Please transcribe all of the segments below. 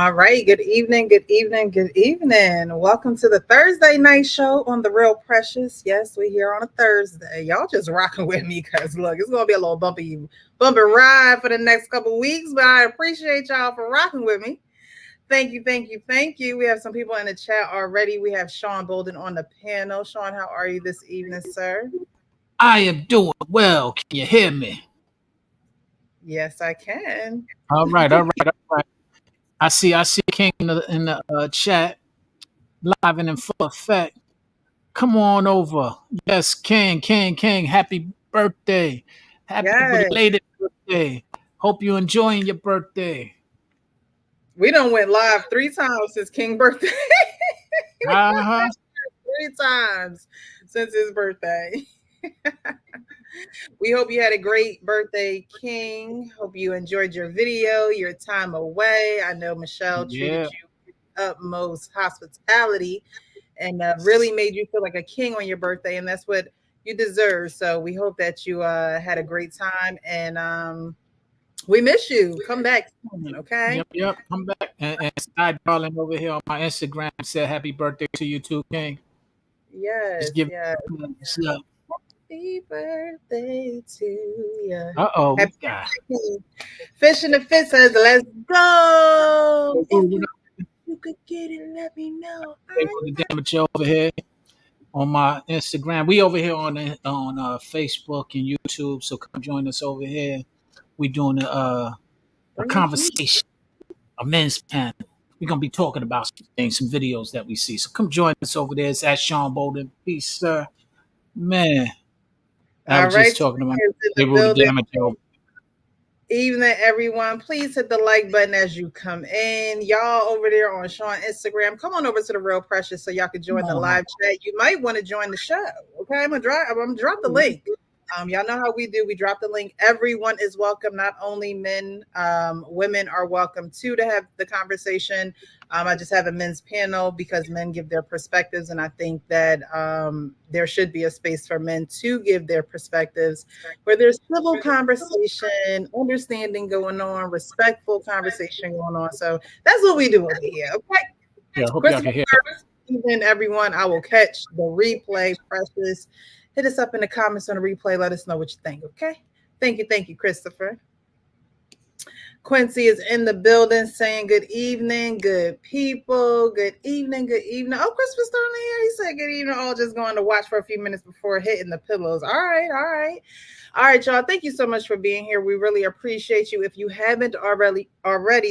All right. Good evening. Good evening. Good evening. Welcome to the Thursday night show on The Real Precious. Yes, we're here on a Thursday. Y'all just rocking with me because look, it's gonna be a little bumpy ride for the next couple weeks, but I appreciate y'all for rocking with me. Thank you, thank you, thank you. We have some people in the chat already. We have Sean Bolden on the panel. Sean, how are you this evening, sir? I am doing well. Can you hear me? Yes, I can. All right. I see King in the chat, live and in full effect. Come on over. Yes, King. Happy birthday. Happy Yes. belated birthday. Hope you're enjoying your birthday. We done went live 3 times since King's birthday. 3 times since his birthday. We hope you had a great birthday, King. Hope you enjoyed your video, your time away. I know Michelle treated you with utmost hospitality and really made you feel like a king on your birthday, and that's what you deserve. So we hope that you had a great time, and we miss you. Come back soon, okay? Yep. Come back. And Sky Darling over here on my Instagram said happy birthday to you too, King. Yes. Happy birthday to you. Uh-oh. Fish in the Fist says, let's go. You could get it, let me know. Thanks for the damage over here on my Instagram. We over here on Facebook and YouTube, so come join us over here. We doing a conversation, a men's panel. We're gonna be talking about some things, some videos that we see. So come join us over there. It's at Sean Bolden. Peace, sir. Man. I was just talking about the damage over. Evening, everyone. Please hit the like button as you come in. Y'all over there on Sean Instagram, come on over to The Real Precious so y'all can join the live chat. You might want to join the show. Okay, I'm gonna drop the link. Y'all know how we do. We drop the link. Everyone is welcome. Not only men, women are welcome too to have the conversation. I just have a men's panel because men give their perspectives, and I think that there should be a space for men to give their perspectives where there's civil conversation, understanding going on, respectful conversation going on. So that's what we do over here. Okay. Yeah, I hope y'all can hear. Evening, everyone. I will catch the replay. Precious. Hit us up in the comments on the replay. Let us know what you think, okay? Thank you, Christopher. Quincy is in the building saying good evening, good people. Good evening. Oh, Christopher's still in here. He said good evening. All just going to watch for a few minutes before hitting the pillows. All right, y'all. Thank you so much for being here. We really appreciate you. If you haven't already,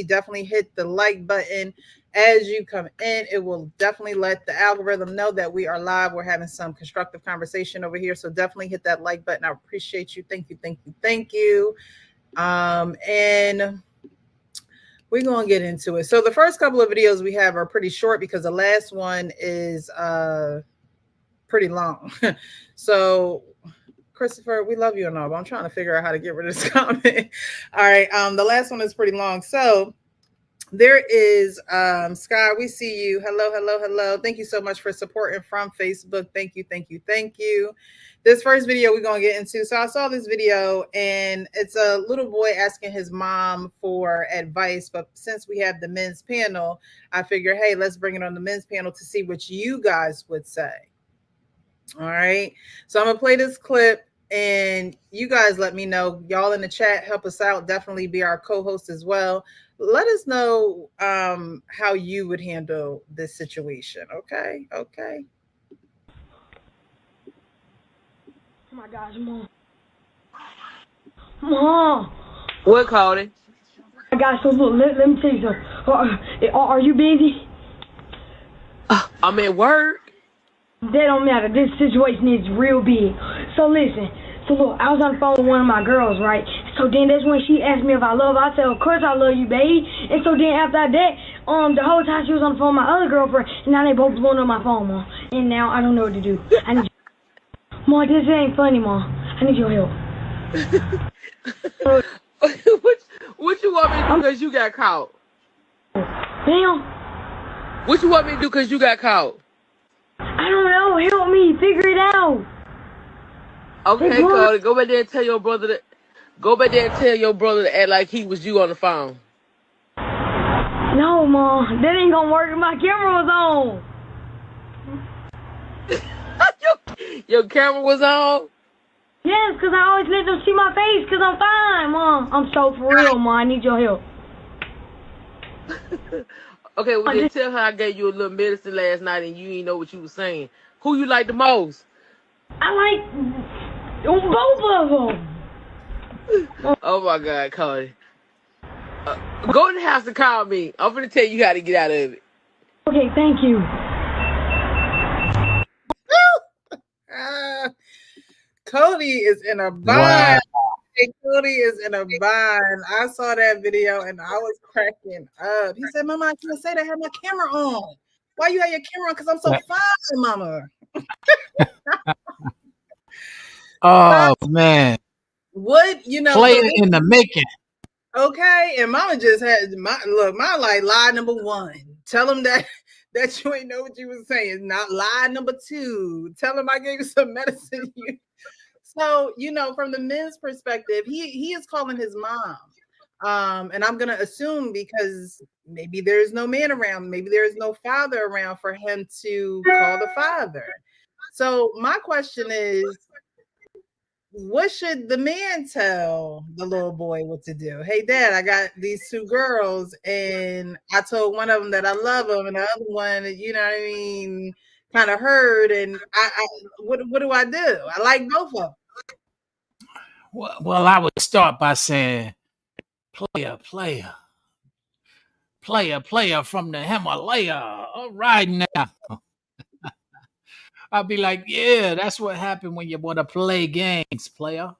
definitely hit the like button. As you come in, it will definitely let the algorithm know that we are live. We're having some constructive conversation over here. So definitely hit that like button. I appreciate you. Thank you. And we're going to get into it. So the first couple of videos we have are pretty short because the last one is pretty long. So Christopher, we love you and all, but I'm trying to figure out how to get rid of this comment. All right. The last one is pretty long. So there is Sky, we see you. Hello. Thank you so much for supporting from Facebook. Thank you. This first video we're going to get into. So I saw this video and it's a little boy asking his mom for advice. But since we have the men's panel, I figure, hey, let's bring it on the men's panel to see what you guys would say. All right. So I'm going to play this clip. And you guys let me know. Y'all in the chat, help us out. Definitely be our co-host as well. Let us know how you would handle this situation. Okay. Oh my gosh, Mom. What, Cody? I got so look. Let me tell you something. Are you busy? I'm at work. That don't matter. This situation is real big. So listen. So look, I was on the phone with one of my girls, right? So then that's when she asked me if I love her. I said, of course I love you, baby. And so then after that, the whole time she was on the phone with my other girlfriend, and now they both blowing up my phone, Mom. And now I don't know what to do. Mom, this ain't funny, Mom. I need your help. What you want me to do because you got caught? Damn. What you want me to do because you got caught? I don't know. Help me. Figure it out. Okay, Cody, go back there and tell your brother to act like he was you on the phone. No, Mom, that ain't gonna work if my camera was on. Your camera was on? Yes, because I always let them see my face because I'm fine, Mom. I'm so for real, Mom. I need your help. Okay, well then tell her I gave you a little medicine last night and you didn't know what you was saying. Who you like the most? I like both of them. Oh my God, Cody. Go in the house and call me. I'm gonna tell you how to get out of it. Okay, thank you. Cody is in a bind. Wow. Hey, Cody is in a bind. I saw that video and I was cracking up. He said, Mama, I can't say that I have my camera on. Why you have your camera on? Because I'm so fine, Mama. Oh man. What, you know, Player in the making. Okay, and Mama just had my like lie number one. Tell him that you ain't know what you was saying. Not lie number two. Tell him I gave you some medicine. So, you know, from the men's perspective, he is calling his mom. And I'm gonna assume because maybe there's no man around, maybe there's no father around for him to call the father. So my question is, what should the man tell the little boy what to do? Hey, Dad, I got these two girls, and I told one of them that I love them, and the other one, you know what I mean, kind of heard. And what do I do? I like both of them. Well, I would start by saying, player from the Himalaya. All right now. I'll be like, yeah, that's what happened when you want to play games, player.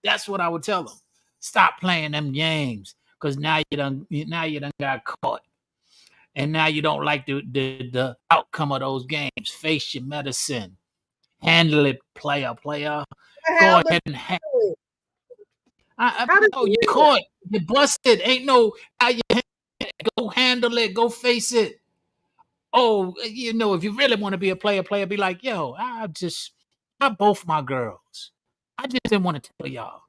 That's what I would tell them. Stop playing them games, because now you done got caught, and now you don't like the outcome of those games. Face your medicine, handle it, player. Go ahead and handle it. I know you caught, you busted. Ain't no how you go handle it, go face it. Oh, you know, if you really want to be a player, be like, yo, I both my girls. I just didn't want to tell y'all.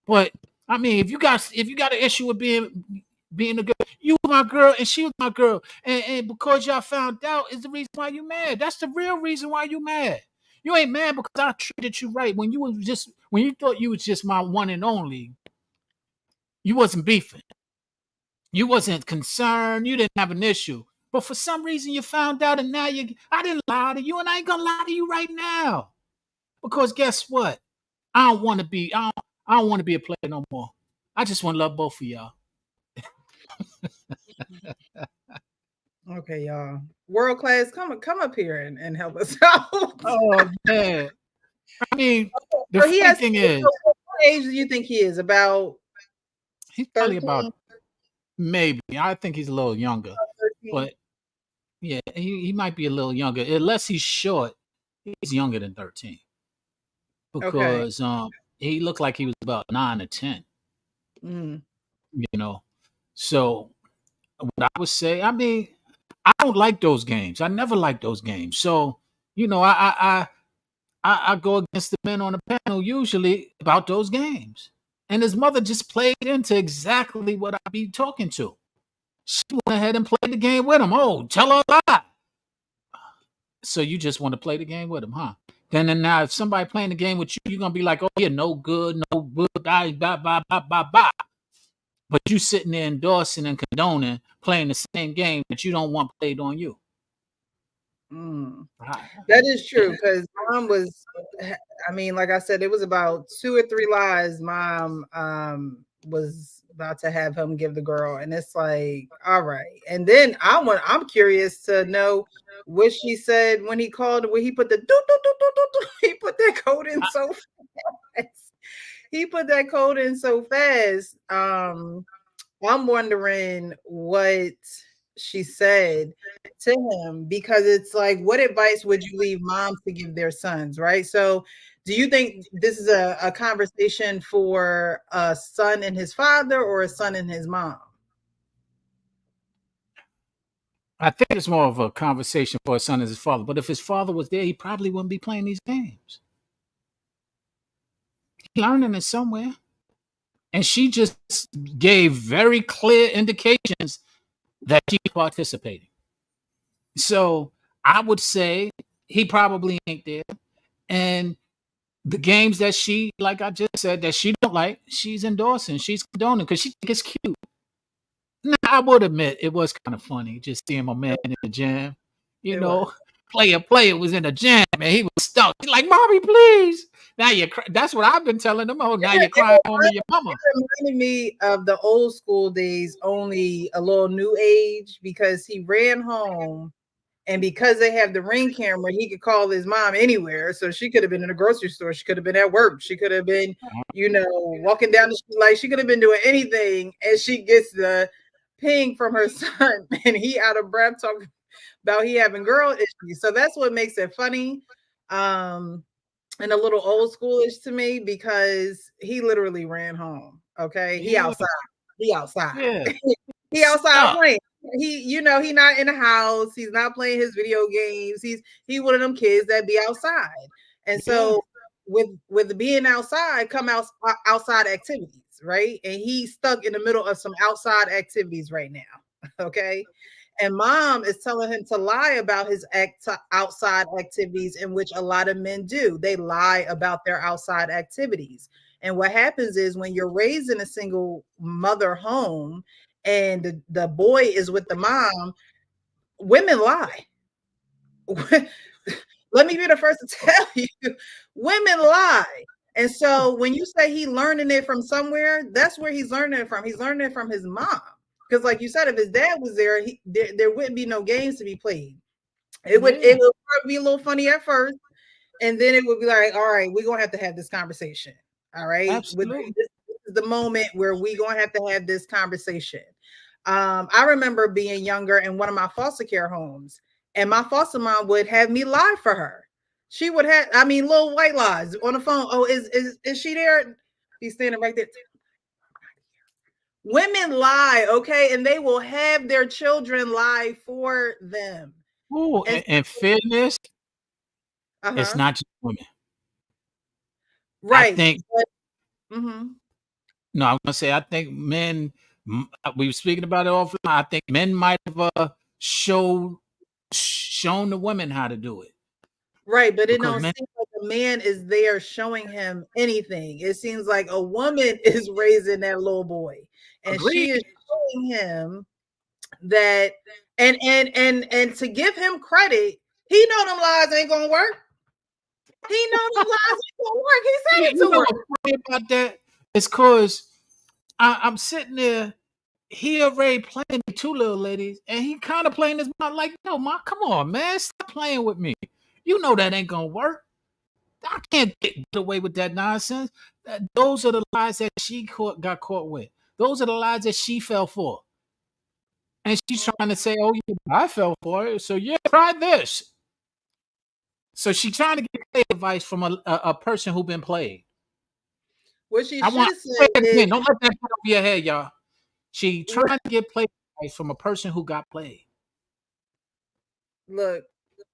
But I mean, if you got an issue with being a girl, you was my girl and she was my girl. And because y'all found out is the reason why you mad. That's the real reason why you mad. You ain't mad because I treated you right. When you thought you was just my one and only, you wasn't beefing. You wasn't concerned. You didn't have an issue. But for some reason you found out, and now I didn't lie to you, and I ain't gonna lie to you right now. Because guess what? I don't want to be a player no more. I just want to love both of y'all. Okay, y'all. World class, come up here and help us out. Oh man. I mean, the so funny thing is, what age do you think he is? About he's probably about, maybe. I think he's a little younger. 13? But yeah, he might be a little younger. Unless he's short, he's younger than 13. Because he looked like he was about 9 or 10. Mm. You know. So what I would say, I mean, I don't like those games. I never liked those games. So, you know, I go against the men on the panel usually about those games. And his mother just played into exactly what I be talking to. She went ahead and played the game with him. Oh, tell her a lie. So you just want to play the game with him, huh? Then and now, if somebody playing the game with you, you're gonna be like, "Oh, you're no good, bye, bye, bye, bye, bye, bye." But you sitting there endorsing and condoning playing the same game that you don't want played on you. That is true, because Mom was, I mean, like I said, it was about 2 or 3 lies Mom was about to have him give the girl, and it's like, all right. And then I'm curious to know what she said when he called, when he put the he put that code in so fast. He put that code in so fast. I'm wondering what she said to him, because it's like, what advice would you leave moms to give their sons, right? So do you think this is a conversation for a son and his father, or a son and his mom? I think it's more of a conversation for his son and his father. But if his father was there, he probably wouldn't be playing these games. He's learning it somewhere. And she just gave very clear indications that she's participating. So I would say he probably ain't there. And the games that she, like I just said, that she don't like, she's endorsing, she's condoning because she think it's cute. Now, I would admit it was kind of funny just seeing my man in the gym. You It know, was. player was in the gym and he was stuck. He's like, "Mommy, please." Now you, that's what I've been telling them. Oh, now you're crying home to your mama. It reminded me of the old school days, only a little new age, because he ran home. And because they have the ring camera, he could call his mom anywhere. So she could have been in the grocery store. She could have been at work. She could have been, walking down the street. Like she could have been doing anything. And she gets the ping from her son. And he out of breath talking about he having girl issues. So that's what makes it funny. And a little old schoolish to me because he literally ran home. Okay. He Yeah, outside. He outside. yeah, He outside stuck. playing. He not in the house. He's not playing his video games. He one of them kids that be outside. And Yeah, so with being outside come out outside activities, right? And he's stuck in the middle of some outside activities right now. Okay. And mom is telling him to lie about his outside activities, in which a lot of men do. They lie about their outside activities. And what happens is when you're raised in a single mother home and the boy is with the mom, women lie. Let me be the first to tell you, women lie. And so when you say he learning it from somewhere, that's where he's learning it from. He's learning it from his mom. Because like you said, if his dad was there, there wouldn't be no games to be played. It would probably be a little funny at first, and then it would be like, all right, we're gonna have to have this conversation. All right. absolutely. This is the moment where we're gonna have to have this conversation. I remember being younger in one of my foster care homes, and my foster mom would have me lie for her. She would have, little white lies on the phone. Oh, is she there? He's standing right there. Women lie, okay, and they will have their children lie for them. Ooh, And and fairness, it's uh-huh. not just women. I Right. think But, mhm. no, I'm gonna say I think men. We were speaking about it offline. I think men might have shown the women how to do it Right, but it because don't men seem like a man is there showing him anything. It seems like a woman is raising that little boy, and agree. she is showing him that, and to give him credit, he know them lies ain't gonna work. He know them lies ain't gonna work. He said it You to know her. what's funny about that? It's cause I'm sitting there. He already playing the two little ladies, and he kind of playing his mom like, "No, ma, come on, man, stop playing with me. You know that ain't gonna work. I can't get away with that nonsense. Those are the lies that she got caught with. Those are the lies that she fell for. And she's trying to say, "Oh, yeah, I fell for it. So yeah, try this." So she's trying to get play advice from a person who been played. What she I should want have say said it is, again. Don't let that get over your head, y'all. She trying to get play advice from a person who got played. look,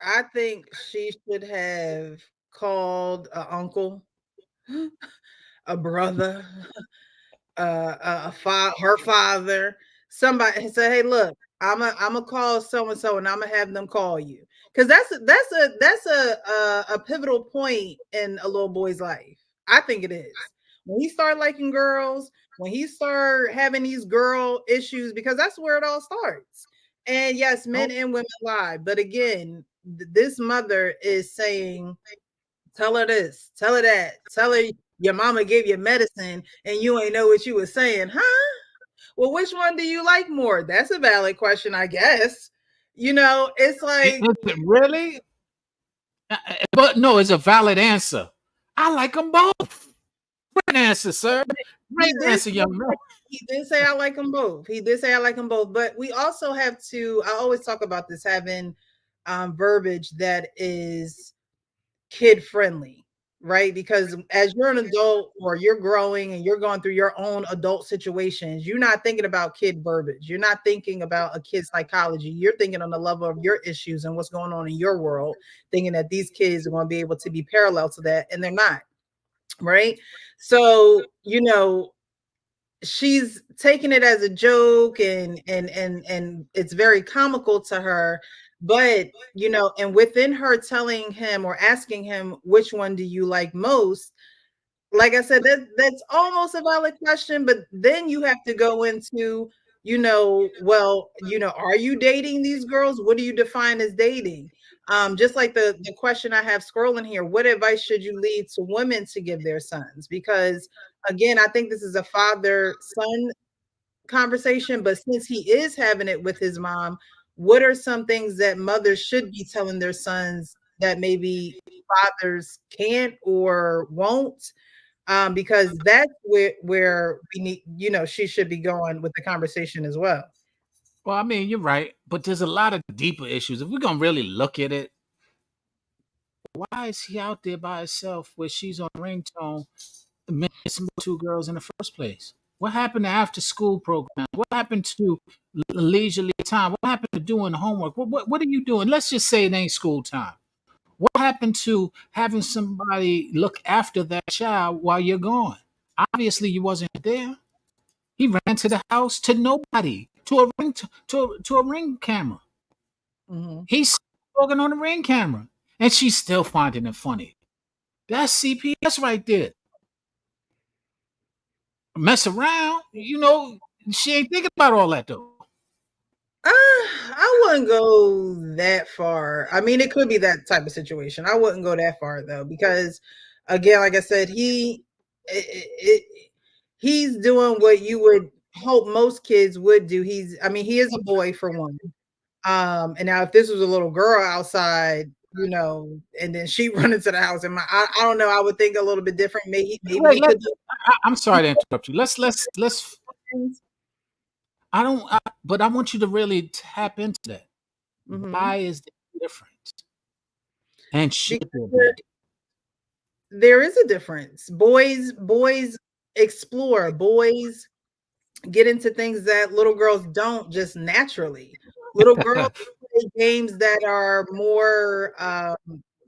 I think she should have called a uncle, a brother, her father, somebody, and say, "Hey, look, I'm gonna call so and so, and I'm gonna have them call you," because that's a pivotal point in a little boy's life. I think it is when he start liking girls, when he start having these girl issues, because that's where it all starts. And yes, men Nope. and women lie, but again, this mother is saying, tell her this, tell her that, tell her your mama gave you medicine and you ain't know what you was saying, huh? Well, which one do you like more? That's a valid question, I guess. It's like, Is it really? But no, it's a valid answer. I like them both. Great answer, sir. he Great did answer, young man. he did say I like them both. He did say I like them both, but we also have to. I always talk about this, having verbiage that is kid friendly, right? Because as you're an adult or you're growing and you're going through your own adult situations, you're not thinking about kid verbiage. You're not thinking about a kid's psychology. You're thinking on the level of your issues and what's going on in your world, thinking that these kids are going to be able to be parallel to that, and they're not, right? So, she's taking it as a joke, and it's very comical to her. But and within her telling him or asking him, which one do you like most, like I said, that's almost a valid question. But then you have to go into, well, are you dating these girls? What do you define as dating? Just like the question I have scrolling here, what advice should you leave to women to give their sons? Because again, I think this is a father-son conversation, but since he is having it with his mom, what are some things that mothers should be telling their sons that maybe fathers can't or won't? Because that's where we need, she should be going with the conversation as well. Well, I mean, you're right, but there's a lot of deeper issues. If we're gonna really look at it, why is he out there by himself where she's on ringtone, missing two girls in the first place? What happened to after school programs? What happened to leisurely time? What happened to doing homework? What are you doing? Let's just say it ain't school time. What happened to having somebody look after that child while you're gone? Obviously, you wasn't there. He ran to the house to nobody, to a ring camera. Mm-hmm. He's talking on the ring camera, and she's still finding it funny. That's CPS right there. Mess around, she ain't thinking about all that though. I wouldn't go that far. I mean, it could be that type of situation. I wouldn't go that far though, because again, like I said, he's doing what you would hope most kids would do. He is a boy for one. And now if this was a little girl outside, and then she run into the house, and I don't know, I would think a little bit different. Maybe Wait, he could. I'm sorry to interrupt you. Let's. But I want you to really tap into that. Mm-hmm. Why is there difference? And should there is a difference. Boys explore. Boys get into things that little girls don't just naturally. Little girls play games that are more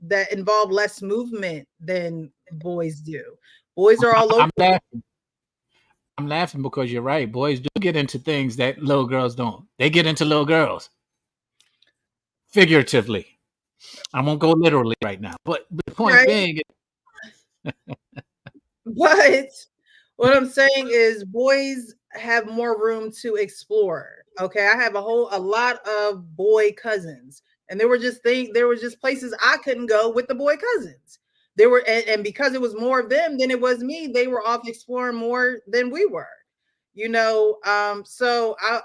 that involve less movement than boys do. Boys are all over. I'm laughing because you're right. Boys do get into things that little girls don't. They get into little girls. Figuratively. I won't go literally right now. But the point being, but what I'm saying is boys have more room to explore. Okay. I have a lot of boy cousins, and there were just places I couldn't go with the boy cousins. They were, and because it was more of them than it was me, they were off exploring more than we were, so I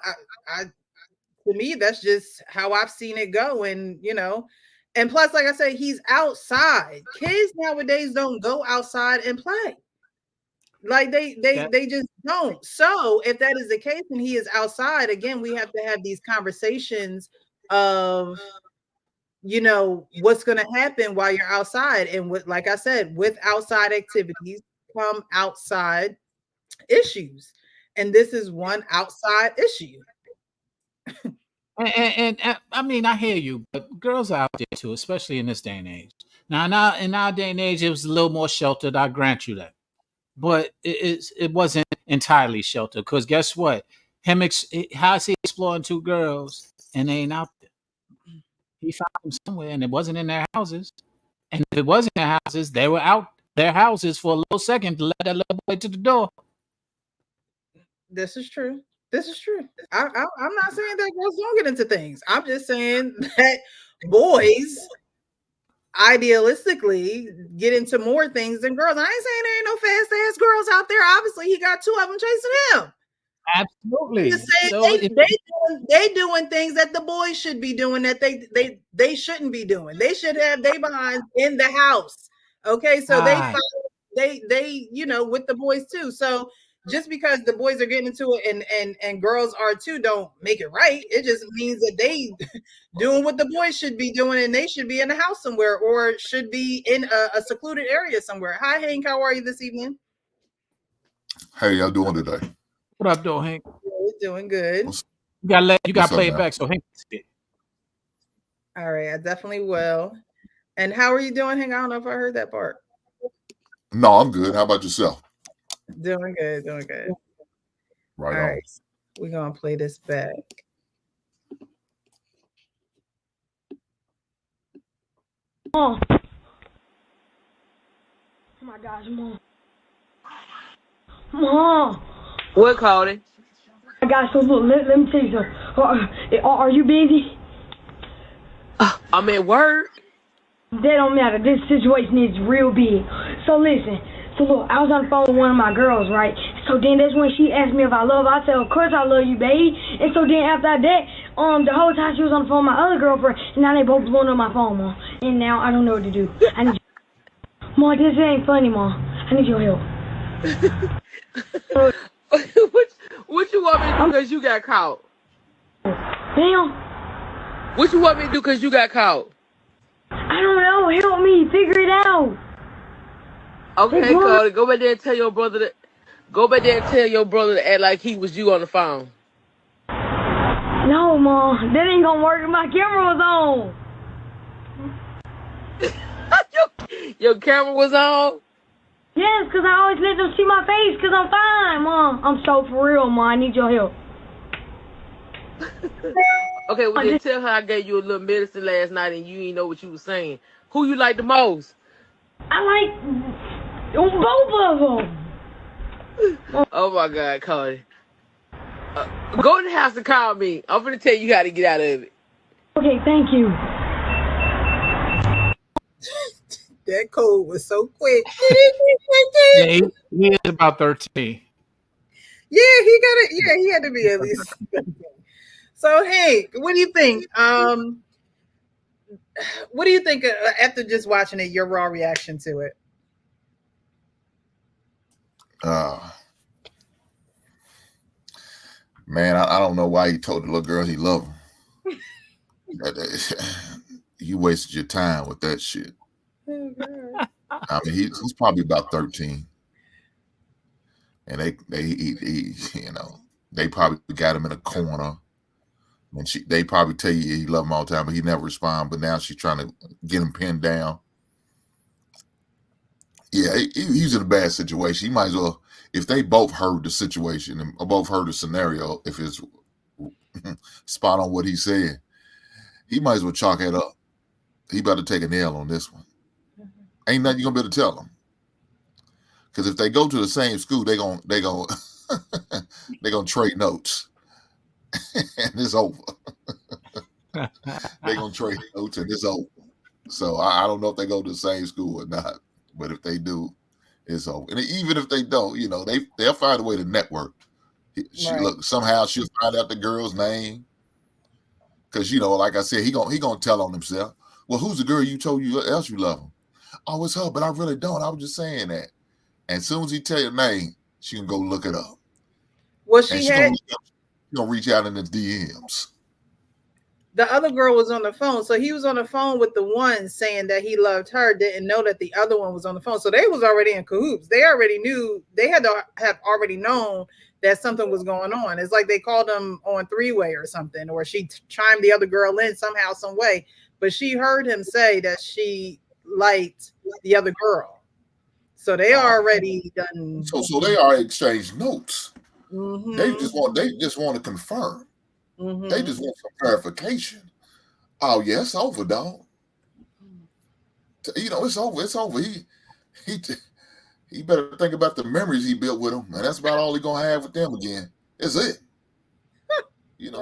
to me, that's just how I've seen it go. And plus, like I said, he's outside. Kids nowadays don't go outside and play. Like they just don't. So if that is the case and he is outside, again, we have to have these conversations of what's going to happen while you're outside. And like I said, with outside activities come outside issues, and this is one outside issue. and I mean, I hear you, but girls are out there too, especially in this day and age. Now in our day and age, it was a little more sheltered. I grant you that, but it wasn't entirely sheltered, because guess what? How's he exploring two girls and they ain't out there? He found them somewhere, and it wasn't in their houses. And if it was in their houses, they were out their houses for a little second to let that little boy to the door. This is true. I'm not saying that girls don't get into things. I'm just saying that boys idealistically get into more things than girls. I ain't saying there ain't no fast ass girls out there. Obviously, he got two of them chasing him. Absolutely. So they doing things that the boys should be doing that they shouldn't be doing. They should have they behinds in the house. Okay, so they with the boys too. So just because the boys are getting into it and girls are too, don't make it right. It just means that they doing what the boys should be doing, and they should be in the house somewhere, or should be in a secluded area somewhere. Hi, Hank. How are you this evening? How y'all doing today? What up, though, Hank? We're doing good. You got to play it back so Hank can see it. All right, I definitely will. And how are you doing, Hank? I don't know if I heard that part. No, I'm good. How about yourself? Doing good. Right All on. right, we're gonna play this back. Mom. Oh my gosh, Mom. Mom. What, Cody? I got so look. Let me tell you something. Are you busy? I'm at work. That don't matter. This situation is real big. So listen. So look, I was on the phone with one of my girls, right? So then that's when she asked me if I love her. I said, of course I love you, baby. And so then after that, the whole time she was on the phone with my other girlfriend, and now they both blowing up my phone, Mom. And now I don't know what to do. I need Mom, this ain't funny, Mom. I need your help. What you want me to do because you got caught? Damn. What you want me to do because you got caught? I don't know. Help me. Figure it out. Okay, Cody, go back there and tell your brother that. Go back there and tell your brother to act like he was you on the phone. No, Mom. That ain't gonna work if my camera was on. Your camera was on? Yes, because I always let them see my face because I'm fine, Mom. I'm so for real, Mom. I need your help. Okay, well then tell her I gave you a little medicine last night and you didn't know what you was saying. Who you like the most? I like both of them. Oh my God, Cody. Go in the house and call me. I'm gonna tell you how to get out of it. Okay, thank you. That code was so quick. Yeah, he is about 13. Yeah, he got it. Yeah, he had to be at least. So, Hank, what do you think? What do you think after just watching it? Your raw reaction to it? Man, I don't know why he told the little girl he loved her. You wasted your time with that shit. Oh, God. I mean, he's probably about 13, and they probably got him in a corner, and they probably tell you he loved him all the time, but he never respond. But now she's trying to get him pinned down. Yeah, he's in a bad situation. He might as well, if they both heard the situation and both heard the scenario, if it's spot on what he said, he might as well chalk it up. He better take an L on this one. Ain't nothing you're gonna be able to tell them. Because if they go to the same school, they gonna trade notes, and it's over. They gonna trade notes, and it's over. So I don't know if they go to the same school or not, but if they do, it's over. And even if they don't, they'll find a way to network. Look, somehow she'll find out the girl's name, because like I said, he gonna tell on himself. Well, who's the girl you told you else you love him? Oh, it's her, but I really don't. I was just saying that. And as soon as he tell your name, she can go look it up. Well, she's gonna reach out in the DMs. The other girl was on the phone, so he was on the phone with the one saying that he loved her, didn't know that the other one was on the phone. So they was already in cahoots. They already knew. They had to have already known that something was going on. It's like they called them on three-way or something, or she chimed the other girl in somehow, some way. But she heard him say that she liked the other girl. So they already done. So they already exchanged notes. Mm-hmm. They just want to confirm. Mm-hmm. They just want some clarification. Oh yeah, it's over, dog. It's over. It's over. He better think about the memories he built with him, and that's about all he's gonna have with them again. It's it.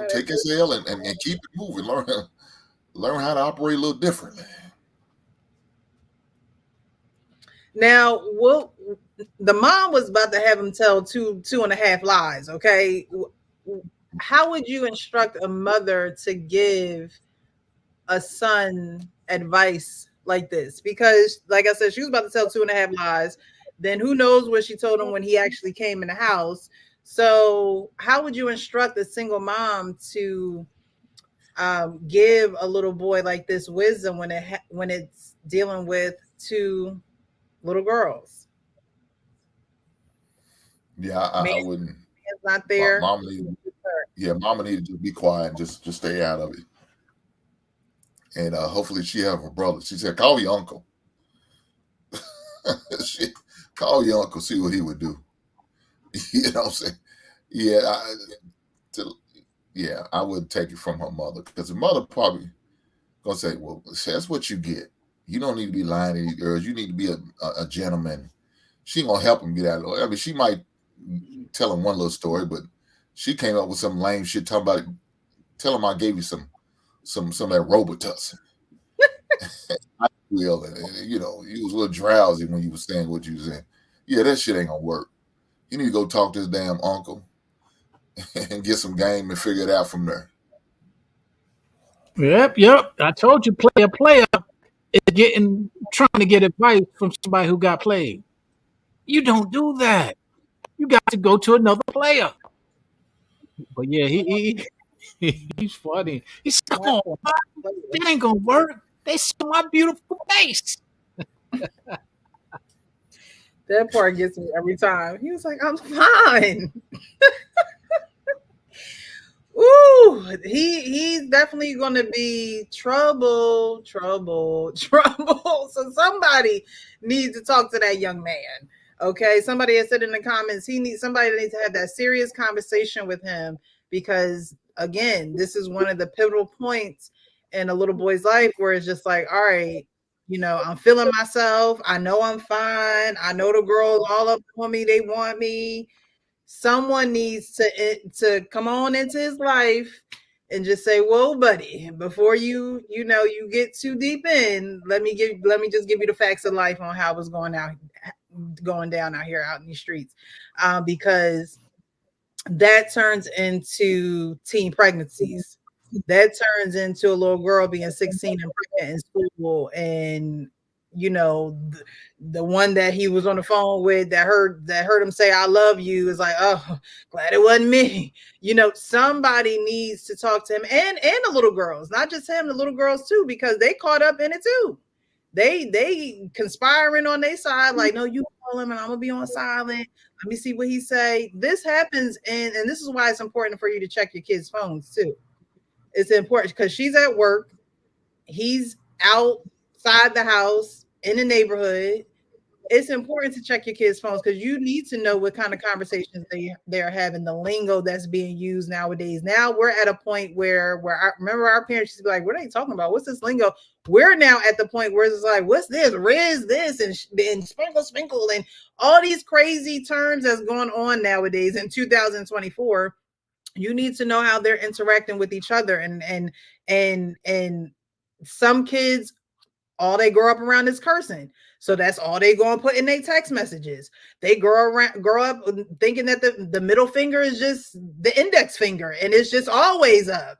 Take his L and keep it moving. Learn how to operate a little differently. Now, the mom was about to have him tell 2.5 lies. Okay, how would you instruct a mother to give a son advice like this? Because, like I said, she was about to tell 2.5 lies. Then who knows what she told him when he actually came in the house? So, how would you instruct a single mom to give a little boy like this wisdom when it's dealing with two little girls? Yeah, I wouldn't. It's not there. Mama needed to be quiet and just stay out of it. And hopefully she have a brother. She said, call your uncle. Call your uncle, see what he would do. You know what I'm saying? Yeah, I would take it from her mother, because the mother probably gonna say, "Well, that's what you get. You don't need to be lying to these girls. You need to be a gentleman." She gonna help him get out of it. I mean, she might tell him one little story, but she came up with some lame shit talking about, tell him I gave you some of that Robitussin. I will, and you was a little drowsy when you was saying what you was saying. Yeah, that shit ain't gonna work. You need to go talk to his damn uncle and get some game and figure it out from there. Yep. I told you, player is trying to get advice from somebody who got played. You don't do that. You got to go to another player. But yeah, he's funny. He said, "Come on, that ain't gonna work. They saw my beautiful face." That part gets me every time. He was like, "I'm fine." Ooh, he's definitely gonna be trouble. So somebody needs to talk to that young man. Okay, somebody has said in the comments somebody needs to have that serious conversation with him, because again, this is one of the pivotal points in a little boy's life where it's just like, all right, I'm feeling myself. I know I'm fine. I know the girls all up on me. They want me. Someone needs to come on into his life and just say, "Whoa, buddy, before you get too deep in, let me just give you the facts of life on how it's going down out here out in these streets," because that turns into teen pregnancies. That turns into a little girl being 16 and pregnant in school, and the one that he was on the phone with that heard him say "I love you" is like, "Oh, glad it wasn't me." Somebody needs to talk to him, and the little girls, not just him, the little girls too, because they caught up in it too. They conspiring on their side, like, "No, you call him and I'm gonna be on silent. Let me see what he say." This happens, and this is why it's important for you to check your kids' phones too. It's important because she's at work, he's outside the house in the neighborhood. It's important to check your kids' phones because you need to know what kind of conversations they're having, the lingo that's being used nowadays. Now we're at a point where remember our parents used to be like, "What are they talking about? What's this lingo?" We're now at the point where it's like, "What's this? Riz this and sprinkle and all these crazy terms that's going on nowadays in 2024." You need to know how they're interacting with each other, and some kids, all they grow up around is cursing. So that's all they going to put in their text messages. They grow up thinking that the middle finger is just the index finger and it's just always up.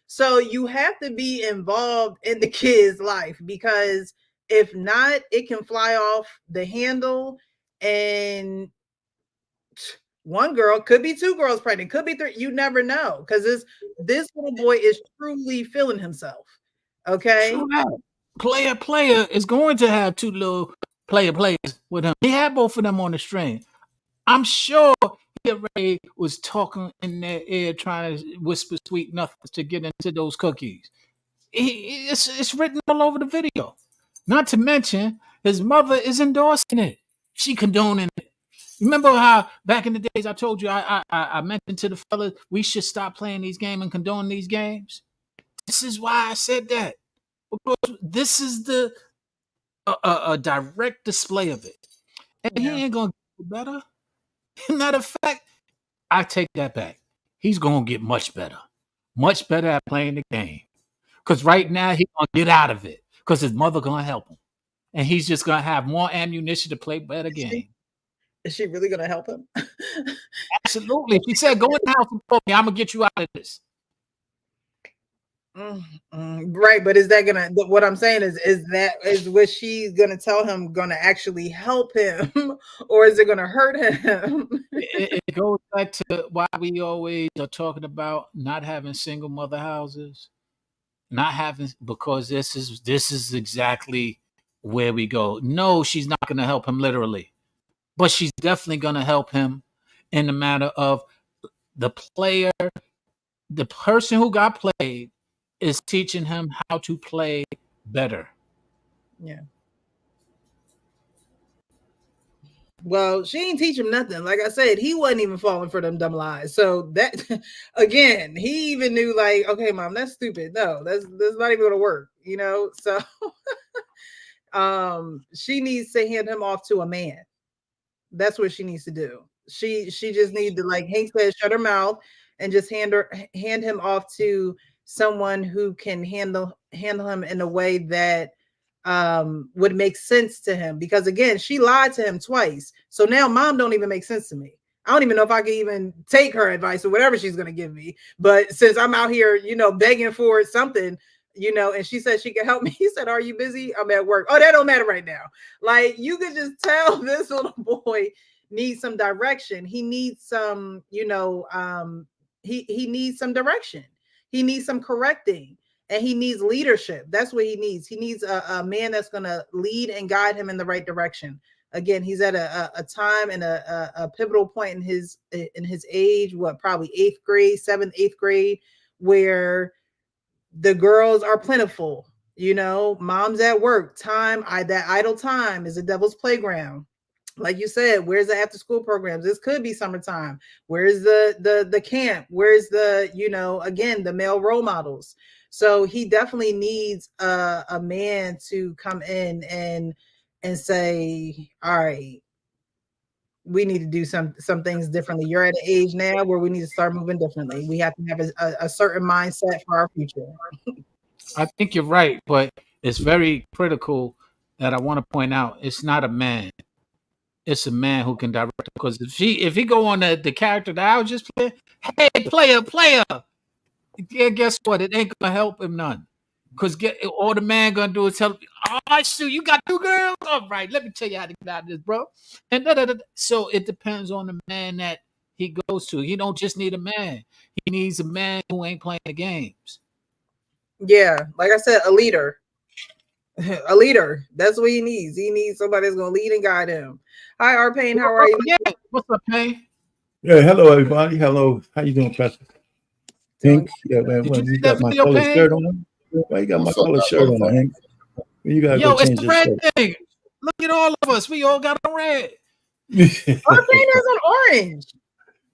So you have to be involved in the kid's life, because if not, it can fly off the handle, and one girl could be two girls pregnant, could be three. You never know, because this little boy is truly feeling himself. Okay. Player is going to have two little players with him. He had both of them on the string. I'm sure he already was talking in their ear, trying to whisper sweet nothings to get into those cookies. It's written all over the video. Not to mention, his mother is endorsing it. She condoning it. Remember how back in the days I told you I mentioned to the fellas we should stop playing these games and condone these games? This is why I said that. Because this is a direct display of it. And he ain't going to get better. Matter of fact, I take that back. He's going to get much better at playing the game. Because right now, he's going to get out of it because his mother going to help him. And he's just going to have more ammunition to play better game. Is she really going to help him? Absolutely. She said, "Go in the house and call me. I'm going to get you out of this." Right, but is that gonna? What I'm saying is what she's gonna tell him gonna actually help him, or is it gonna hurt him? It goes back to why we always are talking about not having single mother houses, because this is exactly where we go. No, she's not going to help him literally, but she's definitely going to help him in the matter of the person who got played is teaching him how to play better. Yeah. Well, she ain't teach him nothing. Like I said, he wasn't even falling for them dumb lies. So that again, he even knew like, okay, mom, that's stupid. No, that's not even gonna work, you know. So she needs to hand him off to a man. That's what she needs to do. She just needs to, like Hank said, shut her mouth and just hand him off to someone who can handle him in a way that would make sense to him, because again, she lied to him twice. So now mom don't even make sense to me. I don't even know if I can even take her advice or whatever she's going to give me. But since I'm out here, you know, begging for something, you know, and she said she could help me. He said, "Are you busy? I'm at work." Oh, that don't matter right now. Like, you could just tell this little boy needs some direction. He needs some, you know, he needs some direction. He needs some correcting, and he needs leadership. That's what he needs. He needs a man that's going to lead and guide him in the right direction. Again, he's at a time and a pivotal point in his age, what, probably 8th grade, 7th, 8th grade, where the girls are plentiful. You know, mom's at work. That idle time is a devil's playground. Like you said, where's the after school programs? This could be summertime. Where's the camp? Where's the, you know, again, the male role models? So he definitely needs a man to come in and say, all right, we need to do some things differently. You're at an age now where we need to start moving differently. We have to have a certain mindset for our future. I think you're right, but it's very critical that I want to point out. It's not a man. It's a man who can direct. Because if he go on the character that I was just playing, hey, player, yeah, guess what? It ain't gonna help him none. Because all the man gonna do is tell him, all right, Sue, you got 2 girls? All right, let me tell you how to get out of this, bro. And so it depends on the man that he goes to. He don't just need a man. He needs a man who ain't playing the games. Yeah, like I said, a leader. A leader. That's what he needs. He needs somebody that's going to lead and guide him. Hi, Arpain. How are you? Yeah. What's up, Payne? Yeah, hello everybody. Hello. How you doing, Pastor? Hank? Yeah, man. Did You got my video, colored Payne? shirt on? Why you got my colored shirt on, Hank? You gotta Yo, go change it's the your red shirt. thing. Look at all of us. We all got a red. Arpain has an orange.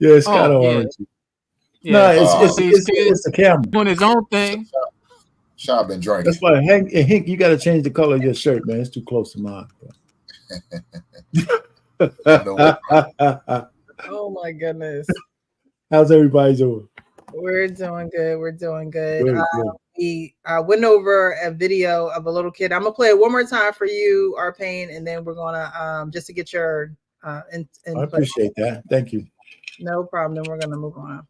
Yeah, it's kind of orange. Yeah. No, it's the camera. Doing his own thing. Shab been drinking. That's why Hank, you got to change the color of your shirt, man. It's too close to mine. Oh my goodness. How's everybody doing? We're doing good. We're doing good. Good. We went over a video of a little kid. I'm gonna play it one more time for you, Arpain, and then we're gonna just to get your I appreciate that. Thank you. No problem. Then we're gonna move on.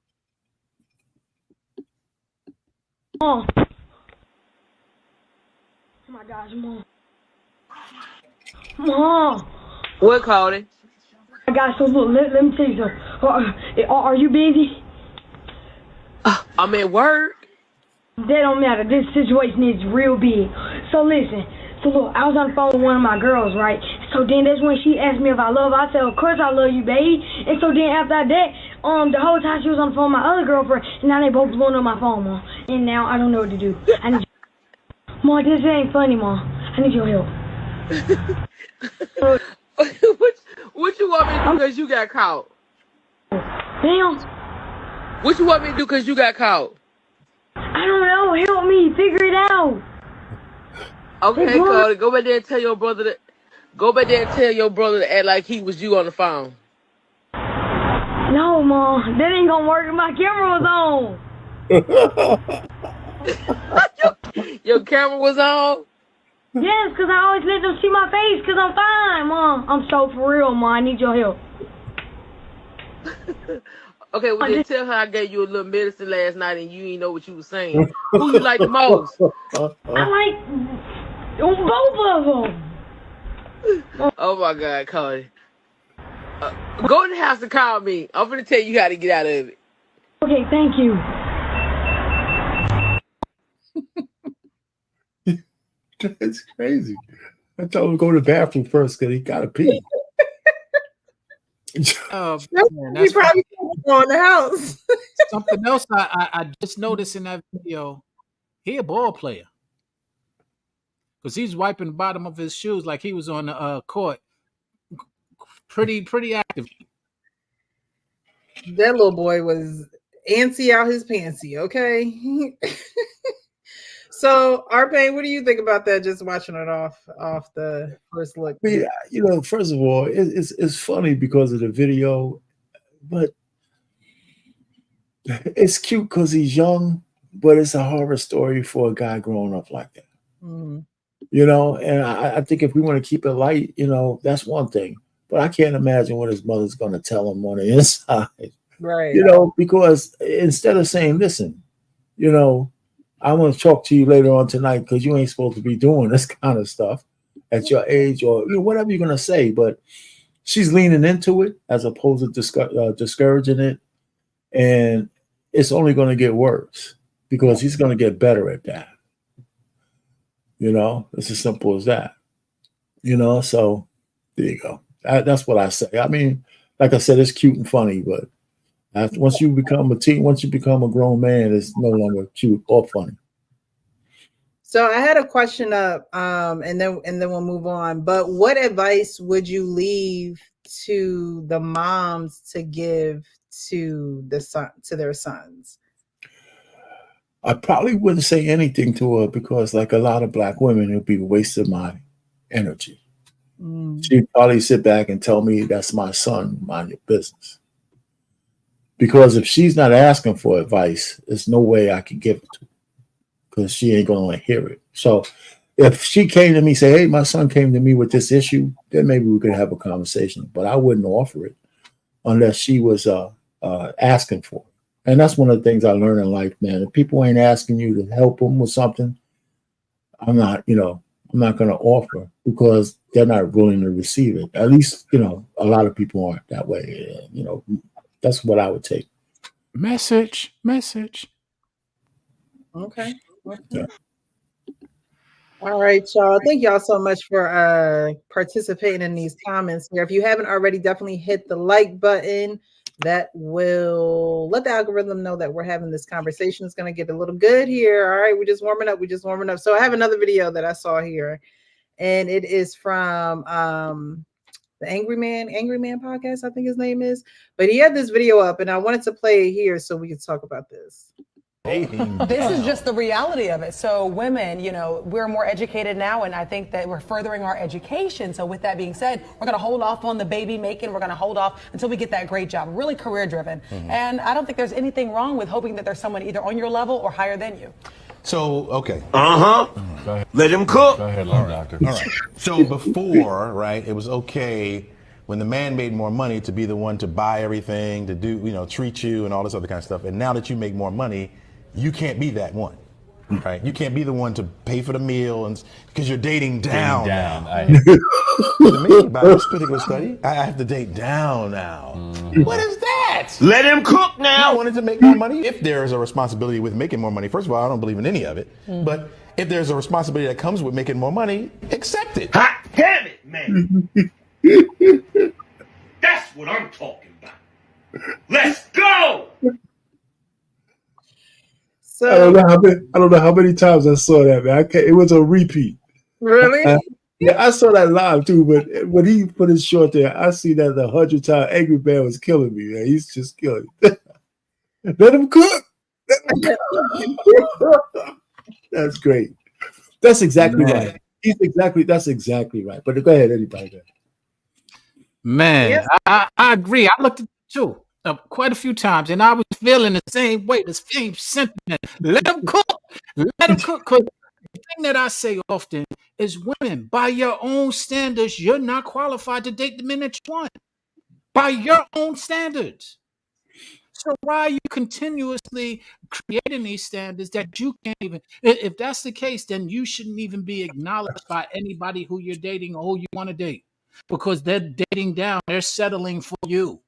Oh my gosh, Mom. Mom. What, Cody? I got so look. Let me tell you something. Are you busy? I'm at work. That don't matter. This situation is real big. So listen. So look, I was on the phone with one of my girls, right? So then that's when she asked me if I love her. I said, of course I love you, baby. And so then after that, the whole time she was on the phone with my other girlfriend, and now they both blowing up my phone, Mom. And now I don't know what to do. I need Mom, this ain't funny, Mom. I need your help. What you want me to do because you got caught? Damn. What you want me to do because you got caught? I don't know. Help me figure it out. Okay, Cody, go back there and tell your brother to act like he was you on the phone. No, Mom. That ain't gonna work. My camera was on. Your camera was on? Yes, because I always let them see my face because I'm fine, Mom. I'm so for real, Mom. I need your help. Okay, well, then tell her I gave you a little medicine last night and you didn't know what you were saying. Who you like the most? I like both of them. Oh, my God, Cody. Go in the house and call me. I'm going to tell you how to get out of it. Okay, thank you. That's crazy. I told him to go to the bathroom first because he got to pee. Man, we probably go in the house. Something else I just noticed in that video, he a ball player. Because he's wiping the bottom of his shoes like he was on the court. pretty active. That little boy was antsy out his pantsy. Okay. So, Arpain, what do you think about that? Just watching it off the first look. I mean, you know, first of all, it's funny because of the video, but it's cute because he's young, but it's a horror story for a guy growing up like that. Mm-hmm. You know, and I think if we want to keep it light, you know, that's one thing. But I can't imagine what his mother's going to tell him on the inside. Right. You know, because instead of saying, listen, you know, I want to talk to you later on tonight because you ain't supposed to be doing this kind of stuff at your age, or you know, whatever you're going to say. But she's leaning into it as opposed to discouraging it. And it's only going to get worse because he's going to get better at that. You know, it's as simple as that. You know, so there you go. That's what I say. I mean, like I said, it's cute and funny, but once you become a teen, once you become a grown man, it's no longer cute or funny. So I had a question up, and then we'll move on. But what advice would you leave to the moms to give to their sons? I probably wouldn't say anything to her because, like a lot of Black women, it'd be a waste of my energy. She'd probably sit back and tell me, that's my son, mind your business. Because if she's not asking for advice, there's no way I can give it to her because she ain't going to hear it. So if she came to me and say, hey, my son came to me with this issue, then maybe we could have a conversation. But I wouldn't offer it unless she was asking for it. And that's one of the things I learned in life, man. If people ain't asking you to help them with something, I'm not going to offer because they're not willing to receive it. At least, you know, a lot of people aren't that way. You know, that's what I would take. Message. Okay. Yeah. All right, y'all. Thank y'all so much for participating in these comments here. If you haven't already, definitely hit the like button. That will let the algorithm know that we're having this conversation. It's going to get a little good here. All right, we're just warming up. So I have another video that I saw here, and it is from the Angry Man podcast, I think his name is. But he had this video up, and I wanted to play it here so we could talk about this. This is just the reality of it. So women, you know, we're more educated now, and I think that we're furthering our education. So with that being said, we're going to hold off on the baby making. We're going to hold off until we get that great job, really career driven. And I don't think there's anything wrong with hoping that there's someone either on your level or higher than you. So, okay. Let him cook. Go ahead, doctor. All right. So before, right, it was okay when the man made more money to be the one to buy everything, to do, you know, treat you and all this other kind of stuff. And now that you make more money, you can't be that one, right? You can't be the one to pay for the meal and because you're dating down. To me, by this particular study, I have to date down now. What is that? Let him cook now. I wanted to make more money. If there is a responsibility with making more money, first of all, I don't believe in any of it. But if there's a responsibility that comes with making more money, accept it. Hot damn it, man. That's what I'm talking about. Let's go. So I don't know how many times I saw that, man. It was a repeat. Really? Yeah, I saw that live too, but when he put his short there, I see that 100 times. Angry Man was killing me, man. He's just killing me. Let him cook. That's great. That's exactly right. That's exactly right. But go ahead, anybody. Man, Yes. I agree. I looked at it too quite a few times, and I was feeling the same way, the same sentiment. Let them cook. Let them cook. 'Cause the thing that I say often is, women, by your own standards, you're not qualified to date the men that you want. By your own standards. So why are you continuously creating these standards that you can't even? If that's the case, then you shouldn't even be acknowledged by anybody who you're dating or who you want to date, because they're dating down. They're settling for you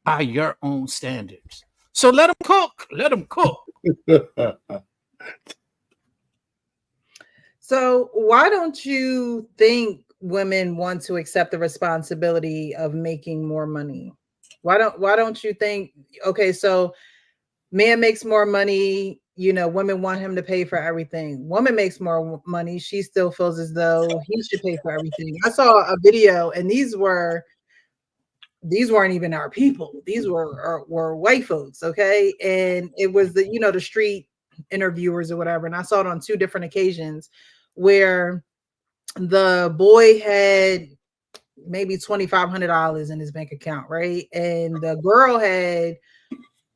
by your own standards. So let them cook. Let them cook. So why don't you think women want to accept the responsibility of making more money? Why don't you think, okay, so man makes more money, you know, women want him to pay for everything. Woman makes more money. She still feels as though he should pay for everything. I saw a video, and these weren't even our people. These were white folks, okay? And it was the, you know, the street interviewers or whatever. And I saw it on 2 different occasions where the boy had maybe $2,500 in his bank account, right? And the girl had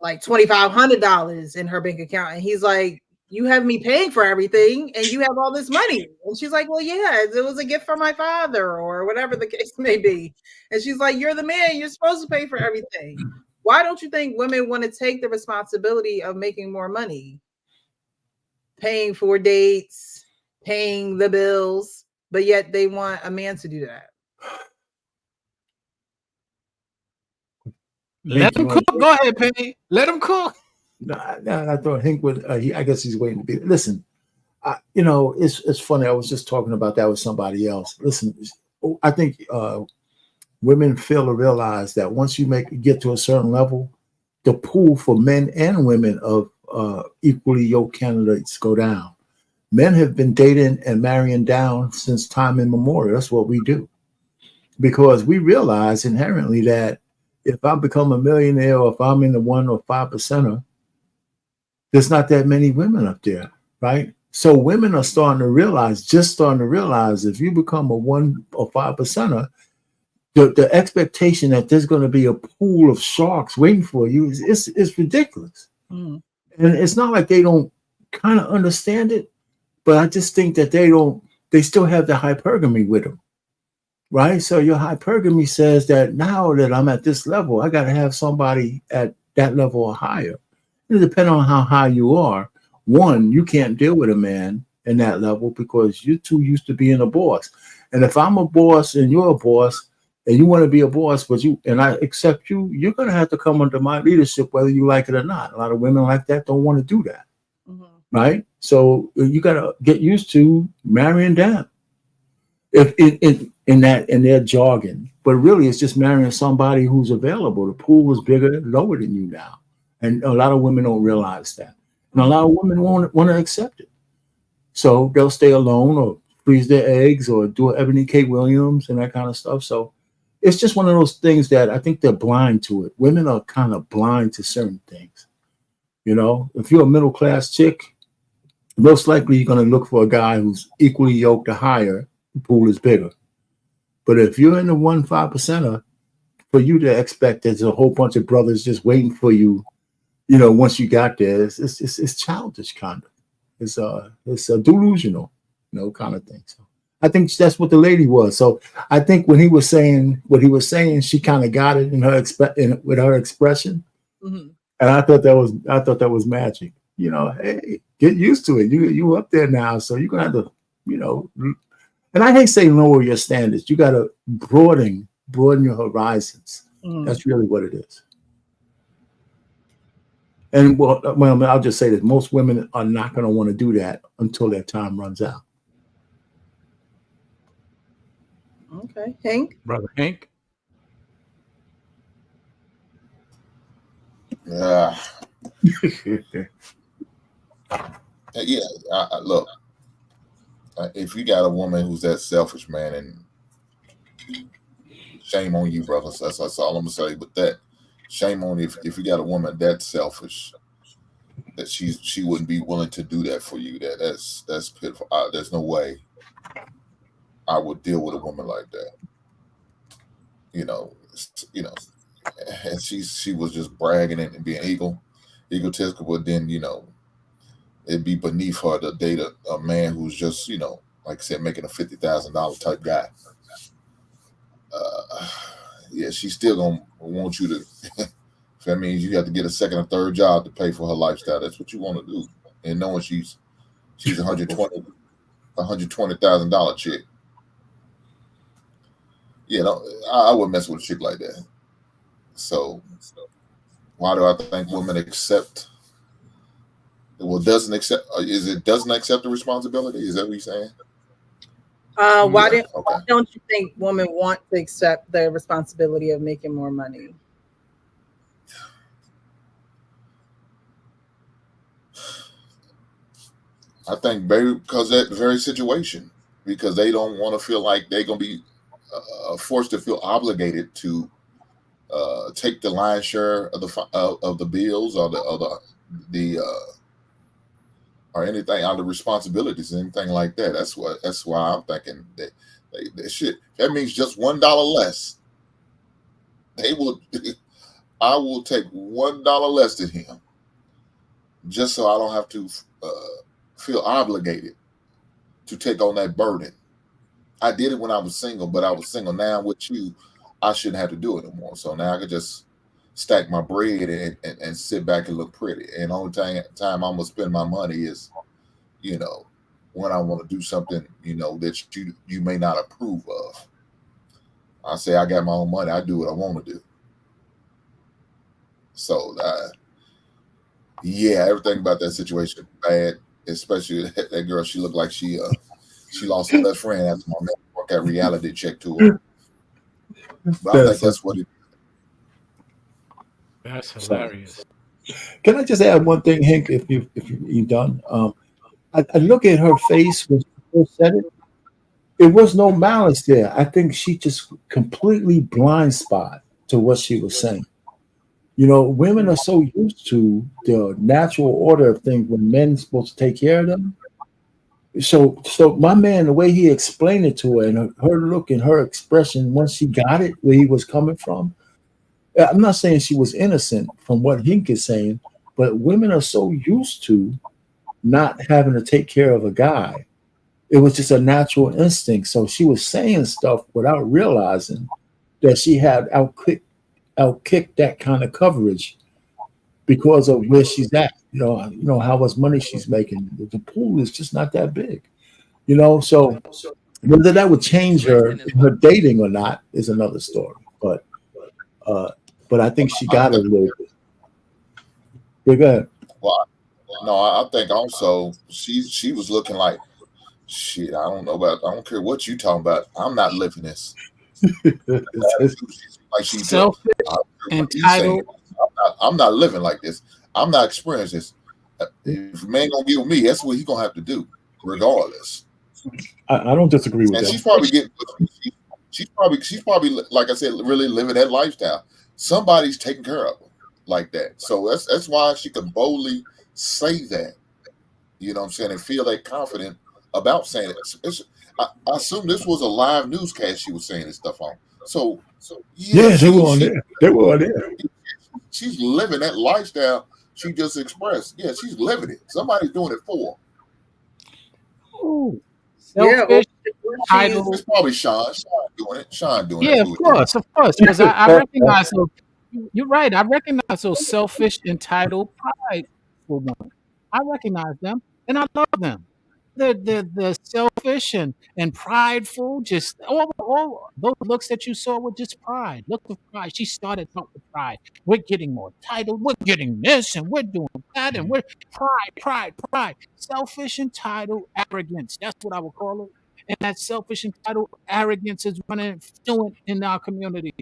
like $2,500 in her bank account. And he's like, you have me paying for everything and you have all this money. And she's like, well, yeah, it was a gift from my father or whatever the case may be. And she's like, you're the man, you're supposed to pay for everything. Why don't you think women want to take the responsibility of making more money? Paying for dates, paying the bills, but yet they want a man to do that. Let him cook. Go ahead, Penny. Let him cook. No, I thought Hank would. I guess he's waiting to be. Listen, you know, it's funny. I was just talking about that with somebody else. Listen, I think women fail to realize that once you get to a certain level, the pool for men and women of equally yoked candidates go down. Men have been dating and marrying down since time immemorial. That's what we do, because we realize inherently that if I become a millionaire or if I'm in the 1 or 5%er, there's not that many women up there, right? So women are starting to realize if you become a 1 or 5%er, the expectation that there's going to be a pool of sharks waiting for you is ridiculous. Mm. And it's not like they don't kind of understand it, but I just think that they still have the hypergamy with them, right? So your hypergamy says that now that I'm at this level, I got to have somebody at that level or higher. Depending on how high you are, one, you can't deal with a man in that level because you're too used to being a boss. And if I'm a boss and you're a boss and you want to be a boss, and I accept you, you're going to have to come under my leadership, whether you like it or not. A lot of women like that don't want to do that, right? So you got to get used to marrying down. If in their jargon, but really it's just marrying somebody who's available. The pool is bigger, lower than you now. And a lot of women don't realize that. And a lot of women want to accept it. So they'll stay alone or freeze their eggs or do Ebony K. Williams and that kind of stuff. So it's just one of those things that I think they're blind to it. Women are kind of blind to certain things. You know, if you're a middle-class chick, most likely you're going to look for a guy who's equally yoked or higher. The pool is bigger. But if you're in the 1-5%er, for you to expect there's a whole bunch of brothers just waiting for you, you know, once you got there, it's childish kind of. It's a delusional, you know, kind of thing. So I think that's what the lady was. So I think when he was saying what he was saying, she kind of got it with her expression, and I thought that was magic. You know, hey, get used to it. You up there now, so you're gonna have to, you know. And I hate saying lower your standards. You got to broaden your horizons. That's really what it is. And well, I'll just say that most women are not going to want to do that until their time runs out. Okay, Hank, brother Hank. Yeah. Look, if you got a woman who's that selfish, man, and shame on you, brothers. That's all I'm gonna say. But that, shame on you if you got a woman that selfish, that she wouldn't be willing to do that for you. That's pitiful. There's no way I would deal with a woman like that. You know, and she was just bragging and being egotistical, but then, you know, it'd be beneath her to date a man who's just, you know, like I said, making a $50,000 type guy. Yeah, she's still gonna want you to. That means you have to get a second or third job to pay for her lifestyle. That's what you want to do, and knowing she's $120,000 chick. You know, I wouldn't mess with a chick like that. So why do I think women accept? Well, doesn't accept the responsibility? Is that what you're saying? Why don't you think women want to accept the responsibility of making more money? I think maybe because of that very situation, because they don't want to feel like they're going to be forced to feel obligated to take the lion's share of the bills or the or anything on the responsibilities, anything like that. That's why I'm thinking that they shit. That means just $1 less. They will. I will take $1 less than him, just so I don't have to feel obligated to take on that burden. I did it when I was single, but I was single. Now with you, I shouldn't have to do it anymore. So now I could just stack my bread and sit back and look pretty. And the only time I'm gonna spend my money is, when I want to do something, that you may not approve of. I say I got my own money. I do what I want to do. So yeah, everything about that situation is bad. Especially that girl. She looked like she lost her best friend after my man brought that reality check to her. But I think that's what it. That's hilarious. Can I just add one thing, Hank? If you're done, I look at her face when she first said it. It was no malice there. I think she just completely blind spot to what she was saying. Women are so used to the natural order of things when men are supposed to take care of them. So my man, the way he explained it to her and her look and her expression once she got it, where he was coming from. I'm not saying she was innocent from what Hink is saying, but women are so used to not having to take care of a guy. It was just a natural instinct. So she was saying stuff without realizing that she had outkicked that kind of coverage because of where she's at. How much money she's making. The pool is just not that big. So whether that would change her in her dating or not is another story. But I think she got it a little bit. Yeah, go ahead. Well, no, I think also she was looking like shit. I don't care what you talking about. I'm not living this. Like she's selfish, entitled. I'm not living like this. I'm not experiencing this. If a man gonna get with me, that's what he's gonna have to do, regardless. I don't disagree with and that. She's probably getting. She's probably like I said, really living that lifestyle. Somebody's taking care of her like that. So that's why she can boldly say that. You know what I'm saying, and feel that confident about saying it. I assume this was a live newscast she was saying this stuff on. So yeah, they were on there. They were on there. She's living that lifestyle she just expressed. Yeah, she's living it. Somebody's doing it for her. Ooh. Selfish, entitled. It's probably Sean doing it. Sean doing it. Yeah, of course. Because I recognize those. You're right. I recognize those selfish, entitled, prideful women. I recognize them, and I love them. They're selfish and prideful. Just all those looks that you saw were just pride. Look of pride. She started out with pride. We're getting more titled. We're getting this, and we're doing that, and we're pride. Selfish, entitled, arrogance. That's what I would call it. And that selfish, entitled, arrogance is running fluent in our community.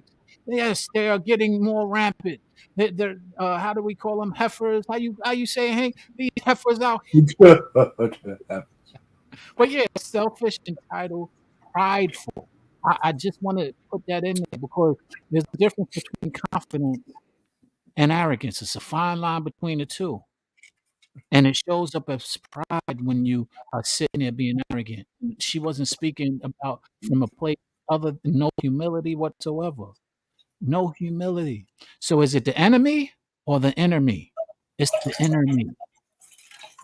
Yes, they are getting more rampant. They're how do we call them, heifers? How you say, Hank? These heifers out here. But yeah, selfish, entitled, prideful. I just want to put that in there because there's a difference between confidence and arrogance. It's a fine line between the two. And it shows up as pride when you are sitting there being arrogant. She wasn't speaking about from a place other than no humility whatsoever. No humility. So is it the enemy or the inner me? It's the inner me.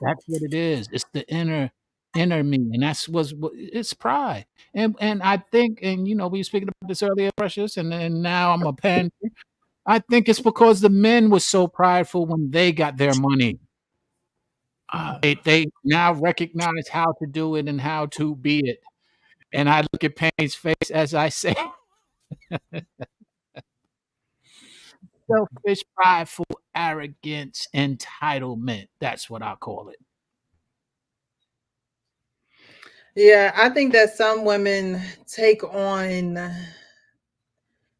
That's what it is. It's the inner me, and that's it's pride. And I think, and we were speaking about this earlier, Precious, and now I'm a pen. I think it's because the men were so prideful when they got their money. They now recognize how to do it and how to be it. And I look at Payne's face as I say, selfish, prideful, arrogance, entitlement. That's what I call it. Yeah, I think that some women take on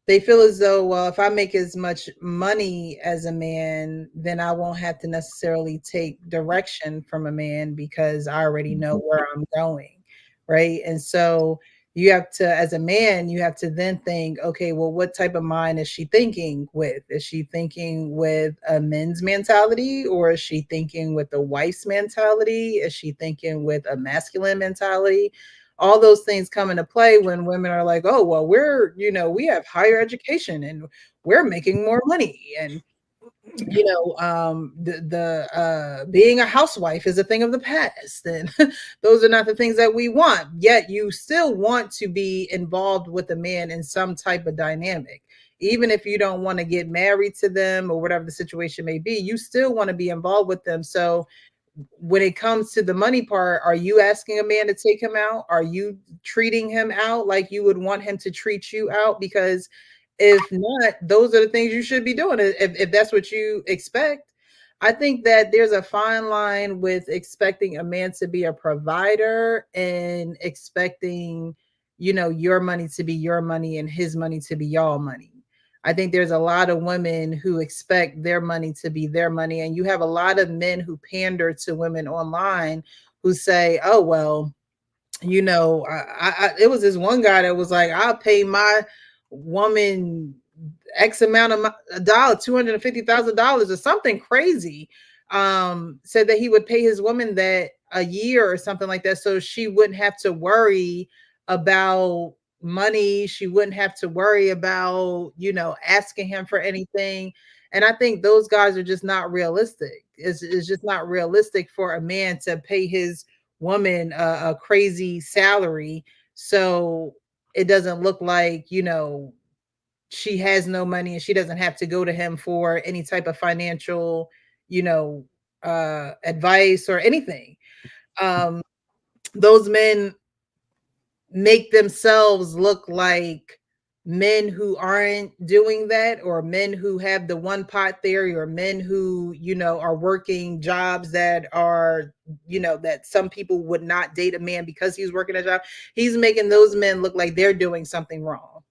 they feel as though, well, if I make as much money as a man, then I won't have to necessarily take direction from a man because I already know where I'm going, right? And so you have to, as a man, you have to then think, okay, well, what type of mind is she thinking with? Is she thinking with a men's mentality, or is she thinking with a wife's mentality? Is she thinking with a masculine mentality? All those things come into play when women are like, oh, well, we have higher education and we're making more money. And, being a housewife is a thing of the past. And those are not the things that we want. Yet you still want to be involved with a man in some type of dynamic. Even if you don't want to get married to them or whatever the situation may be, you still want to be involved with them. So when it comes to the money part, are you asking a man to take him out? Are you treating him out like you would want him to treat you out? Because if not, those are the things you should be doing if that's what you expect. I think that there's a fine line with expecting a man to be a provider and expecting, your money to be your money and his money to be y'all money. I think there's a lot of women who expect their money to be their money. And you have a lot of men who pander to women online who say, oh, well, it was this one guy that was like, I'll pay my woman X amount of $250,000 or something crazy. Said that he would pay his woman that a year or something like that, so she wouldn't have to worry about money. She wouldn't have to worry about, asking him for anything. And I think those guys are just not realistic. It's just not realistic for a man to pay his woman a crazy salary. So it doesn't look like, she has no money and she doesn't have to go to him for any type of financial, advice or anything. Those men make themselves look like men who aren't doing that, or men who have the one pot theory, or men who, are working jobs that are, that some people would not date a man because he's working a job. He's making those men look like they're doing something wrong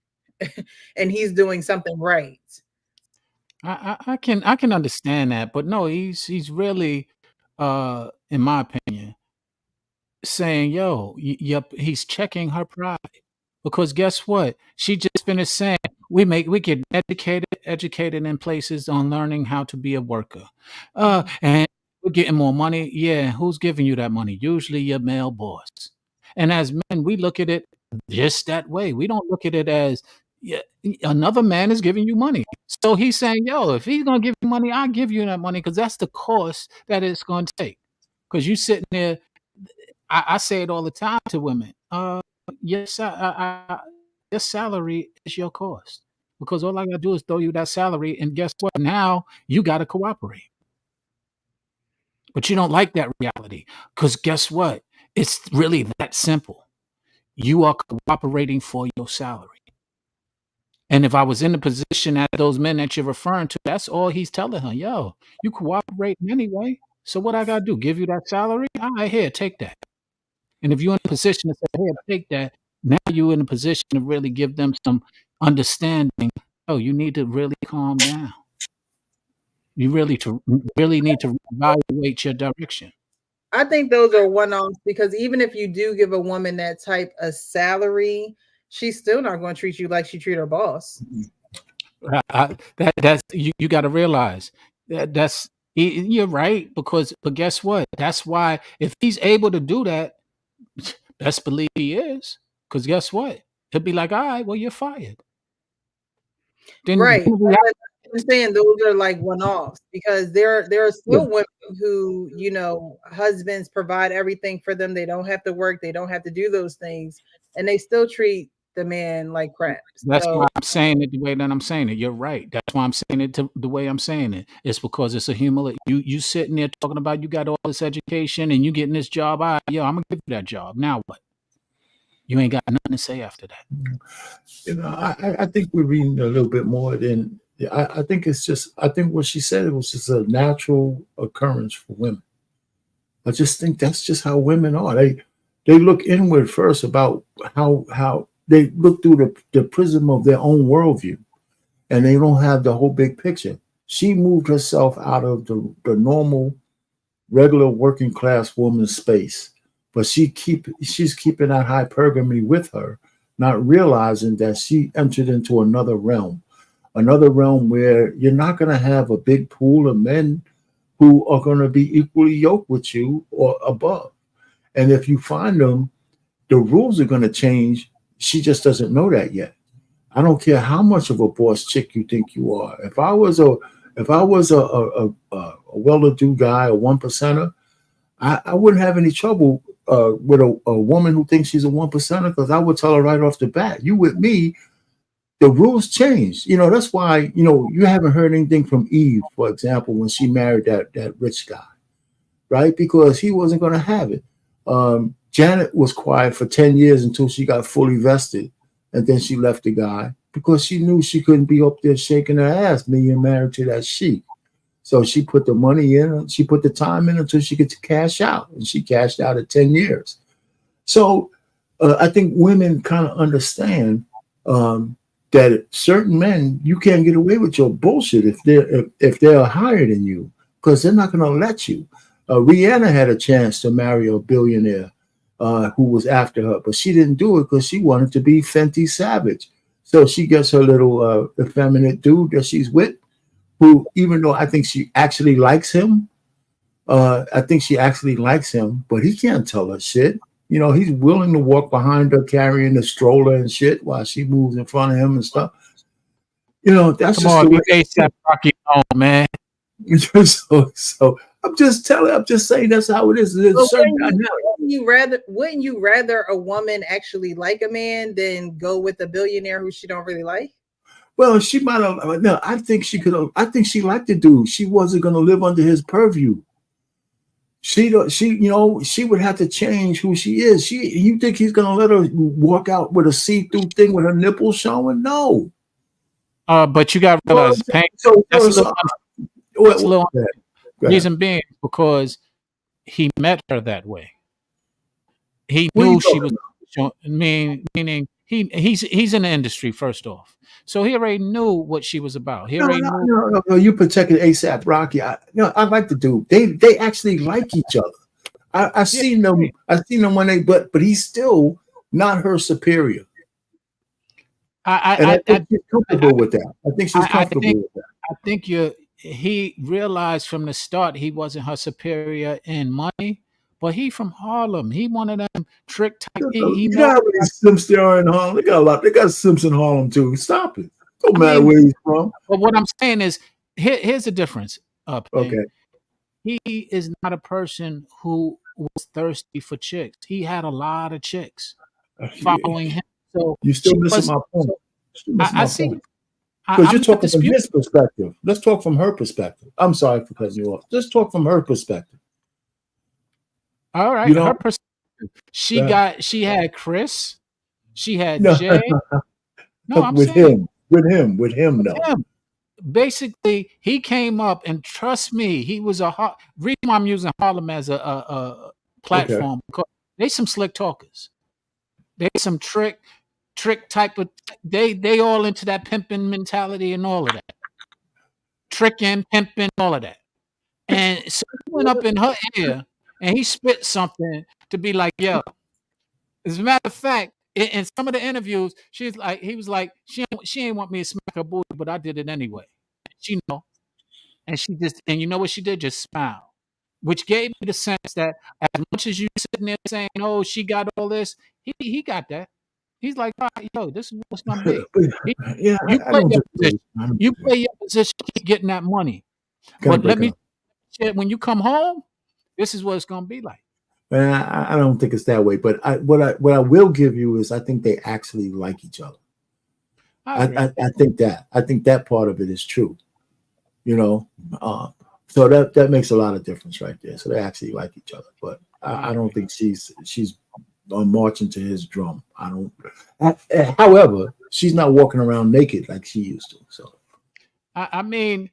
and he's doing something right. I can understand that, but no, he's really, in my opinion, saying, "Yo, yep," he's checking her pride. Because guess what? She just finished saying we get educated in places on learning how to be a worker. And we're getting more money. Yeah, who's giving you that money? Usually your male boss. And as men, we look at it just that way. We don't look at it as, yeah, another man is giving you money. So he's saying, yo, if he's gonna give you money, I'll give you that money because that's the cost that it's gonna take. Because you sitting there, I say it all the time to women. Yes, your salary is your cost, because all I gotta do is throw you that salary, and guess what? Now you gotta cooperate. But you don't like that reality, because guess what? It's really that simple. You are cooperating for your salary. And if I was in the position that those men that you're referring to, that's all he's telling her. Yo, you cooperating anyway. So what I gotta do? Give you that salary? All right, here, take that. And if you're in a position to say, hey, take that, now you're in a position to really give them some understanding. Oh, you need to really calm down. You really need to evaluate your direction. I think those are one-offs, because even if you do give a woman that type of salary, she's still not going to treat you like she treat her boss. That's you got to realize that's you're right, but guess what? That's why if he's able to do that, best believe he is. Because guess what? He'll be like, all right, well, you're fired. Then right. I'm saying those are like one-offs, because there are still women who, husbands provide everything for them. They don't have to work. They don't have to do those things. And they still treat the man like crap. That's why I'm saying it the way that I'm saying it. You're right. That's why I'm saying it the way I'm saying it. It's because it's a humility. You sitting there talking about you got all this education and you getting this job. I'm going to give you that job. Now what? You ain't got nothing to say after that. I think we're reading a little bit more than, I think what she said, it was just a natural occurrence for women. I just think that's just how women are. They look inward first about how they look through the prism of their own worldview. and they don't have the whole big picture. She moved herself out of the normal, regular working class woman's space, but she's keeping that hypergamy with her, not realizing that she entered into another realm where you're not going to have a big pool of men who are going to be equally yoked with you or above. And if you find them, the rules are going to change. She just doesn't know that yet. I don't care how much of a boss chick you think you are. If I was a well-to-do guy, a one percenter, I wouldn't have any trouble with a woman who thinks she's a one percenter, because I would tell her right off the bat, you with me, the rules change. That's why, you haven't heard anything from Eve, for example, when she married that rich guy, right? Because he wasn't going to have it. Janet was quiet for 10 years until she got fully vested. And then she left the guy because she knew she couldn't be up there shaking her ass being married to that sheik. So she put the money in, she put the time in until she could cash out. And she cashed out at 10 years. So I think women kind of understand that certain men, you can't get away with your bullshit if they're higher than you, because they're not going to let you. Rihanna had a chance to marry a billionaire who was after her, but she didn't do it because she wanted to be Fenty Savage. So she gets her little effeminate dude that she's with, who, even though I think she actually likes him, but he can't tell her shit. He's willing to walk behind her carrying the stroller and shit while she moves in front of him and stuff. That's just the way. ASAP Rocky on, man. So I'm just saying that's how it is. Wouldn't you rather a woman actually like a man than go with a billionaire who she don't really like? Well, she might have. No, I think she could have. I think she liked the dude. She wasn't going to live under his purview. She would have to change who she is. You think he's going to let her walk out with a see-through thing with her nipples showing? No. But you got to realize, that's a little reason being because he met her that way. He knew she was. Meaning he's in the industry first off, so he already knew what she was about. No, you protected ASAP Rocky. I like the dude. They actually like each other. I've seen them when they, but he's still not her superior. I think she's comfortable with that. I think she's comfortable with that. I think he realized from the start he wasn't her superior in money. But he from Harlem. He one of them trick type. You got how many Simps there are in Harlem? They got a lot. They got Simps in Harlem too. Stop it. Don't matter where he's from. But what I'm saying is, here's the difference. Okay. He is not a person who was thirsty for chicks. He had a lot of chicks following him. So you're still missing my point. I see. Because you're talking from his perspective. Let's talk from her perspective. I'm sorry for cutting you off. Let's talk from her perspective. All right, her perspective. She had Chris, she had Jay. No, I'm saying with him. Basically, he came up, and trust me, he was reason why I'm using Harlem as a platform. Because they some slick talkers. They some trick type of. They all into that pimping mentality and all of that, tricking, pimping, all of that. And so he went up in her ear. And he spit something to be like, yo. As a matter of fact, in some of the interviews, he was like, she ain't want me to smack her booty, but I did it anyway. She know. And and you know what she did? Just smile. Which gave me the sense that as much as you sitting there saying, oh, she got all this, he got that. He's like, all right, yo, this is what's gonna be. You play your position, keep getting that money. But when you come home, this is what it's gonna be like. Man, I don't think it's that way. But what I will give you is I think they actually like each other. I think that part of it is true. So that makes a lot of difference right there. So they actually like each other. But I don't think she's marching to his drum. I don't. However, she's not walking around naked like she used to. So I mean.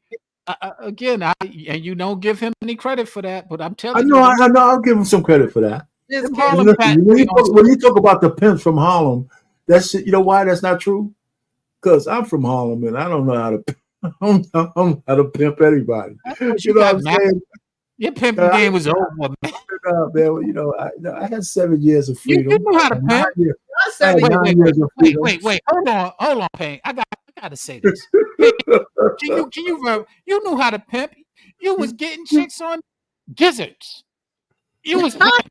Again, and you don't give him any credit for that, but I'm telling you. I know. I'll give him some credit for that. When you talk about the pimps from Harlem, that's, you know why that's not true? because I'm from Harlem and I don't know how to I don't know how to pimp anybody. You know what I'm saying? Your pimping game was over, man. Man, you know, I had 7 years of You freedom. know how to pimp. Wait. Hold on, Payne. I gotta say this. Payne, you knew how to pimp. You was getting chicks on gizzards. You was what?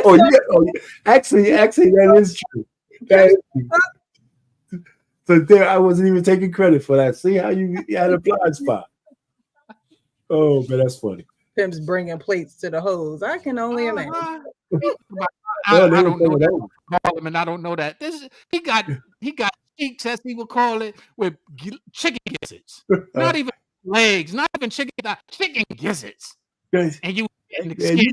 Oh yeah. Actually, that is true. That is true. So there, I wasn't even taking credit for that. See how you had a blind spot. Oh, man, that's funny. Pimps bringing plates to the hoes. I can only imagine. I don't know that. And I don't know that. He got cheeks, as he would call it, with chicken gizzards. Not even legs, not even chicken gizzards. And you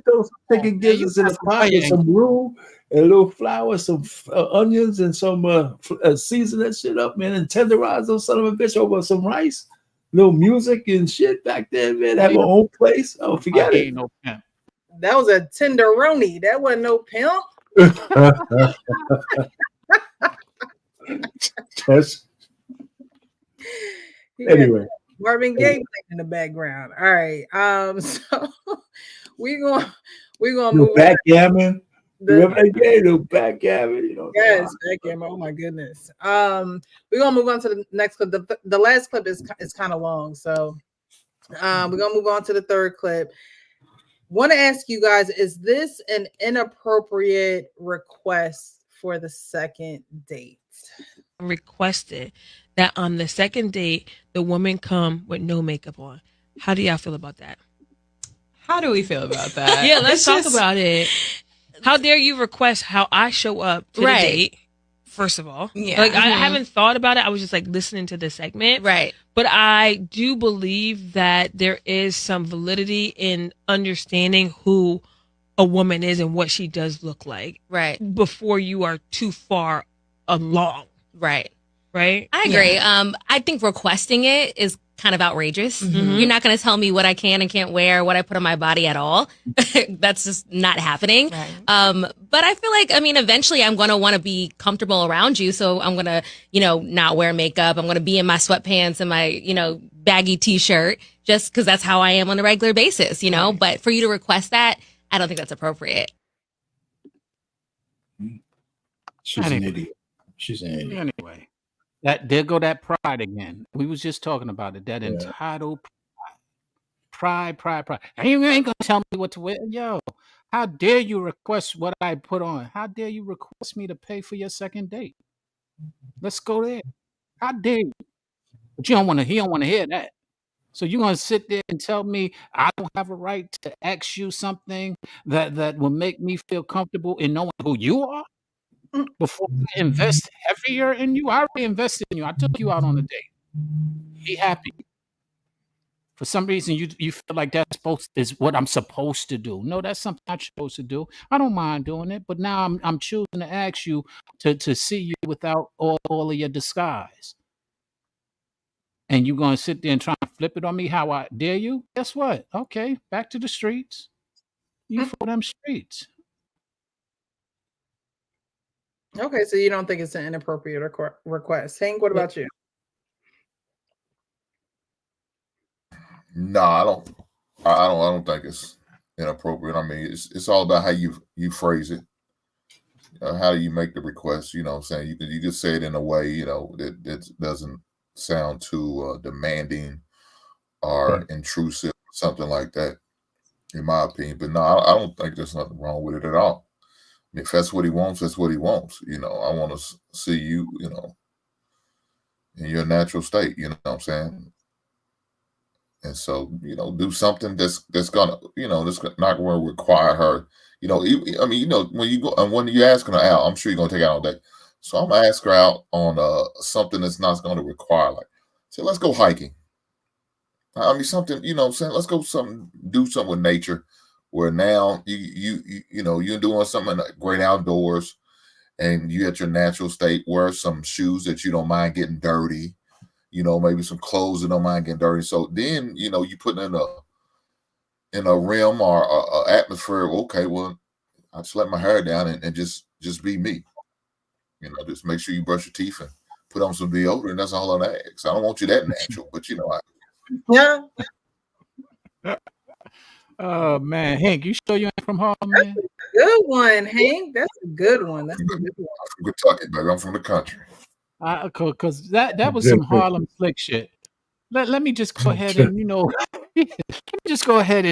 throw some chicken gizzards in a pot with some roux and a little flour, some onions, and some season that shit up, man, and tenderize those son of a bitch over some rice. Little music and shit back there, man. Have our own place. Oh, forget it. No pimp. That was a tenderoni. That wasn't no pimp. Anyway, Marvin Gaye in the background. All right. So we're gonna move backgammon. Remember that game? The backgammon. You know. Yes, backgammon. Oh my goodness. We're gonna move on to the next clip. The last clip is kind of long, so we're gonna move on to the third clip. Want to ask you guys: is this an inappropriate request for the second date? Requested that on the second date the woman come with no makeup on. How do y'all feel about that? How do we feel about that? Yeah, let's talk about it. How dare you request how I show up to the date? First of all, I haven't thought about it. I was just like listening to the segment, right? But I do believe that there is some validity in understanding who a woman is and what she does look like, right? Before you are too far along, right? Right? I agree. I think requesting it is kind of outrageous. Mhm. You're not going to tell me what I can and can't wear, what I put on my body at all. That's just not happening. Right. But I feel like, I mean, eventually I'm going to want to be comfortable around you. So I'm going to, not wear makeup. I'm going to be in my sweatpants and my, baggy t-shirt just because that's how I am on a regular basis, Right. But for you to request that, I don't think that's appropriate. She's an idiot. She's an idiot. Anyway. There go that pride again. We was just talking about it. That entitled pride. And you ain't gonna tell me what to wear. Yo, how dare you request what I put on? How dare you request me to pay for your second date? Let's go there. How dare you? But he don't want to hear that. So you're gonna sit there and tell me I don't have a right to ask you something that will make me feel comfortable in knowing who you are? Before I invest heavier in you, I already invested in you. I took you out on a date. Be happy. For some reason, you feel like is what I'm supposed to do. No, that's something I'm supposed to do. I don't mind doing it, but now I'm choosing to ask you to see you without all of your disguise. And you're gonna sit there and try to flip it on me how I dare you? Guess what? Okay, back to the streets. You for them streets. Okay, so you don't think it's an inappropriate request. Hank, what about you? No, I don't think it's inappropriate. I mean, it's all about how you phrase it. How do you make the request? You know what I'm saying? You can say it in a way, that doesn't sound too demanding or intrusive, something like that, in my opinion. But no, I don't think there's nothing wrong with it at all. I mean, if that's what he wants, that's what he wants. I want to see you, in your natural state. You know what I'm saying? And so, do something that's gonna, that's not going to require her. I mean, when you go and when you're asking her out, I'm sure you're gonna take out all day. So I'm gonna ask her out on something that's not going to require, like, say, let's go hiking. I mean, something, what I'm saying, let's go do something with nature, where now you're doing something in the great outdoors, and you at your natural state. Wear some shoes that you don't mind getting dirty. Maybe some clothes that don't mind getting dirty. So then, you put in a rim or a atmosphere. Okay, well, I just let my hair down and just be me. You know, just make sure you brush your teeth and put on some deodorant. That's all I ask. I don't want you that natural, but you know, yeah. Oh man, Hank, you sure you ain't from Harlem, man? That's a good one, Hank. That's a good one. That's a good one. I'm from Kentucky, baby. I'm from the country. Because that was some Harlem slick shit. Let me just go ahead and let me just go ahead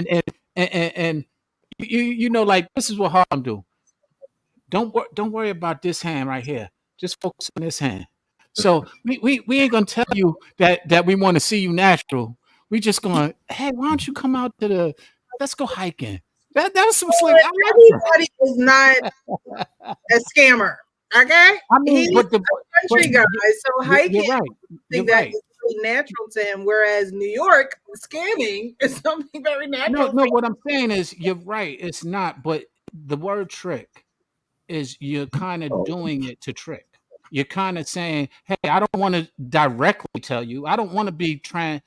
and you know, like, this is what Harlem do. Don't worry about this hand right here. Just focus on this hand. So we ain't gonna tell you that we want to see you natural. We just gonna, hey, why don't you come out to let's go hiking. That was some slick. Everybody is not a scammer. Okay, I mean, he's a country guy, so hiking, you're right. I think that is really natural to him. Whereas New York, scamming is something very natural. No. What I'm saying is, you're right. It's not, but the word trick is you're kind of doing it to trick. You're kind of saying, hey, I don't want to directly tell you. I don't want to be trying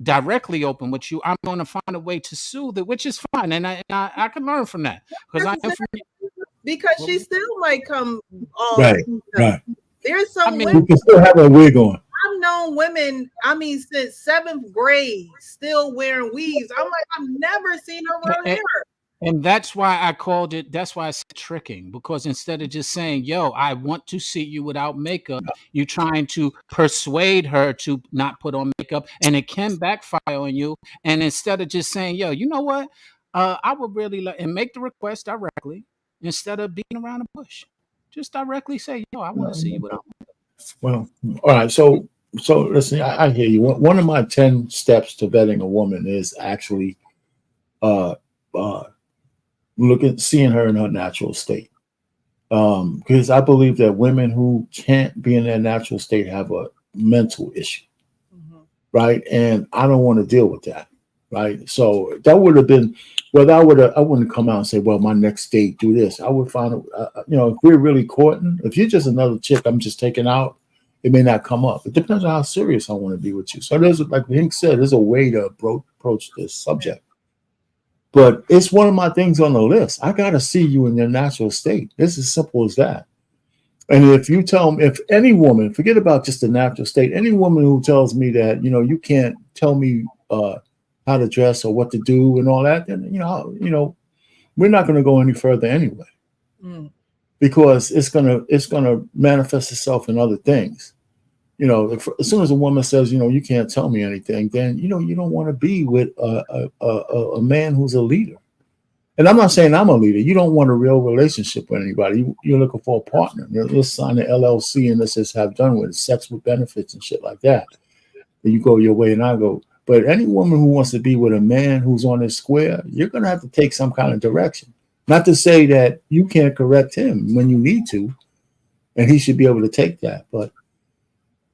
directly open with you. I'm going to find a way to soothe it, which is fine, and I can learn from that because she still might come all right. There's some women women can still have a wig on. I've known women, since 7th grade, still wearing weaves. I'm like, I've never seen her wear hair. And that's why I called it, that's why I said tricking, because instead of just saying, yo, I want to see you without makeup, you're trying to persuade her to not put on makeup, and it can backfire on you. And instead of just saying, yo, you know what, I would really like, and make the request directly, instead of beating around the bush. Just directly say, yo, I want to see you without makeup. Well, all right. So listen, I hear you. One of my 10 steps to vetting a woman is actually seeing her in her natural state. Because I believe that women who can't be in their natural state have a mental issue, right? And I don't want to deal with that, right? So that would have been, I wouldn't come out and say, well, my next date, do this. I would find, if we're really courting, if you're just another chick I'm just taking out, it may not come up. It depends on how serious I want to be with you. So there's, like Hank said, there's a way to approach this subject. But it's one of my things on the list. I got to see you in your natural state. It's as simple as that. And if you tell me, if any woman, forget about just the natural state, any woman who tells me that, you can't tell me how to dress or what to do and all that, then, we're not going to go any further anyway. Because it's gonna manifest itself in other things. As soon as a woman says, you can't tell me anything, then you don't want to be with a man who's a leader. And I'm not saying I'm a leader. You don't want a real relationship with anybody. You're looking for a partner. Let's sign an LLC and let's just have done with it, sex with benefits and shit like that. And you go your way and I go. But any woman who wants to be with a man who's on his square, you're gonna have to take some kind of direction. Not to say that you can't correct him when you need to, and he should be able to take that. But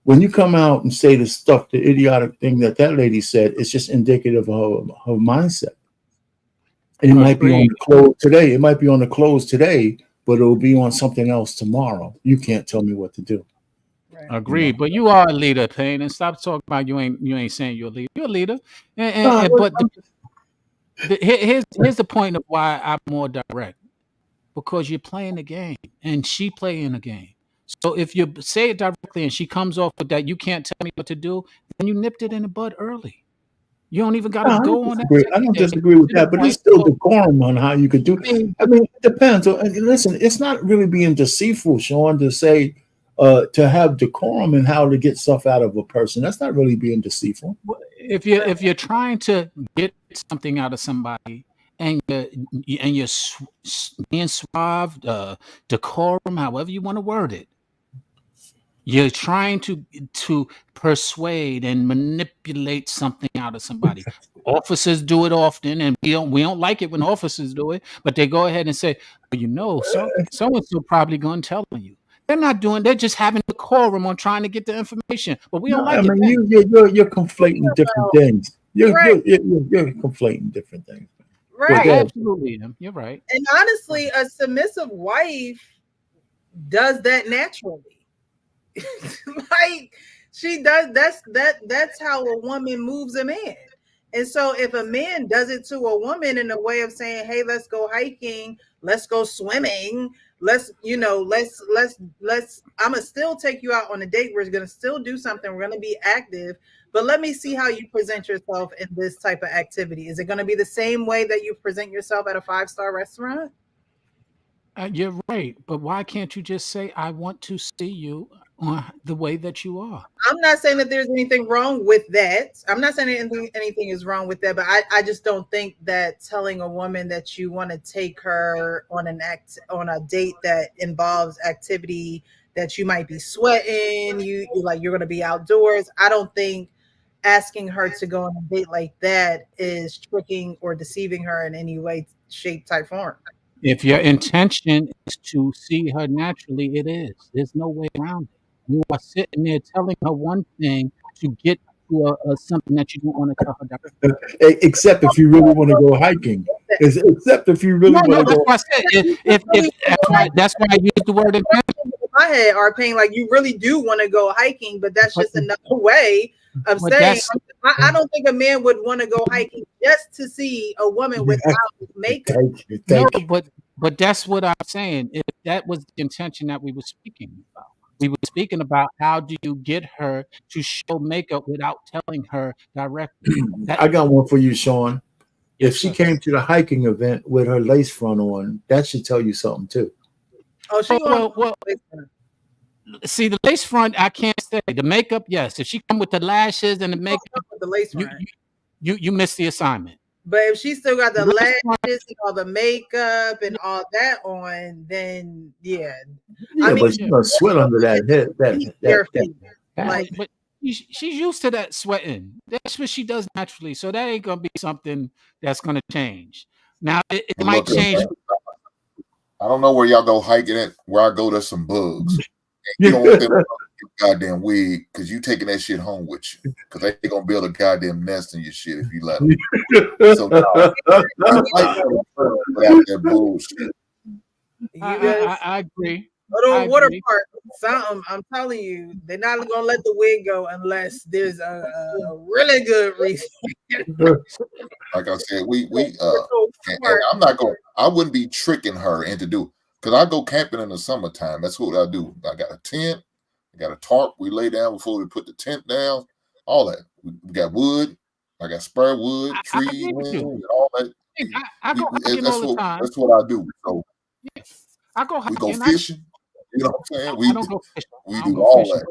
when you come out and say the idiotic thing that lady said, it's just indicative of her mindset. And it might be on the clothes today. It might be on the clothes today, but it'll be on something else tomorrow. You can't tell me what to do. Agreed, but you are a leader, Payne, and stop talking about you ain't saying you're a leader. You're a leader, here's the point of why I'm more direct, because you're playing the game and she playing the game. So if you say it directly and she comes off with that, you can't tell me what to do, then you nipped it in the bud early. You don't even got to go on that. I don't disagree with that, but it's still decorum on how you could do it. I mean, it depends. Listen, it's not really being deceitful, Sean, to say to have decorum and how to get stuff out of a person. That's not really being deceitful. If you're trying to get something out of somebody and you're being suave, decorum, however you want to word it, you're trying to persuade and manipulate something out of somebody. Officers do it often, and we don't like it when officers do it, but they go ahead and say, well, so-and-so probably going to tell you. They're not doing. They're just having decorum on trying to get the information, but we don't like it. You're conflating different things. You're conflating different things. Right. Absolutely, you're right. And honestly, a submissive wife does that naturally. Like she does. That's how a woman moves a man. And so if a man does it to a woman in a way of saying, hey, let's go hiking, let's go swimming, let's I'm gonna still take you out on a date. We're gonna still do something. We're gonna be active, but let me see how you present yourself in this type of activity. Is it gonna be the same way that you present yourself at a 5-star restaurant? You're right, but why can't you just say, I want to see you the way that you are? I'm not saying that there's anything wrong with that. I'm not saying anything is wrong with that, but I just don't think that telling a woman that you want to take her on on a date that involves activity that you might be sweating, you're going to be outdoors. I don't think asking her to go on a date like that is tricking or deceiving her in any way, shape, type, form. If your intention is to see her naturally, it is. There's no way around it. You are sitting there telling her one thing to get to something that you don't want to tell her directly. Except if you really want to go hiking. Except if you really want to go. That's why I said. That's why I used the word intention. In my head are paying like you really do want to go hiking, but that's just another way of saying I don't think a man would want to go hiking just to see a woman without makeup. No, but that's what I'm saying. If that was the intention that we were speaking about. We were speaking about how do you get her to show makeup without telling her directly. I got one for you, Sean. If she came to the hiking event with her lace front on, that should tell you something too. Oh, see, the lace front, I can't say. The makeup, yes. If she come with the lashes and the makeup, with the lace front, you missed the assignment. But if she still got the lashes and all the makeup and all that on, then yeah. I mean, but she's gonna sweat under that head. But she's used to that sweating. That's what she does naturally. So that ain't gonna be something that's gonna change. Now it might change. I don't know where y'all go hiking at. Where I go, there's some bugs. You don't want them goddamn wig because you taking that shit home with you because they gonna build a goddamn nest in your shit if you let them. So that bullshit. I agree. But water park, I'm telling you, they're not gonna let the wig go unless there's a really good reason. Like I said, and I'm not going. I wouldn't be tricking her into do because I go camping in the summertime. That's what I do. I got a tent, I got a tarp. We lay down before we put the tent down. All that. We got wood. I got spare wood, trees, and all that. I go hiking all the time. That's what I do. So I go hiking. We go fishing. You know what I'm saying? I don't go fishing. We do all that.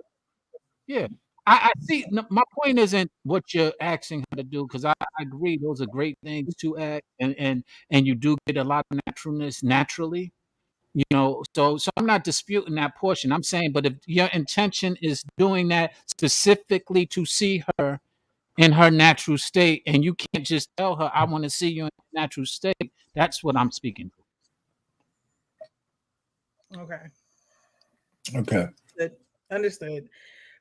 Yeah. I see. My point isn't what you're asking her to do because I agree those are great things to act and you do get a lot of naturalness naturally, So I'm not disputing that portion. I'm saying, but if your intention is doing that specifically to see her in her natural state, and you can't just tell her I want to see you in your natural state, that's what I'm speaking for. Okay. Understood.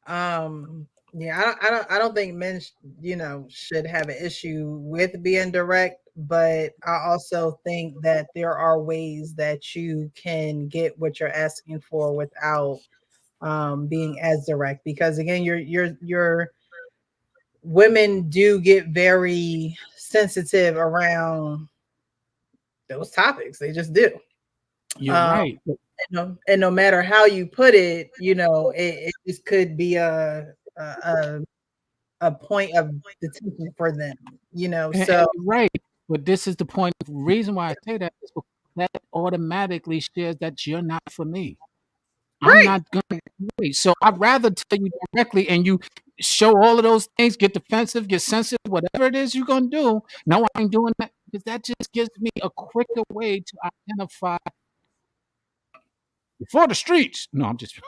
Yeah, I don't think men, should have an issue with being direct, but I also think that there are ways that you can get what you're asking for without being as direct. Because again, your women do get very sensitive around those topics. They just do. You're right. And no matter how you put it, it just could be a point of detention for them, So right, but this is the point. The reason why I say that is because that automatically shares that you're not for me. Right. I'm not gonna wait. So I'd rather tell you directly, and you show all of those things, get defensive, get sensitive, whatever it is you're gonna do. No, I ain't doing that because that just gives me a quicker way to identify. Before the streets. No, I'm just.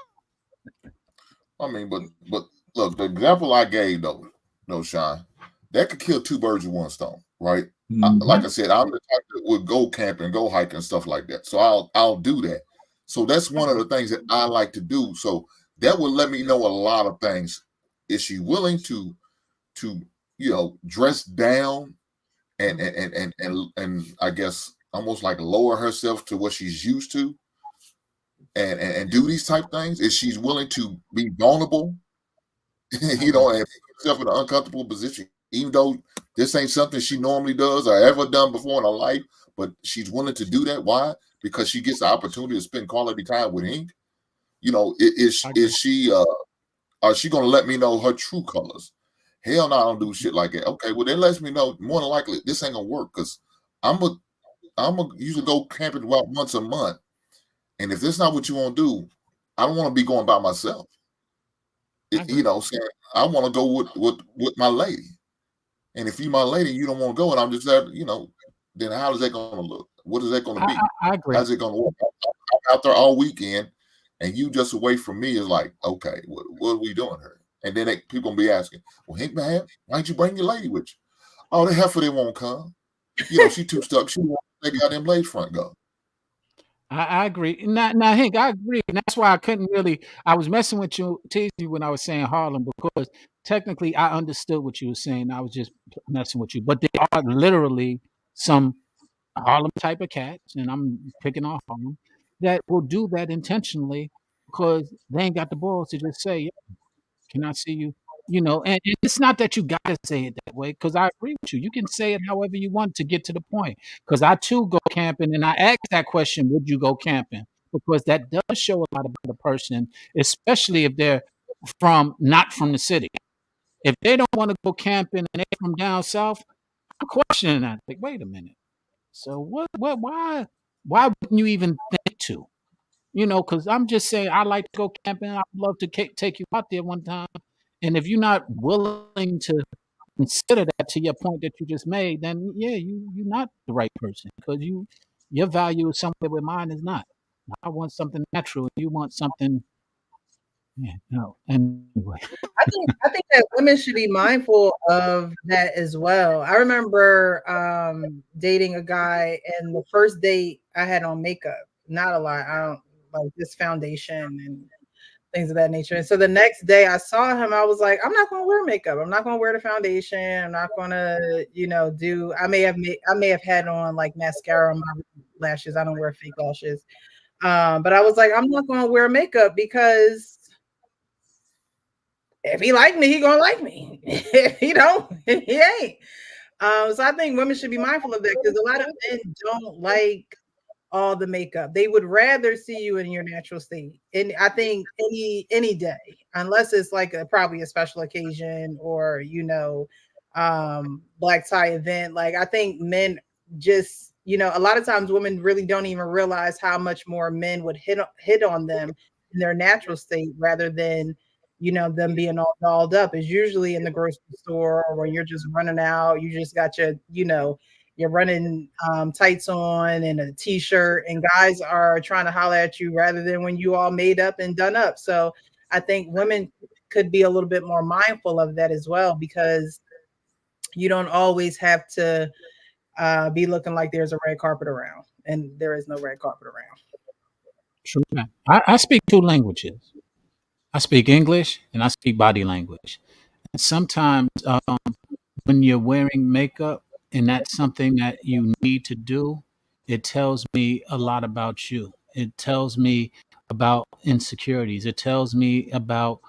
I mean, but look, the example I gave though, Sean, that could kill two birds with one stone, right? Mm-hmm. Like I said, I'm the type that would go camping, go hiking, stuff like that. So I'll do that. So that's one of the things that I like to do. So that would let me know a lot of things. Is she willing to dress down and I guess almost like lower herself to what she's used to? And do these type things? If she's willing to be vulnerable, and put herself in an uncomfortable position, even though this ain't something she normally does or ever done before in her life, but she's willing to do that. Why? because she gets the opportunity to spend quality time with Ink, is she going to let me know her true colors? Hell no, I don't do shit like that. Okay, well, that lets me know more than likely this ain't gonna work, because I'm a usually go camping about once a month, and if this is not what you want to do, I don't want to be going by myself. Saying I want to go with my lady, and if you my lady, you don't want to go, and I'm just there, then how is that going to look? What is that going to be? I agree. How's it going to work? I'm out there all weekend, and you just away from me is like, okay, what are we doing here? And then people gonna be asking, well, Hank, man, why don't you bring your lady with you? Oh, the heifer, they won't come. She too stuck. She won't take out them lakefront go. I agree. Now, Hank, I agree. And that's why I couldn't really, I was messing with you, teasing you when I was saying Harlem, because technically I understood what you were saying. I was just messing with you. But there are literally some Harlem type of cats, and I'm picking off on them, that will do that intentionally because they ain't got the balls to just say, yeah, can I see you? And it's not that you got to say it that way, because I agree with you. You can say it however you want to get to the point. Because I too go camping, and I ask that question, would you go camping? Because that does show a lot about a person, especially if they're not from the city. If they don't want to go camping and they're from down south, I'm questioning that. Like, wait a minute. So why wouldn't you even think to? Because I'm just saying I like to go camping. I'd love to take you out there one time. And if you're not willing to consider that, to your point that you just made, then yeah, you're not the right person, because your value is somewhere where mine is not. I want something natural. You want something. Yeah, no. Anyway, I think that women should be mindful of that as well. I remember dating a guy, and the first date I had on makeup. Not a lot. I don't like this foundation and things of that nature. And so the next day I saw him, I was like, I'm not going to wear makeup. I'm not going to wear the foundation. I'm not going to, I may have had on like mascara on my lashes. I don't wear fake lashes. But I was like, I'm not going to wear makeup, because if he like me, he going to like me. If he don't, he ain't. So I think women should be mindful of that, because a lot of men don't like all the makeup. They would rather see you in your natural state. And I think any day, unless it's like probably a special occasion or black tie event. Like, I think men just, a lot of times women really don't even realize how much more men would hit on them in their natural state, rather than them being all dolled up. Is usually in the grocery store, or when you're just running out, you just got your you're running tights on and a t-shirt, and guys are trying to holler at you rather than when you all made up and done up. So I think women could be a little bit more mindful of that as well, because you don't always have to be looking like there's a red carpet around, and there is no red carpet around. True. I speak 2 languages. I speak English and I speak body language. And sometimes when you're wearing makeup and that's something that you need to do, it tells me a lot about you. It tells me about insecurities. It tells me about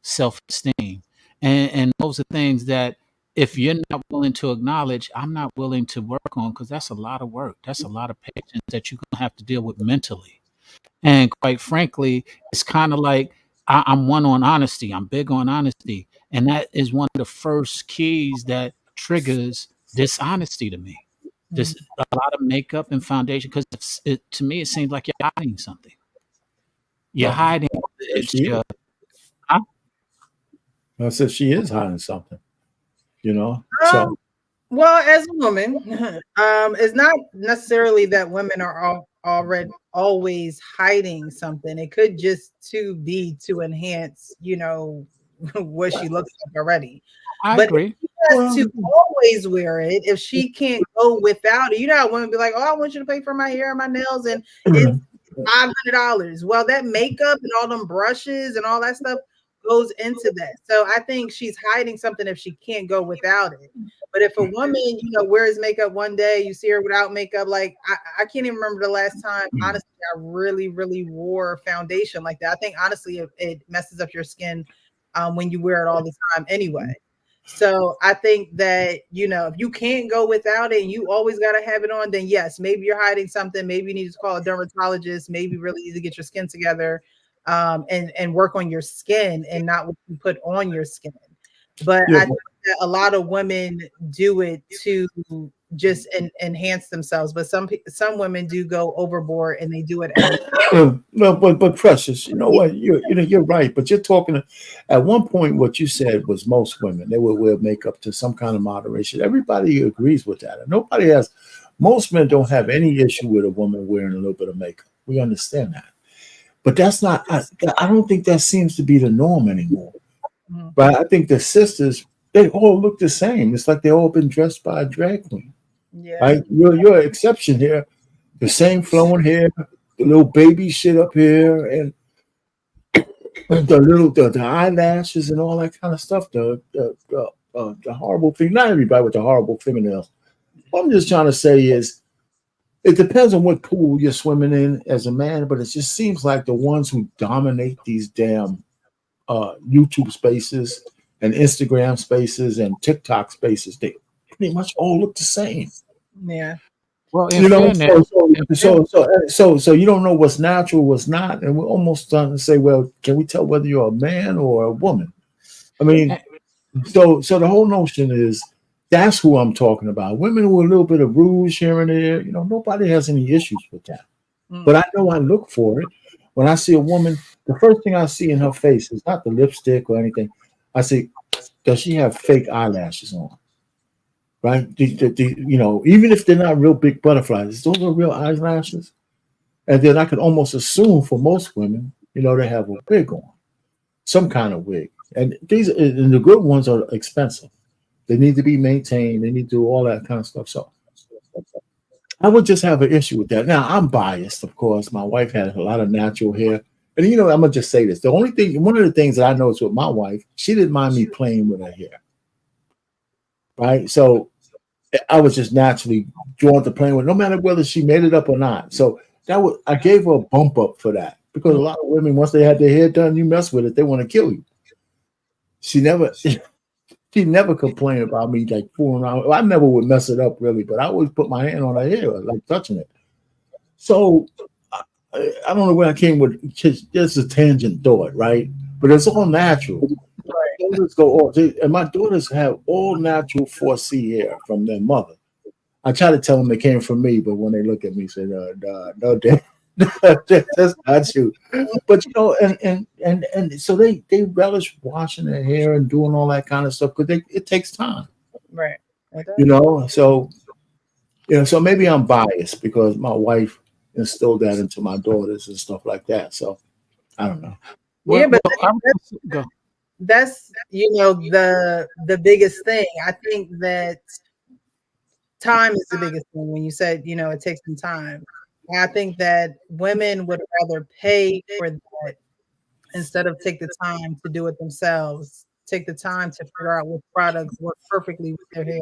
self-esteem. And those are things that, if you're not willing to acknowledge, I'm not willing to work on, because that's a lot of work. That's a lot of patience that you're going to have to deal with mentally. And quite frankly, it's kind of like I'm one on honesty. I'm big on honesty. And that is one of the first keys that triggers dishonesty to me. Just a lot of makeup and foundation, because to me, it seems like you're hiding something. You're hiding. I said she is hiding something, So. Well, as a woman, it's not necessarily that women are always hiding something. It could just be to enhance, what she looks like already. I but agree. If she has to always wear it, if she can't go without it, how women be like, oh, I want you to pay for my hair and my nails, and it's $500. Well, that makeup and all them brushes and all that stuff goes into that. So I think she's hiding something if she can't go without it. But if a woman, wears makeup one day, you see her without makeup, like I can't even remember the last time, honestly, I really, really wore foundation like that. I think honestly it messes up your skin when you wear it all the time anyway. So I think that, if you can't go without it and you always got to have it on, then yes, maybe you're hiding something. Maybe you need to call a dermatologist. Maybe you really need to get your skin together, and work on your skin and not what you put on your skin. But I think that a lot of women do it to just enhance themselves. But some women do go overboard and they do it anyway. No, but Precious, you know what? You're right. But you're talking at one point. What you said was most women, they would wear makeup to some kind of moderation. Everybody agrees with that. Nobody has. Most men don't have any issue with a woman wearing a little bit of makeup. We understand that. But that's not. I don't think that seems to be the norm anymore. Mm-hmm. But I think the sisters, they all look the same. It's like they all been dressed by a drag queen. Yeah. Right? You're an exception here. The same flowing hair, the little baby shit up here, and the eyelashes and all that kind of stuff. The horrible thing. Not everybody with the horrible fingernails. What I'm just trying to say is, it depends on what pool you're swimming in as a man, but it just seems like the ones who dominate these damn YouTube spaces and Instagram spaces and TikTok spaces, they pretty much all look the same. Yeah. Well, so you don't know what's natural, what's not, and we're almost starting to say, well, can we tell whether you're a man or a woman? I mean, so the whole notion is, that's who I'm talking about. Women with a little bit of rouge here and there, nobody has any issues with that. But I know I look for it. When I see a woman, the first thing I see in her face is not the lipstick or anything. I say, does she have fake eyelashes on? Right? Even if they're not real big butterflies, those are real eyelashes. And then I could almost assume for most women, they have a wig on, some kind of wig. And the good ones are expensive. They need to be maintained. They need to do all that kind of stuff. So I would just have an issue with that. Now, I'm biased, of course. My wife had a lot of natural hair. And, I'm going to just say this. One of the things that I noticed with my wife, she didn't mind me playing with her hair. Right? So I was just naturally drawn to playing with it, no matter whether she made it up or not. So I gave her a bump up for that. Because a lot of women, once they had their hair done, you mess with it, they want to kill you. She never complained about me like fooling around. I never would mess it up really, but I always put my hand on her hair, like touching it. So I don't know where I came with just a tangent thought, right? But it's all natural. My daughters and my daughters have all natural 4C hair from their mother. I try to tell them they came from me, but when they look at me, say, no, that's not you. But and so they relish washing their hair and doing all that kind of stuff because it takes time, right? So maybe I'm biased because my wife instilled that into my daughters and stuff like that. So I don't know. Yeah, but that's the biggest thing. I think that time is the biggest thing. When you said it takes some time. I think that women would rather pay for that instead of take the time to do it themselves, take the time to figure out what products work perfectly with their hair.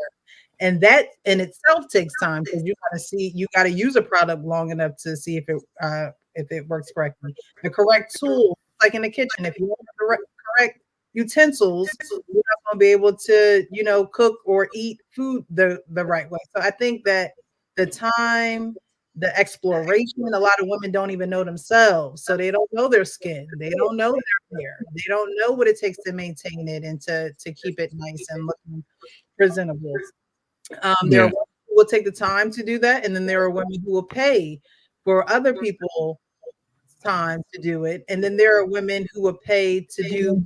And that in itself takes time because you got to use a product long enough to see if it works correctly. The correct tool, like in the kitchen, if you want the correct utensils, you're not going to be able to, cook or eat food the right way. So I think that the time, the exploration, a lot of women don't even know themselves. So they don't know their skin. They don't know their hair. They don't know what it takes to maintain it and to keep it nice and looking presentable. There are women who will take the time to do that. And then there are women who will pay for other people's time to do it. And then there are women who will pay to do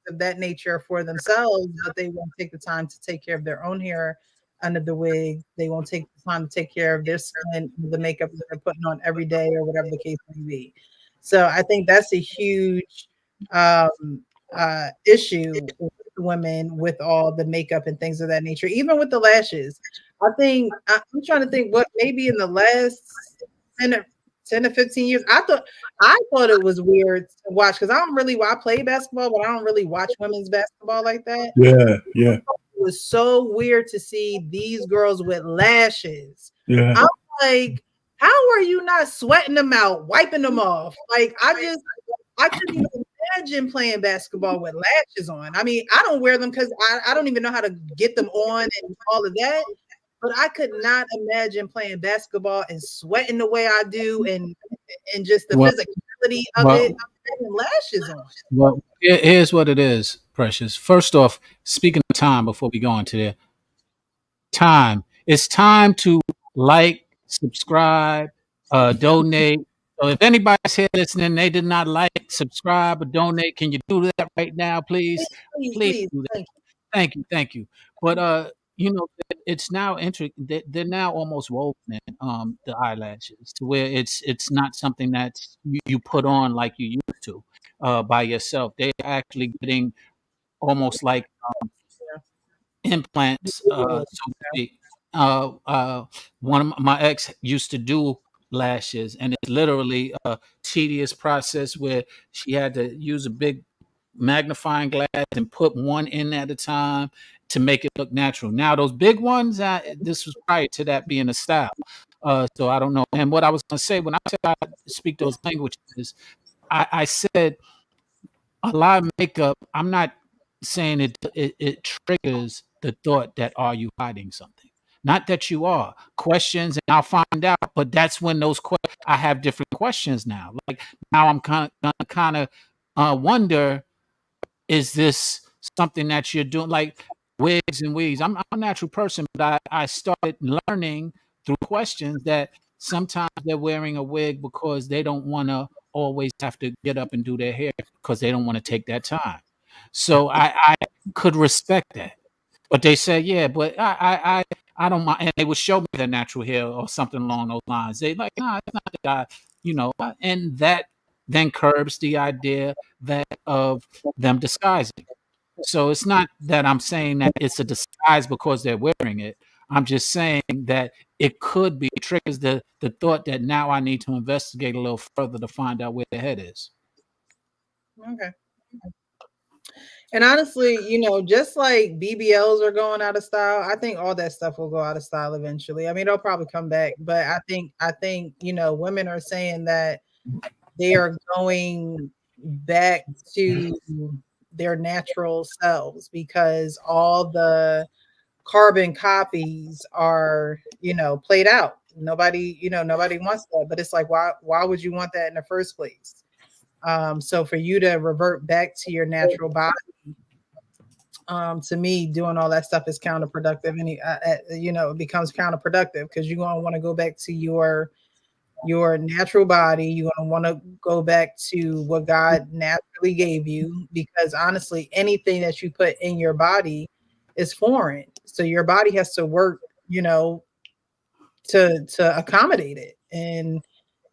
of that nature for themselves, but they won't take the time to take care of their own hair under the wig. They won't take the time to take care of their skin, the makeup that they're putting on every day or whatever the case may be. So I think that's a huge issue with women with all the makeup and things of that nature, even with the lashes. I'm trying to think what maybe in the last 10 to 15 years, I thought it was weird to watch because I play basketball, but I don't really watch women's basketball like that. Yeah. It was so weird to see these girls with lashes. Yeah. I'm like, how are you not sweating them out, wiping them off? Like I couldn't even imagine playing basketball with lashes on. I mean, I don't wear them because I don't even know how to get them on and all of that. But I could not imagine playing basketball and sweating the way I do and just the physicality of it, having lashes on. Well, here's what it is, Precious. First off, speaking of time, before we go into there, time. It's time to like, subscribe, donate. So if anybody's here listening, they did not like, subscribe, or donate, can you do that right now, please? Please do that. Thank you. But it's now they're now almost woven in, the eyelashes, to where it's not something that you put on like you used to by yourself. They're actually getting almost like implants, so to speak. One of my ex used to do lashes, and it's literally a tedious process where she had to use a big magnifying glass and put one in at a time to make it look natural. Now those big ones, this was prior to that being a style. So I don't know. And what I was going to say, when I said I speak those languages, I said a lot of makeup. I'm not saying it triggers the thought that, are you hiding something? Not that you are. Questions, and I'll find out. But that's when I have different questions now. Like now, I'm kind of wonder, is this something that you're doing? Like wigs and weaves. I'm a natural person, but I started learning through questions that sometimes they're wearing a wig because they don't want to always have to get up and do their hair because they don't want to take that time. So I could respect that. But they say, yeah, but I don't mind. And they would show me their natural hair or something along those lines. They like, nah, it's not the guy, and that then curbs the idea that of them disguising. So it's not that I'm saying that it's a disguise because they're wearing it. I'm just saying that it could be triggers the thought that now I need to investigate a little further to find out where the head is. Okay. And honestly, just like BBLs are going out of style, I think all that stuff will go out of style eventually. I mean, they'll probably come back, but I think women are saying that they are going back to their natural selves because all the carbon copies are, played out. Nobody wants that, but it's like, why would you want that in the first place? So for you to revert back to your natural body, to me, doing all that stuff is counterproductive. And it becomes counterproductive because you're going to want to go back to your natural body. You're going to want to go back to what God naturally gave you, because honestly, anything that you put in your body is foreign. So your body has to work, to accommodate it. And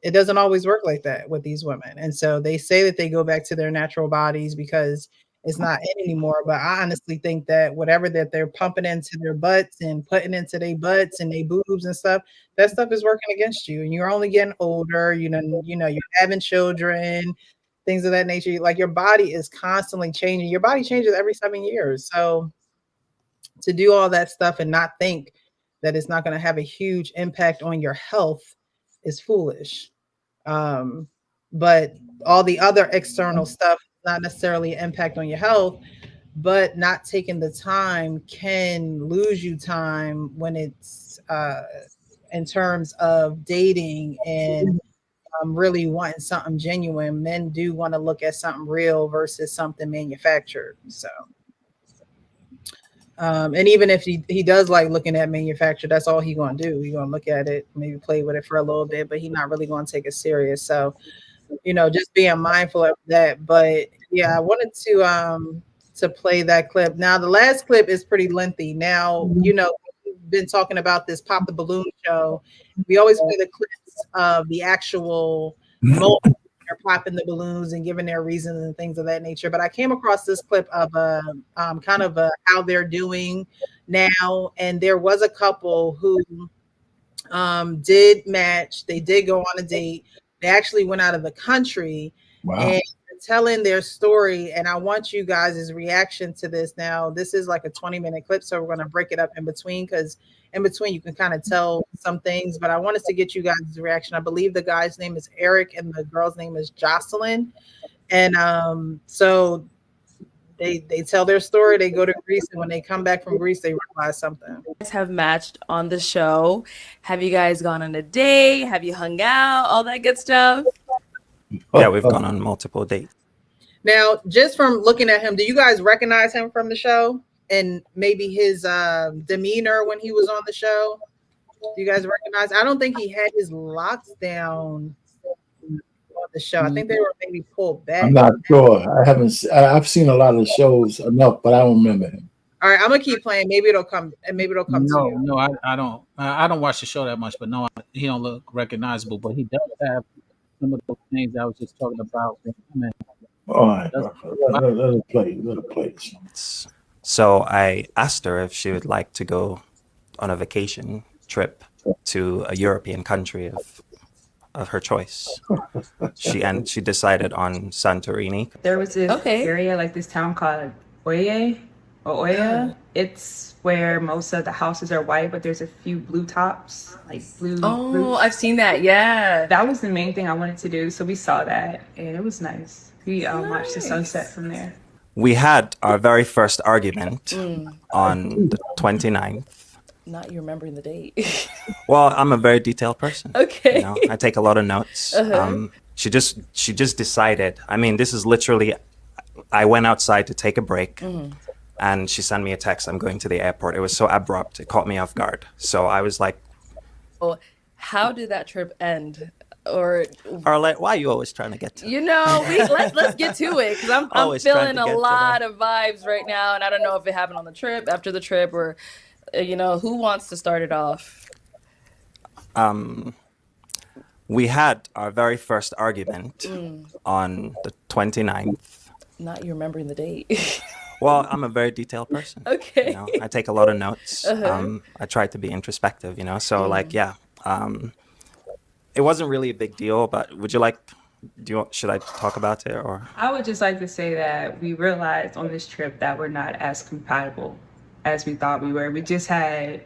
it doesn't always work like that with these women. And so they say that they go back to their natural bodies because it's not in anymore. But I honestly think that whatever that they're pumping into their butts and putting into their butts and their boobs and stuff, that stuff is working against you. And you're only getting older, you're having children, things of that nature. Like your body is constantly changing. Your body changes every 7 years. So to do all that stuff and not think that it's not going to have a huge impact on your health is foolish. But all the other external stuff, not necessarily an impact on your health, but not taking the time can lose you time when it's in terms of dating and really wanting something genuine. Men do want to look at something real versus something manufactured. So and even if he does like looking at manufactured, that's all he's going to do. He's going to look at it, maybe play with it for a little bit, but he's not really going to take it serious. So, just being mindful of that. But yeah, I wanted to play that clip. Now, the last clip is pretty lengthy. Now, we've been talking about this Pop the Balloon show. We always play the clips of the actual moment they're popping the balloons and giving their reasons and things of that nature. But I came across this clip of kind of how they're doing now. And there was a couple who did match. They did go on a date. They actually went out of the country. Wow. And telling their story. And I want you guys' reaction to this. Now, this is like a 20-minute clip, so we're going to break it up in between, because in between you can kind of tell some things, but I wanted to get you guys' reaction. I believe the guy's name is Eric and the girl's name is Jocelyn. And so they tell their story. They go to Greece, and when they come back from Greece, they realize something. You guys have matched on the show. Have you guys gone on a date? Have you hung out? All that good stuff? Yeah, we've gone on multiple dates. Now, just from looking at him, do you guys recognize him from the show? And maybe his demeanor when he was on the show? Do you guys recognize? I don't think he had his locks down on the show. I think they were maybe pulled back. I'm not sure. I've seen a lot of the shows enough, but I don't remember him. All right, I'm gonna keep playing. Maybe it'll come, and maybe it'll come to you. No, I don't. I don't watch the show that much, but no, he don't look recognizable. But he does have some of those things I was just talking about. All right, let it play. So I asked her if she would like to go on a vacation trip to a European country of her choice. She decided on Santorini. There was this area, like this town called Oya. It's where most of the houses are white, but there's a few blue tops, like blue. Oh, I've seen that. Yeah. That was the main thing I wanted to do. So we saw that, and it was nice. We watched the sunset from there. We had our very first argument on the 29th. Not you remembering the date. Well, I'm a very detailed person. Okay. You know, I take a lot of notes. She just decided. I mean, this is literally. I went outside to take a break, and she sent me a text. I'm going to the airport. It was so abrupt. It caught me off guard. So I was like, "Well, how did that trip end?" Or like, why are you always trying to get to? Let's get to it because I'm feeling a lot of vibes right now, and I don't know if it happened on the trip, after the trip, or who wants to start it off? We had our very first argument on the 29th. Not you remembering the date. Well, I'm a very detailed person. Okay. You know, I take a lot of notes. I try to be introspective, so it wasn't really a big deal, but should I talk about it or? I would just like to say that we realized on this trip that we're not as compatible as we thought we were. We just had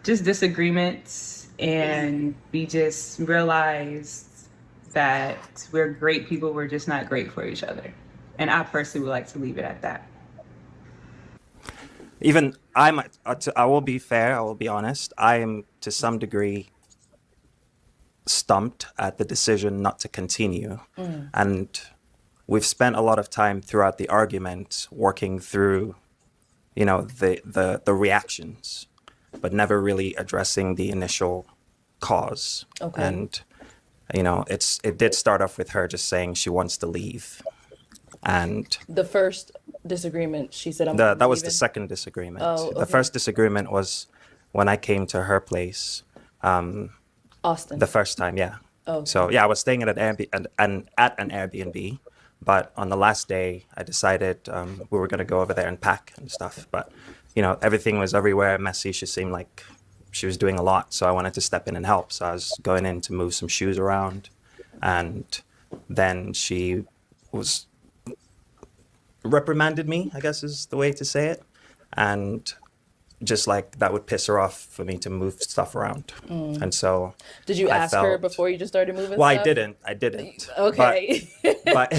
disagreements, and we just realized that we're great people. We're just not great for each other. And I personally would like to leave it at that. Even I will be fair. I will be honest. I am to some degree stumped at the decision not to continue. And we've spent a lot of time throughout the argument working through, the reactions, but never really addressing the initial cause. Okay. And, it did start off with her just saying she wants to leave. And the first disagreement, she said, that was the second disagreement. Oh, okay. The first disagreement was when I came to her place. Austin. The first time, yeah. Oh. So yeah, I was staying at an Airbnb, but on the last day, I decided we were gonna go over there and pack and stuff. But everything was everywhere, messy. She seemed like she was doing a lot, so I wanted to step in and help. So I was going in to move some shoes around, and then she reprimanded me, I guess is the way to say it, and just like that would piss her off for me to move stuff around. And so did you ask her before you just started moving well stuff? I didn't Okay. but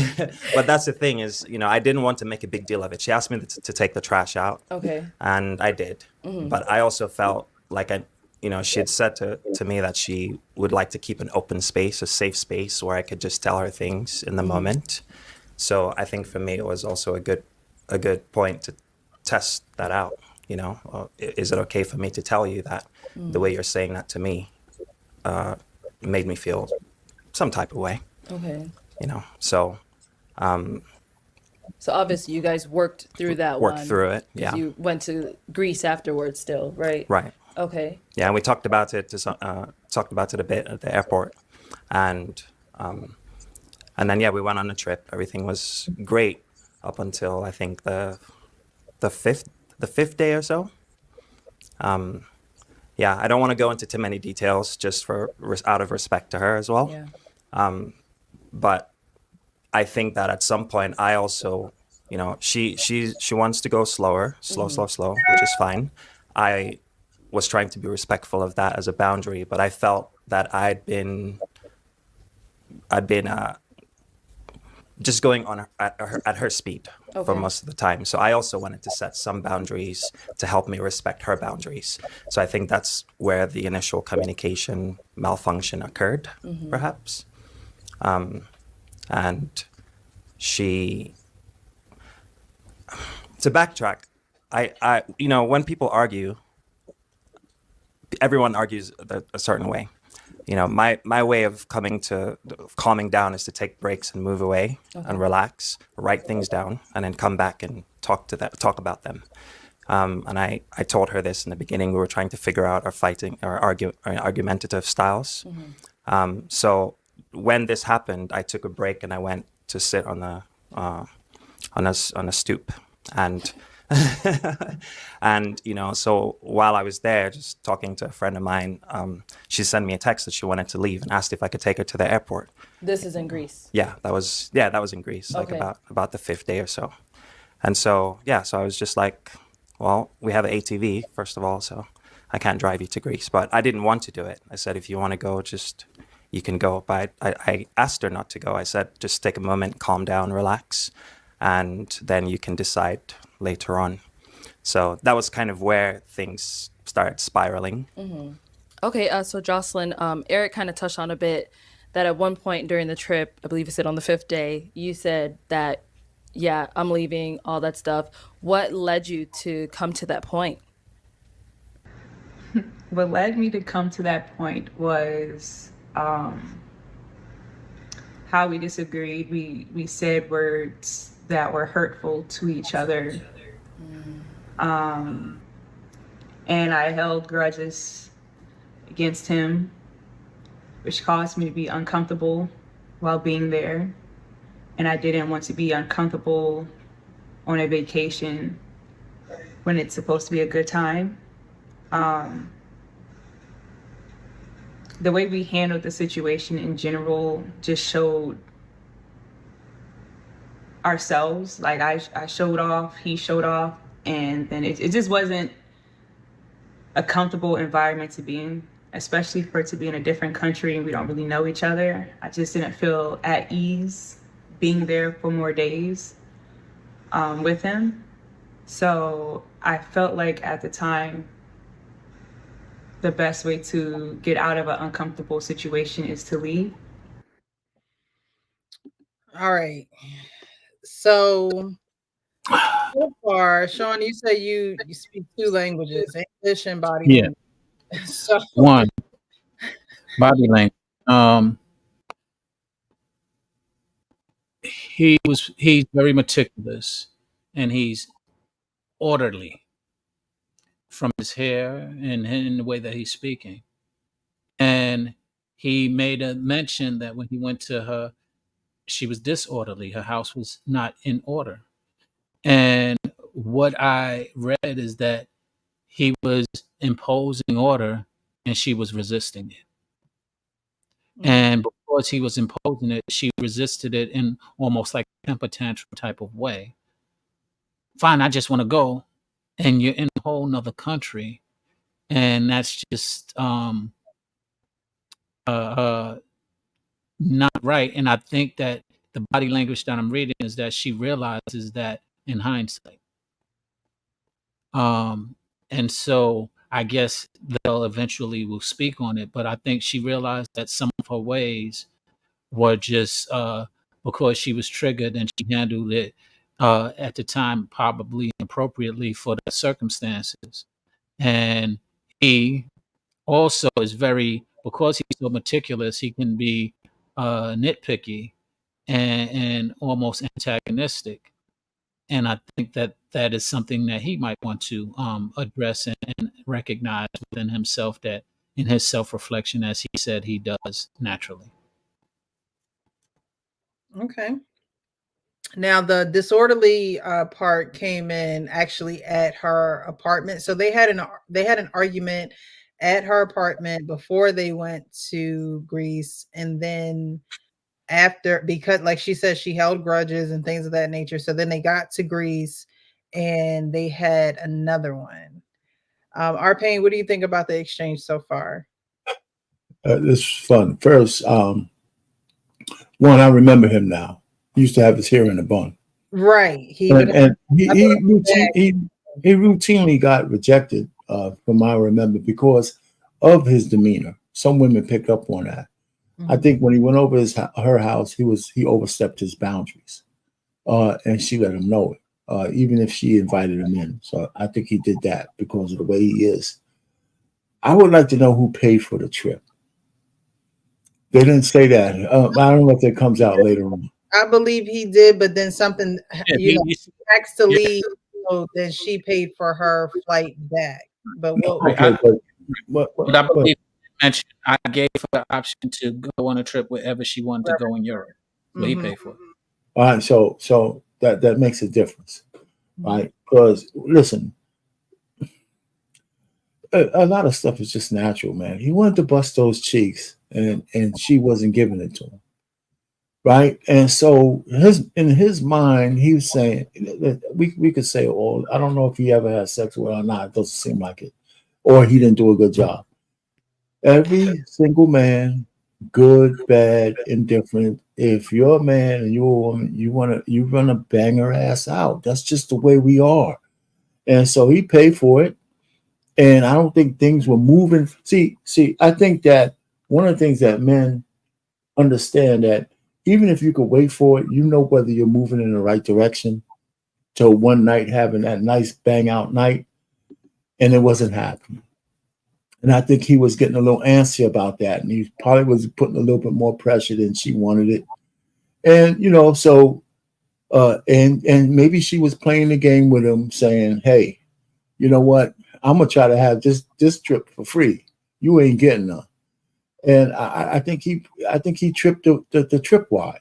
that's the thing is, I didn't want to make a big deal of it. She asked me to take the trash out, okay, and I did. But I also felt like she had said to me that she would like to keep an open space, a safe space where I could just tell her things in the moment. So I think for me it was also a good point to test that out. Is it okay for me to tell you that the way you're saying that to me made me feel some type of way? Okay. So so obviously you guys worked through that worked through it. Yeah. You went to Greece afterwards still, right? Right. Okay. Yeah, and we talked about it a bit at the airport, and then we went on a trip. Everything was great up until I think the fifth day or so. I don't want to go into too many details just out of respect to her as well. Yeah. But I think that at some point I also, she wants to go slow, which is fine. I was trying to be respectful of that as a boundary, but I felt that I'd been just going on at her speed for most of the time. So I also wanted to set some boundaries to help me respect her boundaries. So I think that's where the initial communication malfunction occurred, perhaps. And she, to backtrack, I when people argue, everyone argues a certain way. My way of calming down is to take breaks and move away and relax, write things down, and then come back and talk about them. And I told her this in the beginning. We were trying to figure out our argumentative styles. So when this happened, I took a break and I went to sit on a stoop, and and so while I was there just talking to a friend of mine, she sent me a text that she wanted to leave and asked if I could take her to the airport. This is in Greece. That was in Greece, like about the 5th day or so. And so so I was just like, well, we have an ATV first of all, so I can't drive you to Greece. But I didn't want to do it. I said, if you want to go, just you can go. But I asked her not to go. I said, just take a moment, calm down, relax, and then you can decide later on. So that was kind of where things started spiraling. Okay, so Jocelyn, Eric kind of touched on a bit that at one point during the trip, I believe you said on the 5th day, you said that, yeah, I'm leaving, all that stuff. What led you to come to that point? What led me to come to that point was how we disagreed. We said words that were hurtful to each other. And I held grudges against him, which caused me to be uncomfortable while being there. And I didn't want to be uncomfortable on a vacation when it's supposed to be a good time. The way we handled the situation in general just showed ourselves. Like I showed off, he showed off, and then it just wasn't a comfortable environment to be in, especially for it to be in a different country and we don't really know each other. I just didn't feel at ease being there for more days with him. So I felt like at the time, the best way to get out of an uncomfortable situation is to leave. All right. So far, Sean, you say you speak 2 languages, English and body language. So one, body language. He's very meticulous and he's orderly from his hair and in the way that he's speaking. And he made a mention that when he went to her, she was disorderly. Her house was not in order. And what I read is that he was imposing order and she was resisting it. And because he was imposing it, she resisted it in almost like a temper tantrum type of way. Fine, I just want to go. And you're in a whole nother country. And that's just not right. And I think that the body language that I'm reading is that she realizes that in hindsight. And so I guess they'll eventually will speak on it, but I think she realized that some of her ways were just because she was triggered and she handled it at the time probably appropriately for the circumstances. And he also is because he's so meticulous, he can be nitpicky and almost antagonistic. And I think that is something that he might want to address and recognize within himself, that in his self-reflection, as he said, he does naturally. Okay. Now the disorderly part came in actually at her apartment. So they had an argument at her apartment before they went to Greece, and then after, because like she said, she held grudges and things of that nature. So then they got to Greece and they had another one. Arpain, what do you think about the exchange so far? It's fun. First, one, I remember him now. He used to have his hair in a bun. Right. He routinely got rejected, from I remember, because of his demeanor. Some women picked up on that. I think when he went over her house, he overstepped his boundaries, and she let him know it, even if she invited him in. So I think he did that because of the way he is. I would like to know who paid for the trip. They didn't say that. I don't know if that comes out later on. I believe he did, but then something, he asked to leave, so then she paid for her flight back. But but I believe mentioned I gave her the option to go on a trip wherever she wanted to go in Europe. So he paid for it. All right, so that makes a difference, right? Because listen, a lot of stuff is just natural, man. He wanted to bust those cheeks, and she wasn't giving it to him, right? And so in his mind, he was saying, we could say, "Oh, I don't know if he ever had sex with her or not. It doesn't seem like it, or he didn't do a good job." Every single man, good, bad, indifferent, if you're a man and you're a woman, you wanna bang her ass out. That's just the way we are. And so he paid for it. And I don't think things were moving. See, I think that one of the things that men understand, that even if you could wait for it, you know whether you're moving in the right direction till one night having that nice bang out night, and it wasn't happening. And I think he was getting a little antsy about that. And he probably was putting a little bit more pressure than she wanted it. And, and maybe she was playing the game with him, saying, "Hey, you know what? I'm going to try to have this trip for free. You ain't getting none." And I think he tripped the tripwire.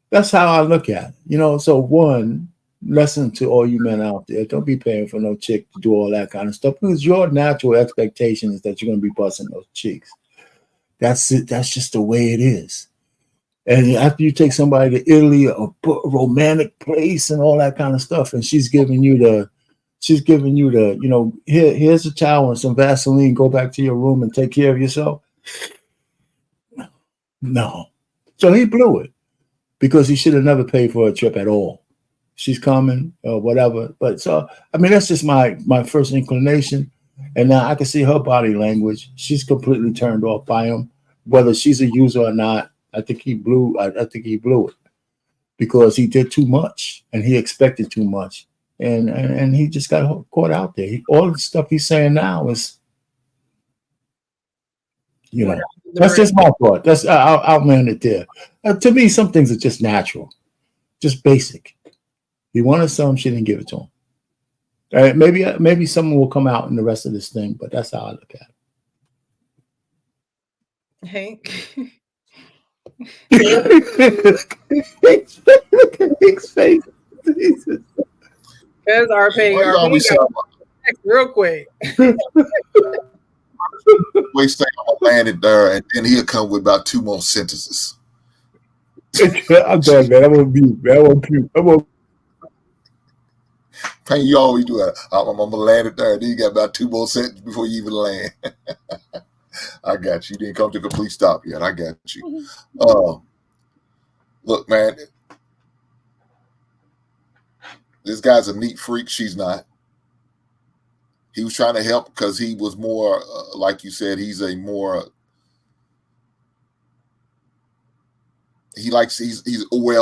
That's how I look at it. So one lesson to all you men out there: don't be paying for no chick to do all that kind of stuff, because your natural expectation is that you're going to be busting those cheeks. That's it. That's just the way it is. And after you take somebody to Italy, a romantic place and all that kind of stuff, and she's giving you the, here's a towel and some Vaseline, go back to your room and take care of yourself. No. So he blew it, because he should have never paid for a trip at all. She's coming or whatever. But so, I mean, that's just my first inclination. And now I can see her body language. She's completely turned off by him. Whether she's a user or not, I think he blew it, because he did too much and he expected too much. And he just got caught out there. All the stuff he's saying now is, that's just my thought. I'll land it there. To me, some things are just natural, just basic. He wanted some, she didn't give it to him. All right, maybe someone will come out in the rest of this thing, but that's how I look at it. Hank. Look at Hank's face. Jesus. Because RP real quick. We say I'm gonna land it there, and then he'll come with about 2 more sentences. I'm done, man. I won't puke. Payne, you always do that. I'm gonna land it there, and then you got about 2 more sentences before you even land. I got you. You didn't come to a complete stop yet. I got you. Look, man, this guy's a neat freak. She's not. He was trying to help because he was more, like you said, he's well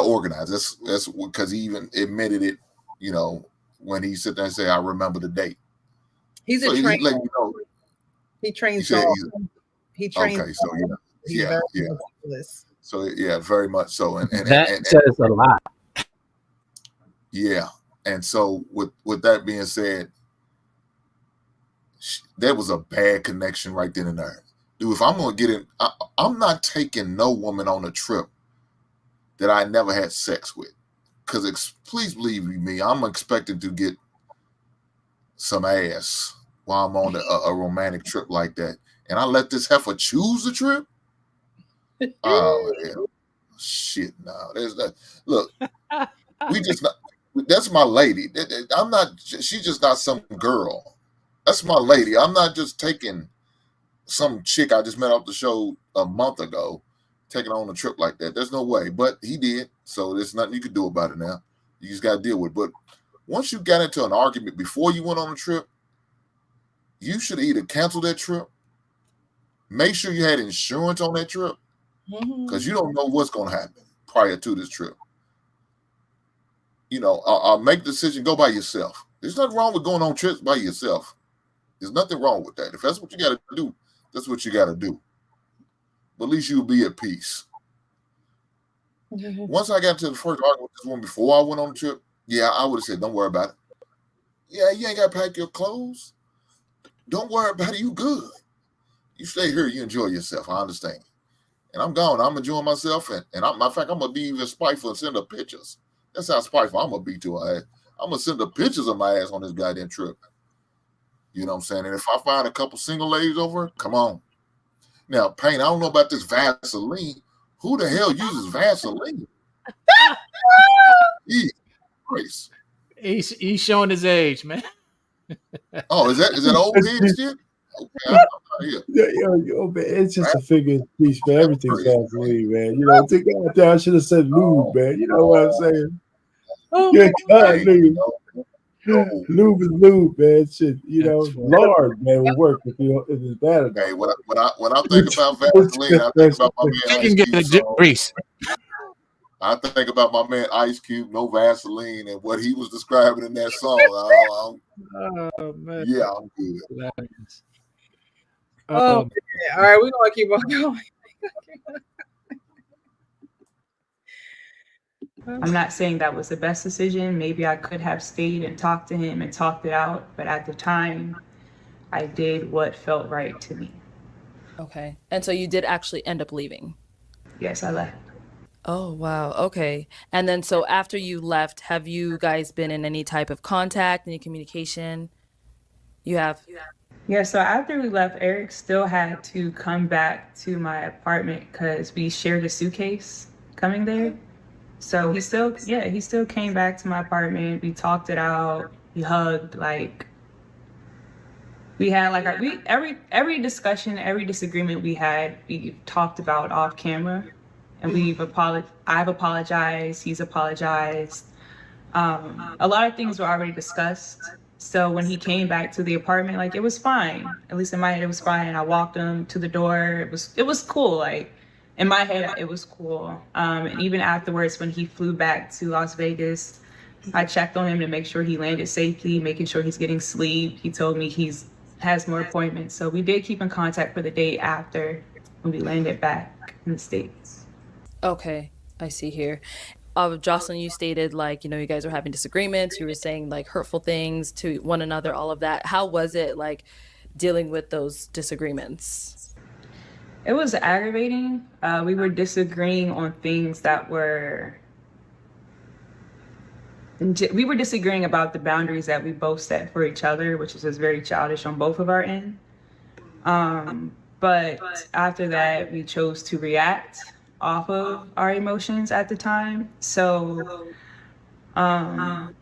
organized. That's because he even admitted it, when he sit there and say, "I remember the date." He's a trainer. He trains. He trains. Okay, so yeah. So yeah, very much so, and that says a lot. Yeah, and so with that being said, there was a bad connection right then and there, dude. If I'm gonna get in, I'm not taking no woman on a trip that I never had sex with, because please believe me, I'm expecting to get some ass while I'm on a romantic trip like that. And I let this heifer choose the trip? Oh, hell. Shit, no. There's that. Look, that's my lady. She's just not some girl. That's my lady. I'm not just taking some chick I just met off the show a month ago taking on a trip like that. There's no way, but he did. So there's nothing you can do about it now. You just got to deal with it. But once you got into an argument before you went on a trip, you should either cancel that trip, make sure you had insurance on that trip, because you don't know what's going to happen prior to this trip. Make the decision, go by yourself. There's nothing wrong with going on trips by yourself. There's nothing wrong with that. If that's what you got to do, that's what you got to do. But at least you'll be at peace. Once I got to the first argument with this woman before I went on the trip, I would have said, don't worry about it. Yeah, you ain't got to pack your clothes. Don't worry about it. You good. You stay here. You enjoy yourself. I understand. And I'm gone. I'm enjoying myself. And matter of fact, I'm going to be even spiteful and send her pictures. That's how spiteful I'm going to be to her ass. I'm going to send her pictures of my ass on this goddamn trip. You know what I'm saying? And if I find a couple single ladies over, come on. Now, Payne, I don't know about this Vaseline. Who the hell uses Vaseline? Grace. He's showing his age, man. Oh, is that old head shit? Okay, man, it's just a figure of speech for everything's Vaseline, man. Take out there, I should have said lube, man. You know what I'm saying? Good God, lube. Lube is lube, man. Shit, lard, man, will work if it's bad enough. Hey, when I think about Vaseline, I think about my man Ice Cube. I think about my man Ice Cube, no Vaseline, and what he was describing in that song. Oh man, yeah, I'm good. All right, we're gonna keep on going. I'm not saying that was the best decision. Maybe I could have stayed and talked to him and talked it out. But at the time, I did what felt right to me. Okay. And so you did actually end up leaving? Yes, I left. Oh, wow. Okay. And then so after you left, have you guys been in any type of contact, any communication? You have? Yeah, so after we left, Eric still had to come back to my apartment because we shared a suitcase coming there. So he still came back to my apartment. We talked it out. We hugged. We had every discussion, every disagreement we had, we talked about off camera, and I've apologized. He's apologized. A lot of things were already discussed. So when he came back to the apartment, it was fine. At least in my head, it was fine. I walked him to the door. It was cool. In my head, it was cool. And even afterwards, when he flew back to Las Vegas, I checked on him to make sure he landed safely, making sure he's getting sleep. He told me he has more appointments. So we did keep in contact for the day after when we landed back in the States. Okay, I see here. Jocelyn, you stated you guys were having disagreements. You were saying hurtful things to one another, all of that. How was it dealing with those disagreements? It was aggravating. We were disagreeing on things we were disagreeing about the boundaries that we both set for each other, which is just very childish on both of our end. But after that, we chose to react off of our emotions at the time. So, in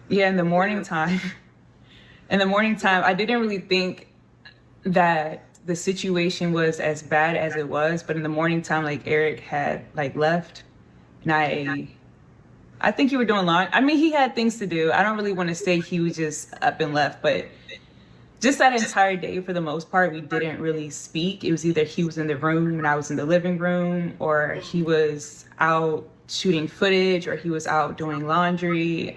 the morning time, I didn't really think that the situation was as bad as it was, but in the morning time, Eric had left, and I think you were doing laundry. I mean, he had things to do. I don't really want to say he was just up and left, but just that entire day, for the most part, we didn't really speak. It was either he was in the room and I was in the living room, or he was out shooting footage, or he was out doing laundry.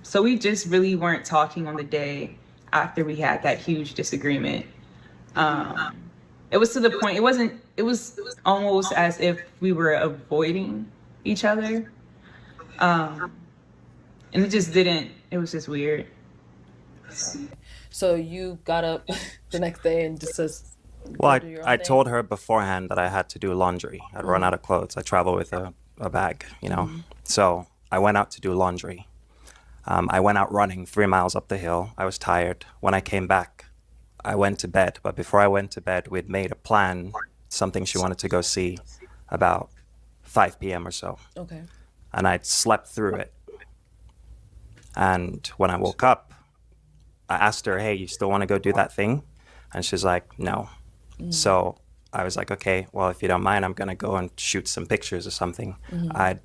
So we just really weren't talking on the day after we had that huge disagreement. It was to the point, it was almost as if we were avoiding each other. And it was just weird. So you got up the next day and just says, well, I told her beforehand that I had to do laundry. I'd run out of clothes. I travel with a bag, So I went out to do laundry. I went out running 3 miles up the hill. I was tired. When I came back, I went to bed. But before I went to bed, we'd made a plan, something she wanted to go see about 5 p.m. or so. Okay. And I'd slept through it. And when I woke up, I asked her, hey, you still want to go do that thing? And she's like, no. So I was like, okay, well, if you don't mind, I'm gonna go and shoot some pictures or something. Mhm.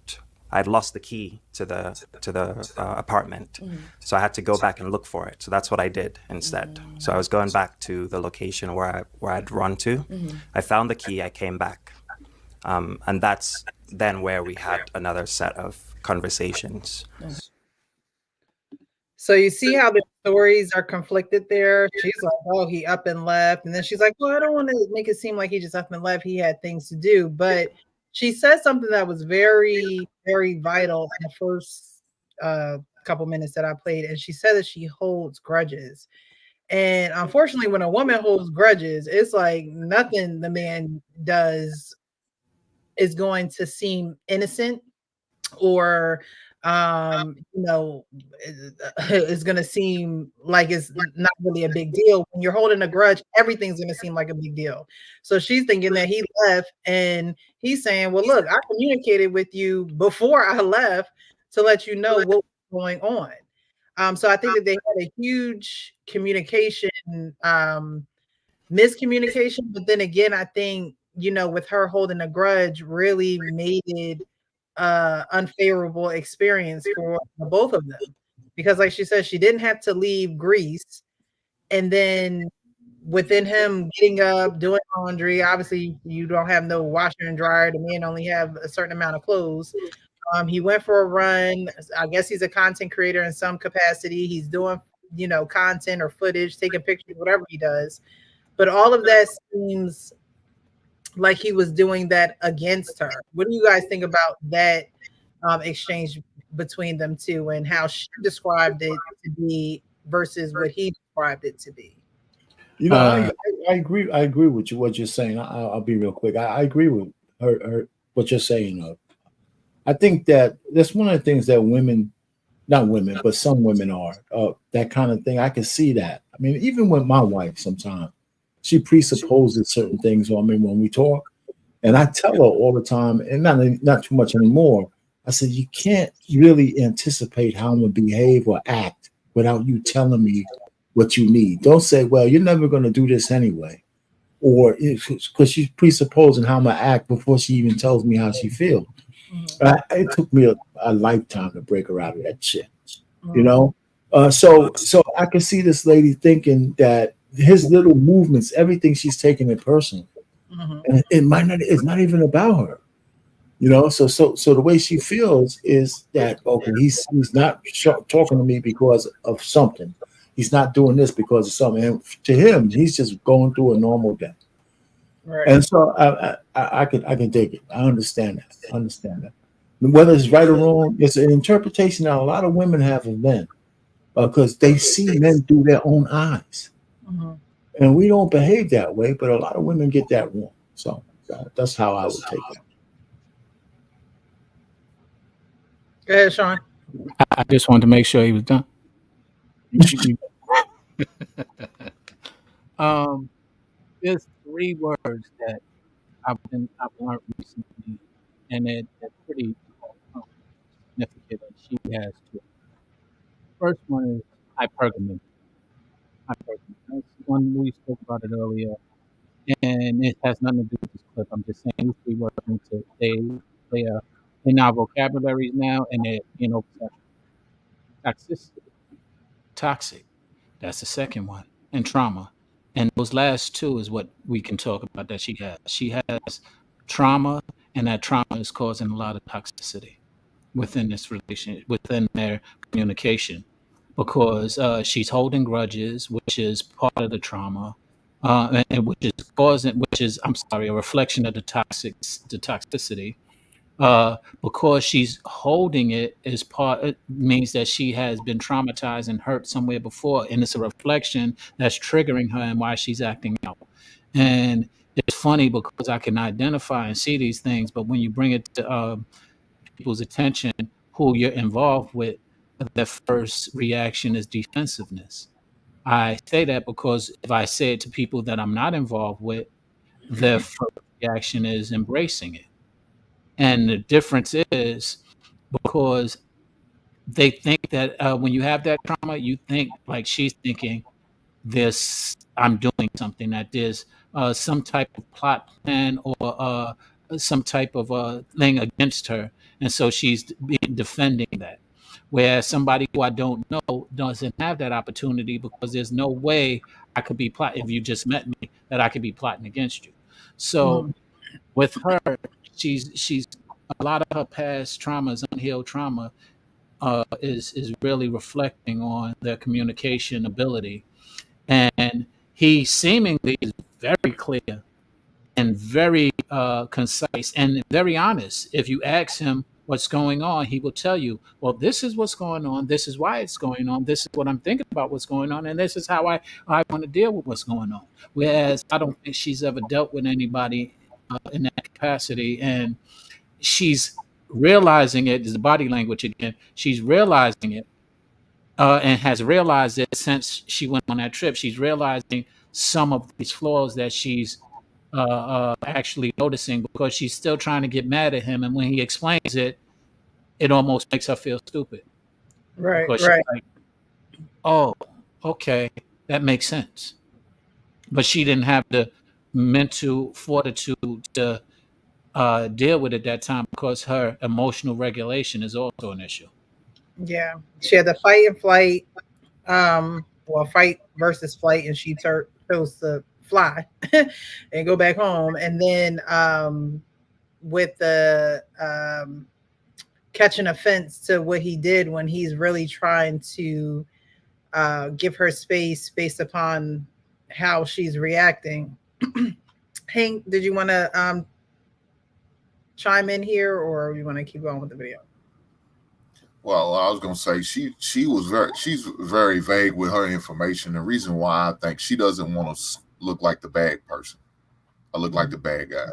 I'd lost the key to the apartment, so I had to go back and look for it. So that's what I did instead. So I was going back to the location where I'd run to. I found the key. I came back, and that's then where we had another set of conversations. So you see how the stories are conflicted there. She's like, oh, he up and left. And then she's like, well, I don't want to make it seem like he just up and left. He had things to do. But she said something that was very, very vital in the first couple minutes that I played. And she said that she holds grudges. And unfortunately, when a woman holds grudges, it's like nothing the man does is going to seem innocent or it's going to seem like it's not really a big deal. When you're holding a grudge, everything's going to seem like a big deal. So she's thinking that he left, and he's saying, well, look, I communicated with you before I left to let you know what was going on. So I think that they had a huge communication miscommunication, but then again, I think, with her holding a grudge really made it unfavorable experience for both of them, because like she said, she didn't have to leave Greece, and then within him getting up, doing laundry, obviously you don't have no washer and dryer, the man only have a certain amount of clothes. He went for a run. I guess he's a content creator in some capacity. He's doing content or footage, taking pictures, whatever he does, but all of that seems like he was doing that against her. What do you guys think about that exchange between them two, and how she described it to be versus what he described it to be? I agree. I agree with you. What you're saying. I'll be real quick. I agree with her. What you're saying. I think that's one of the things that women, not women, but some women are that kind of thing. I can see that. I mean, even with my wife, sometimes she presupposes certain things on me when we talk, and I tell her all the time, and not too much anymore. I said, you can't really anticipate how I'm gonna behave or act without you telling me what you need. Don't say, well, you're never gonna do this anyway, or because she's presupposing how I'm gonna act before she even tells me how she feels. It took me a lifetime to break her out of that shit, So I can see this lady thinking that his little movements, everything she's taking it personal, and it's not even about her, So the way she feels is that okay, he's not talking to me because of something. He's not doing this because of something. And to him, he's just going through a normal day. Right. And so I can take it. I understand that. Whether it's right or wrong, it's an interpretation that a lot of women have of men, because they see men through their own eyes. And we don't behave that way, but a lot of women get that wrong. So that's how I would take it. Go ahead, Sean. I just wanted to make sure he was done. There's 3 words that I've learned recently, and they're pretty significant. She has too. First one is hypergamy. That's one we spoke about it earlier, and it has nothing to do with this clip. I'm just saying these 3 words they are in our vocabularies now, and they're toxic. That's the second one, and trauma. And those last 2 is what we can talk about that she has. She has trauma, and that trauma is causing a lot of toxicity within this relationship, within their communication, because she's holding grudges, which is part of the trauma, and which is a reflection of the toxicity. Because she's holding it it means that she has been traumatized and hurt somewhere before, and it's a reflection that's triggering her and why she's acting out. And it's funny because I can identify and see these things, but when you bring it to people's attention who you're involved with, their first reaction is defensiveness. I say that because if I say it to people that I'm not involved with, their first reaction is embracing it. And the difference is because they think that when you have that trauma, you think like she's thinking, I'm doing something, that there's some type of plot plan or some type of thing against her, and so she's defending that. Whereas somebody who I don't know doesn't have that opportunity, because there's no way I could be plotting, if you just met me, that I could be plotting against you. So with her, she's a lot of her past traumas, unhealed trauma, is really reflecting on their communication ability. And he seemingly is very clear and very concise and very honest. If you ask him what's going on, he will tell you, well, this is what's going on, this is why it's going on, this is what I'm thinking about what's going on, and this is how I want to deal with what's going on. Whereas I don't think she's ever dealt with anybody in that capacity, and she's realizing it. Is the body language again? She's realizing it, and has realized it since she went on that trip. She's realizing some of these flaws that she's actually noticing, because she's still trying to get mad at him, and when he explains it, it almost makes her feel stupid. Right, Because she's like, oh, okay, that makes sense. But she didn't have the mental fortitude to deal with it that time, because her emotional regulation is also an issue. Yeah, she had the fight and flight, well, fight versus flight, and she chose to fly and go back home. And then with the catching offense to what he did, when he's really trying to give her space based upon how she's reacting. Hank, did you want to chime in here, or you want to keep going with the video? Well, I was gonna say she's very vague with her information. The reason why I think she doesn't want to look like the bad person. I look like the bad guy.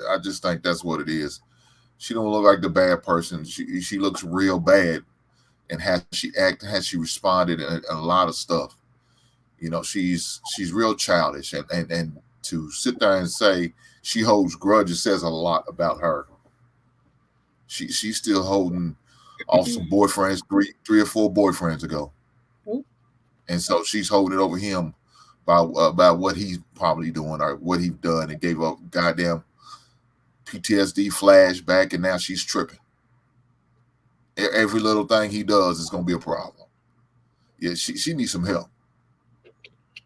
I just think that's what it is. She don't look like the bad person. She looks real bad, and has she responded a lot of stuff. You know, she's real childish, and to sit there and say she holds grudges says a lot about her. She's still holding off some boyfriends, three or four boyfriends ago, and so she's holding it over him about what he's probably doing or what he's done, and gave up goddamn PTSD flashback, and now she's tripping. Every little thing he does is gonna be a problem. Yeah, she needs some help.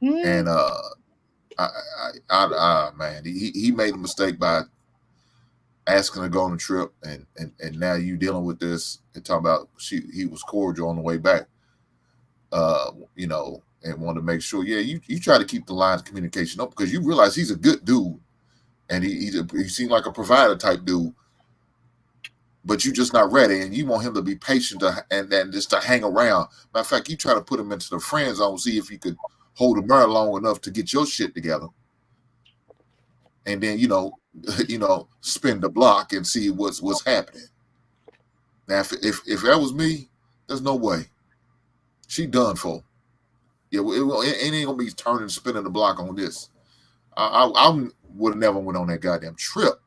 And man, he made a mistake by asking to go on a trip, and now you dealing with this and talking about he was cordial on the way back, you know, and want to make sure, yeah, you try to keep the lines of communication up, because you realize he's a good dude, and he seemed like a provider type dude, but you're just not ready, and you want him to be patient and just to hang around. Matter of fact, you try to put him into the friend zone, see if you could hold him there long enough to get your shit together, and then you know, spin the block and see what's happening. Now, if that was me, there's no way. She done for. Yeah, it ain't gonna be turning and spinning the block on this. I would have never went on that goddamn trip.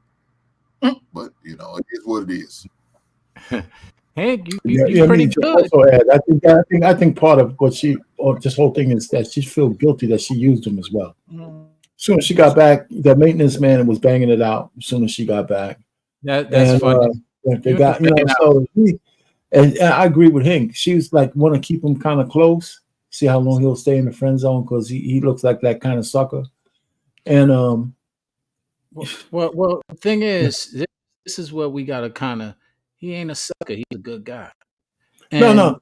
But you know, it is what it is. Hey, you pretty good. Also add, I think part of what this whole thing is that she feels guilty that she used him as well. As soon as she got back, the maintenance man was banging it out. As soon as she got back, that's funny. They got, so and I agree with Hank. She was like, want to keep him kind of close, see how long he'll stay in the friend zone, because he looks like that kind of sucker. And well, the thing is, this is where we gotta kind of. He ain't a sucker. He's a good guy. And no,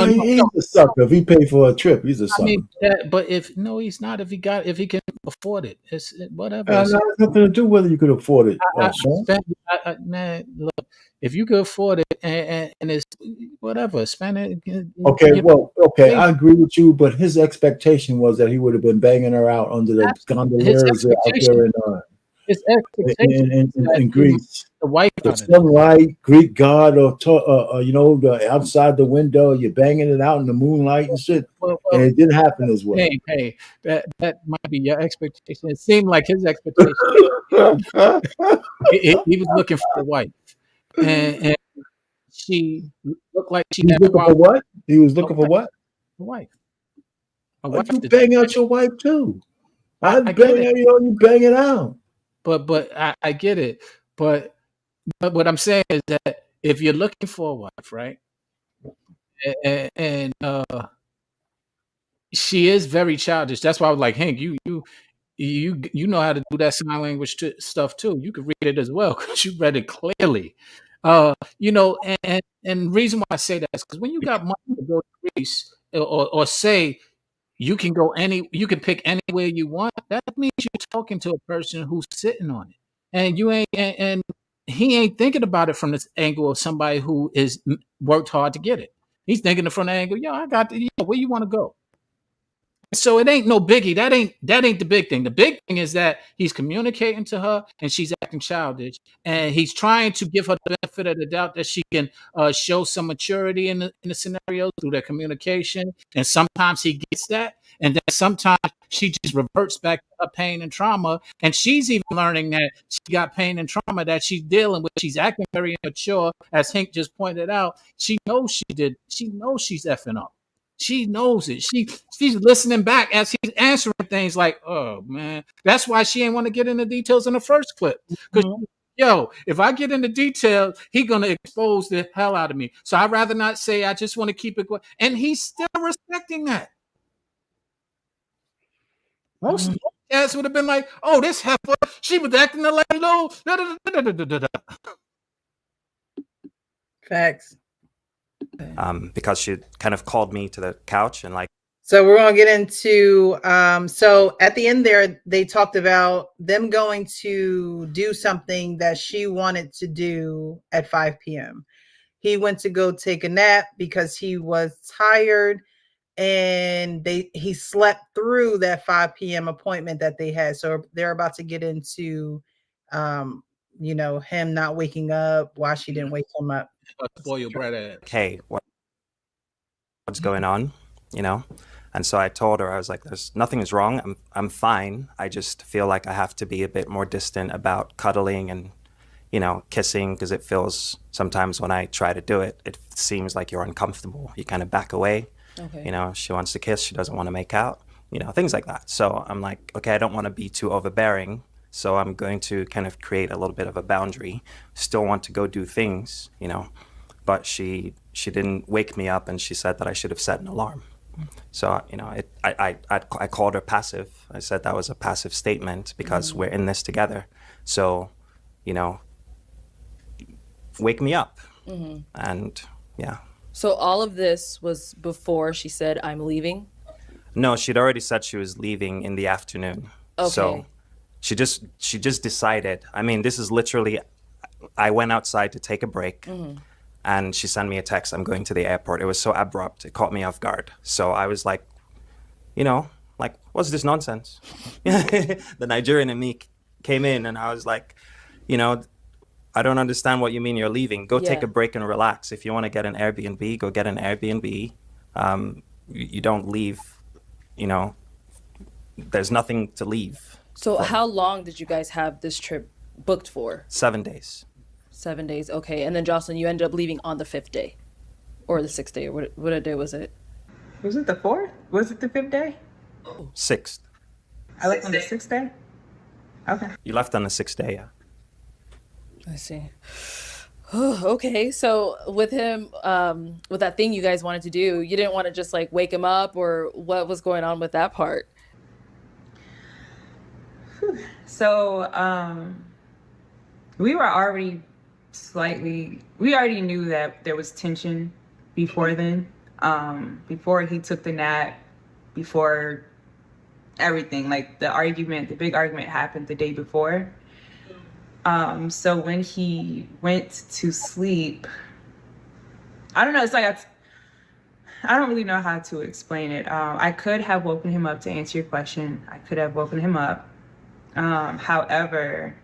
he's a sucker. If he paid for a trip, he's a sucker. I mean, but he's not. If he can afford it, it's whatever. It has nothing to do whether you could afford it. Man, look, if you could afford it and it's whatever, spend it. Okay, I agree with you, but his expectation was that he would have been banging her out under the gondoliers out there his expectation in Greece. The sunlight, Greek god, or the outside the window, you're banging it out in the moonlight and shit, and it didn't happen as well. Hey, that might be your expectation. It seemed like his expectation. he was looking for the wife, and she looked like she was looking for what? He was looking for what? The wife. You bang out your wife too. I bang out you bang it out. But I get it. But what I'm saying is that if you're looking for a wife, right, and she is very childish. That's why I was like, Hank, you know how to do that sign language stuff too. You could read it as well because you read it clearly. You know, and reason why I say that is because when you got money to go to Greece or say you can pick anywhere you want, that means you're talking to a person who's sitting on it, and you ain't and he ain't thinking about it from this angle of somebody who is worked hard to get it. He's thinking it from the angle, I got where you want to go. So it ain't no biggie. That ain't the big thing. The big thing is that he's communicating to her and she's acting childish, and he's trying to give her the benefit of the doubt that she can show some maturity in the scenario through their communication. And sometimes he gets that, and then sometimes she just reverts back to her pain and trauma, and she's even learning that she got pain and trauma that she's dealing with. She's acting very immature, as Hank just pointed out. She knows she did. She knows she's effing up. She knows it. She's listening back as he's answering things like, "Oh man," that's why she ain't want to get into details in the first clip. Because if I get into details, he gonna expose the hell out of me. So I'd rather not say. I just want to keep it going. And he's still respecting that. Most cats would have been like, "Oh, this heifer, she was acting like low." Facts. Because she kind of called me to the couch and like. So we're going to get into, so at the end there, they talked about them going to do something that she wanted to do at 5 p.m. He went to go take a nap because he was tired, and he slept through that 5 p.m. appointment that they had. So they're about to get into, him not waking up, why she didn't wake him up. Spoil your bread ass. Okay, what's going on? And so I told her, I was like, nothing is wrong. I'm fine. I just feel like I have to be a bit more distant about cuddling and, kissing, because it feels sometimes when I try to do it, it seems like you're uncomfortable. You kind of back away. Okay. She wants to kiss. She doesn't want to make out, things like that. So I'm like, okay, I don't want to be too overbearing. So I'm going to kind of create a little bit of a boundary. Still want to go do things, but she didn't wake me up, and she said that I should have set an alarm. So, I called her passive. I said that was a passive statement because we're in this together. So, wake me up. And yeah. So all of this was before she said, I'm leaving? No, she'd already said she was leaving in the afternoon. Okay. So she just decided. I mean, this is literally, I went outside to take a break. And she sent me a text, I'm going to the airport. It was so abrupt. It caught me off guard. So I was like, what's this nonsense? The Nigerian in me came in, and I was like, I don't understand what you mean you're leaving. Go take a break and relax. If you want to get an Airbnb, go get an Airbnb. You don't leave, there's nothing to leave. So how long did you guys have this trip booked for? 7 days. 7 days, okay. And then Jocelyn, you ended up leaving on the 5th day, or the 6th day, or what day was it? Was it the 4th? Was it the 5th day? 6th. I left on the 6th day? Okay. You left on the 6th day, yeah. I see. Okay, so with him, with that thing you guys wanted to do, you didn't want to just like wake him up, or what was going on with that part? So, we already knew that there was tension before then, before he took the nap, before everything, like the big argument happened the day before. So when he went to sleep, I don't know, it's like, I don't really know how to explain it. I could have woken him up, to answer your question. I could have woken him up. However,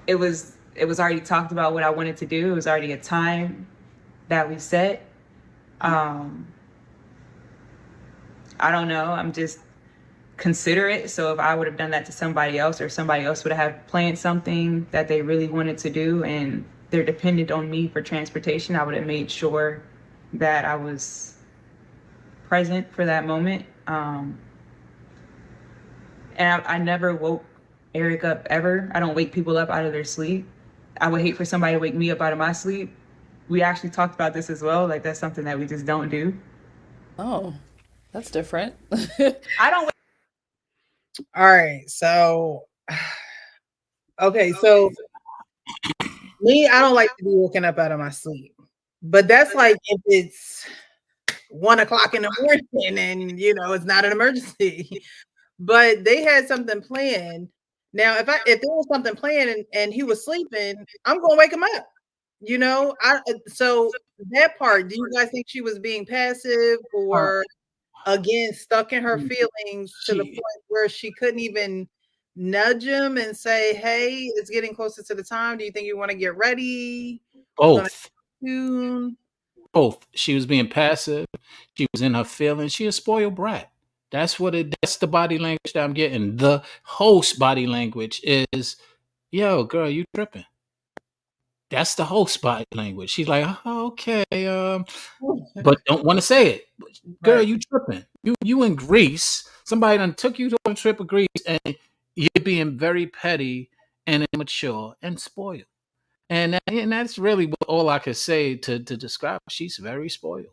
it was already talked about what I wanted to do. It was already a time that we set. I don't know. I'm just considerate. So if I would have done that to somebody else, or somebody else would have planned something that they really wanted to do, and they're dependent on me for transportation, I would have made sure that I was present for that moment. And I never woke Eric up ever. I don't wake people up out of their sleep. I would hate for somebody to wake me up out of my sleep. We actually talked about this as well. Like, that's something that we just don't do. Oh, that's different. I don't. All right. So, okay. So, me, I don't like to be woken up out of my sleep. But that's like if it's 1 o'clock in the morning and, you know, it's not an emergency. But they had something planned. Now, if there was something planned and he was sleeping, I'm going to wake him up. You know, so that part, do you guys think she was being passive or again stuck in her feelings to the point where she couldn't even nudge him and say, "Hey, it's getting closer to the time. Do you think you want to get ready?" Both. Both. She was being passive. She was in her feelings. She a spoiled brat. That's the body language that I'm getting. The host body language is, yo, girl, you tripping. That's the host body language. She's like, oh, okay, but don't want to say it. Girl, you tripping. You in Greece. Somebody done took you to a trip of Greece and you're being very petty and immature and spoiled. And that's really all I could say to describe. She's very spoiled.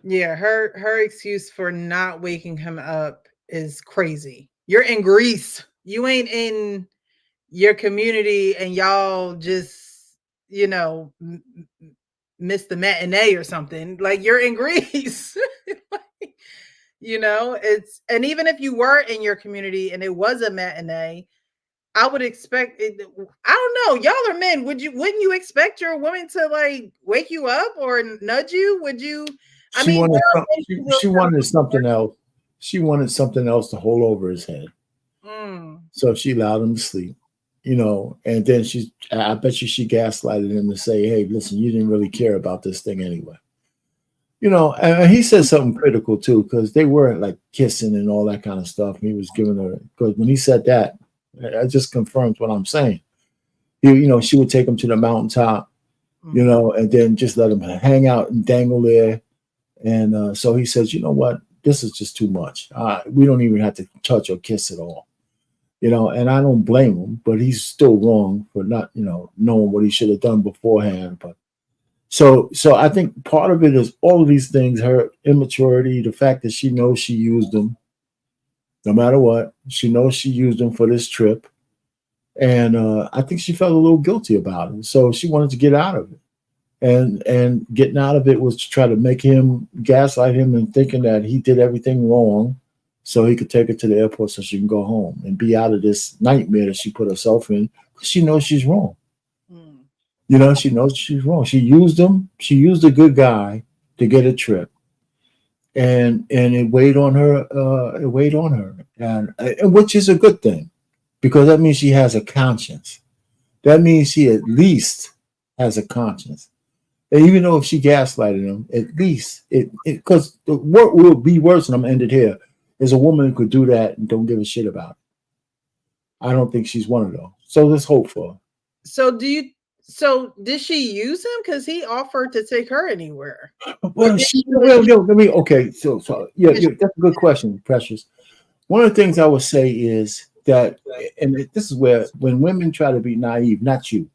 Yeah, her excuse for not waking him up is crazy. You're in Greece. You ain't in your community and y'all just, you know, missed the matinee or something. Like, you're in Greece. You know, and even if you were in your community and it was a matinee, I would expect it. I don't know. Y'all are men. Wouldn't you expect your woman to like wake you up or nudge you? Would you? She wanted something else. She wanted something else to hold over his head. So she allowed him to sleep, you know, and then I bet you she gaslighted him to say, hey, listen, you didn't really care about this thing anyway. You know, and he said something critical too, because they weren't like kissing and all that kind of stuff. And he was giving her, because when he said that, it just confirms what I'm saying. You know, she would take him to the mountaintop, you know, and then just let him hang out and dangle there. And so he says, you know what, this is just too much. We don't even have to touch or kiss at all. You know, and I don't blame him, but he's still wrong for not, you know, knowing what he should have done beforehand. But so I think part of it is all of these things, her immaturity, the fact that she knows she used them, no matter what. She knows she used them for this trip. And I think she felt a little guilty about it. So she wanted to get out of it. And getting out of it was to try to make him, gaslight him and thinking that he did everything wrong so he could take her to the airport so she can go home and be out of this nightmare that she put herself in, because she knows she's wrong. You know, she knows she's wrong. She used him. She used a good guy to get a trip. And it weighed on her. And which is a good thing, because that means she has a conscience. That means she at least has a conscience. And even though if she gaslighted him, at least because the work will be worse, and I'm ended here, is a woman who could do that and don't give a shit about it. I don't think she's one of those. So let's hope for her. So did she use him? Because he offered to take her anywhere. Well, that's a good question, Precious. One of the things I would say is that, and this is where when women try to be naive, not you,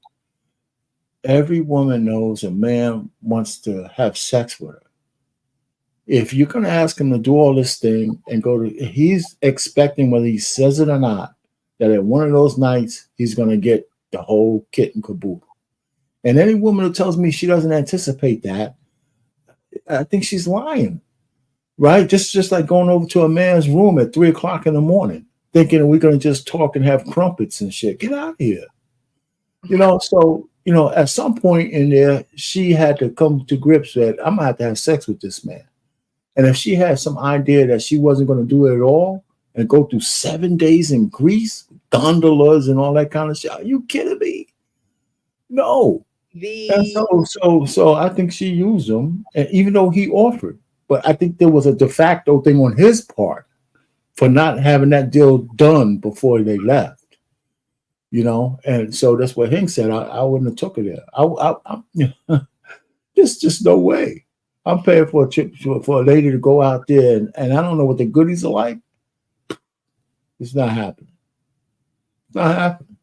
every woman knows a man wants to have sex with her. If you're going to ask him to do all this thing and he's expecting, whether he says it or not, that at one of those nights, he's going to get the whole kit and caboodle. And any woman who tells me she doesn't anticipate that, I think she's lying, right? Just like going over to a man's room at 3 o'clock in the morning, thinking we're going to just talk and have crumpets and shit. Get out of here. You know, so, you know, at some point in there, she had to come to grips that I'm going to have to have sex with this man. And if she had some idea that she wasn't going to do it at all and go through 7 days in Greece, gondolas and all that kind of shit, are you kidding me? No. And so I think she used him, and even though he offered, but I think there was a de facto thing on his part for not having that deal done before they left. And so that's what Hank said. I wouldn't have took it there. Just no way. I'm paying for a trip for a lady to go out there, and I don't know what the goodies are like. It's not happening. It's not happening.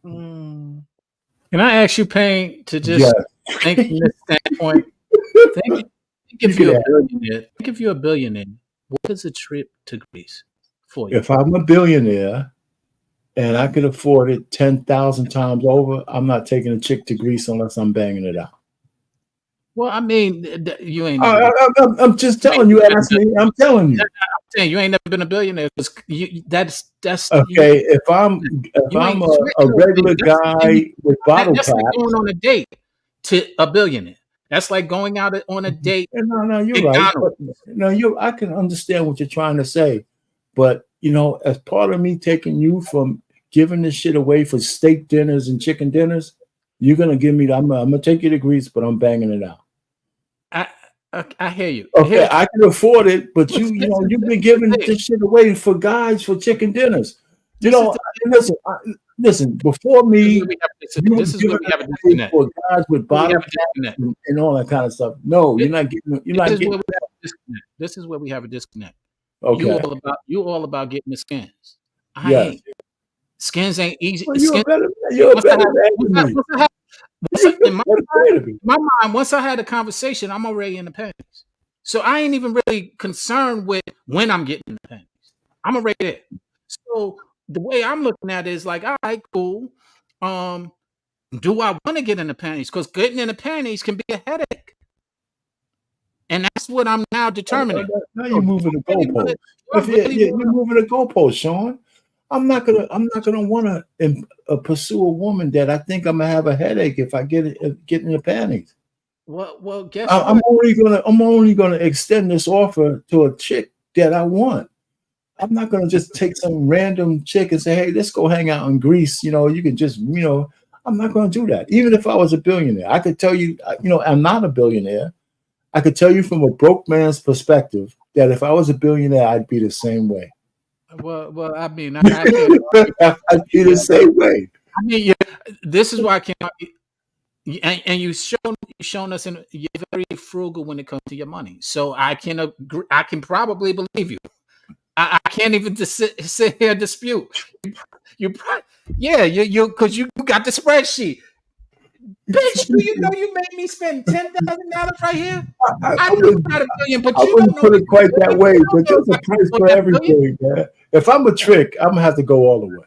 Can I ask you, Payne, to just think from this standpoint? Think if you're a billionaire. Think if you're a billionaire. What is a trip to Greece for you? If I'm a billionaire and I can afford it 10,000 times over, I'm not taking a chick to Greece unless I'm banging it out. Well, I mean, you ain't. I'm just telling you. I'm telling you. I'm saying you ain't never been a billionaire. That's okay. If I'm a regular guy with bottle caps, that's like going on a date to a billionaire. That's like going out on a date. No, you're right. But, I can understand what you're trying to say, but as part of me taking you from giving this shit away for steak dinners and chicken dinners, you're gonna give me. I'm gonna take you to Greece, but I'm banging it out. I hear you. Okay, I can afford it, but you've been giving this shit away for guys for chicken dinners. Listen. Before me, this is where we have a disconnect. For guys with bottom and all that kind of stuff. No, you're not getting. This is where we have a disconnect. Okay, you all about getting the skins. Yeah, skins ain't easy. Well, you're a better man than me. In my mind, once I had a conversation, I'm already in the panties. So I ain't even really concerned with when I'm getting in the panties. I'm already there. So the way I'm looking at it is like, all right, cool. Do I want to get in the panties? Because getting in the panties can be a headache. And that's what I'm now determining. Now you're moving the goalpost. You're moving the goalpost, Sean. I'm not gonna want to pursue a woman that I think I'm gonna have a headache if I get in the panties. Well, guess I'm only gonna extend this offer to a chick that I want. I'm not gonna just take some random chick and say, "Hey, let's go hang out in Greece." You can just, I'm not gonna do that. Even if I was a billionaire, I could tell you, I'm not a billionaire. I could tell you from a broke man's perspective that if I was a billionaire, I'd be the same way. Well, I mean, I'd be the same way. I mean, this is why I can't. And you've shown us, you're very frugal when it comes to your money. So I can agree, I can probably believe you. I can't even sit here and dispute. You because you got the spreadsheet. Bitch, do you know you made me spend $10,000 right here? I know about $1 billion, but I wouldn't put it quite that way. But there's a price for everything, man. If I'm a trick, I'm gonna have to go all the way.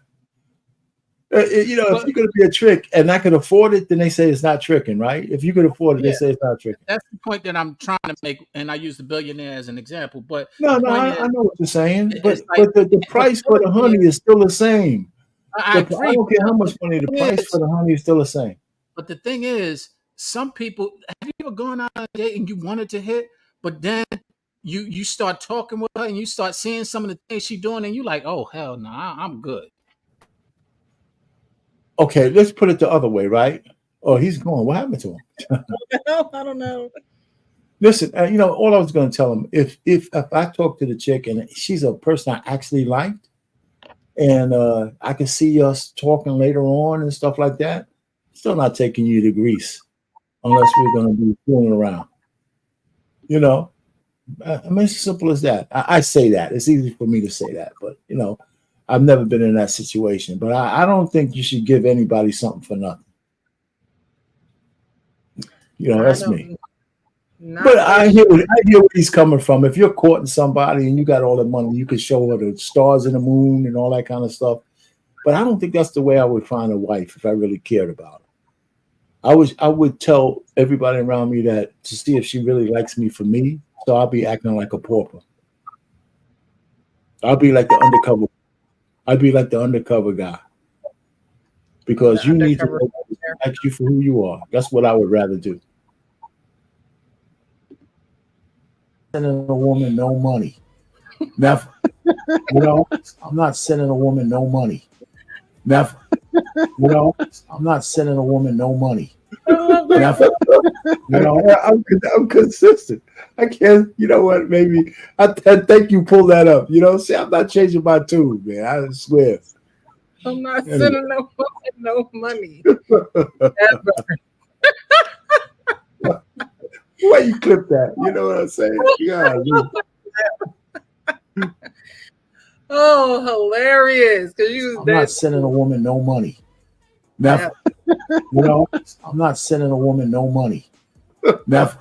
If you're gonna be a trick and I can afford it, then they say it's not tricking, right? If you can afford it, they say it's not tricking. That's the point that I'm trying to make, and I use the billionaire as an example. But I know what you're saying. But the price for the honey is still the same. I don't care how much money. The price for the honey is still the same. But the thing is, some people, have you ever gone on a date and you wanted to hit, but then you start talking with her and you start seeing some of the things she's doing and you like, oh, hell no, I'm good. Okay, let's put it the other way, right? Oh, he's gone. What happened to him? I don't know. Listen, all I was going to tell him, if I talk to the chick and she's a person I actually liked, and I can see us talking later on and stuff like that, still not taking you to Greece unless we're going to be fooling around. I mean, it's as simple as that. I say that. It's easy for me to say that, but, I've never been in that situation. But I don't think you should give anybody something for nothing. That's me. But I hear where he's coming from. If you're courting somebody and you got all the money, you could show her the stars and the moon and all that kind of stuff. But I don't think that's the way I would find a wife if I really cared about her. I would tell everybody around me that to see if she really likes me for me. So I'll be acting like a pauper. I'll be like the undercover. I'd be like the undercover guy. Because you need to like you for who you are. That's what I would rather do. Sending a woman no money. Never. I'm not sending a woman no money. Never. I'm not sending a woman no money. Never. I'm consistent. I can't. You know what? Maybe I think you pull that up. See, I'm not changing my tune, man. I swear. I'm not sending no money. Why you clip that? You know what I'm saying? Yeah. Oh, hilarious! Because I'm not sending a woman no money. Never. You know, I'm not sending a woman no money. Never.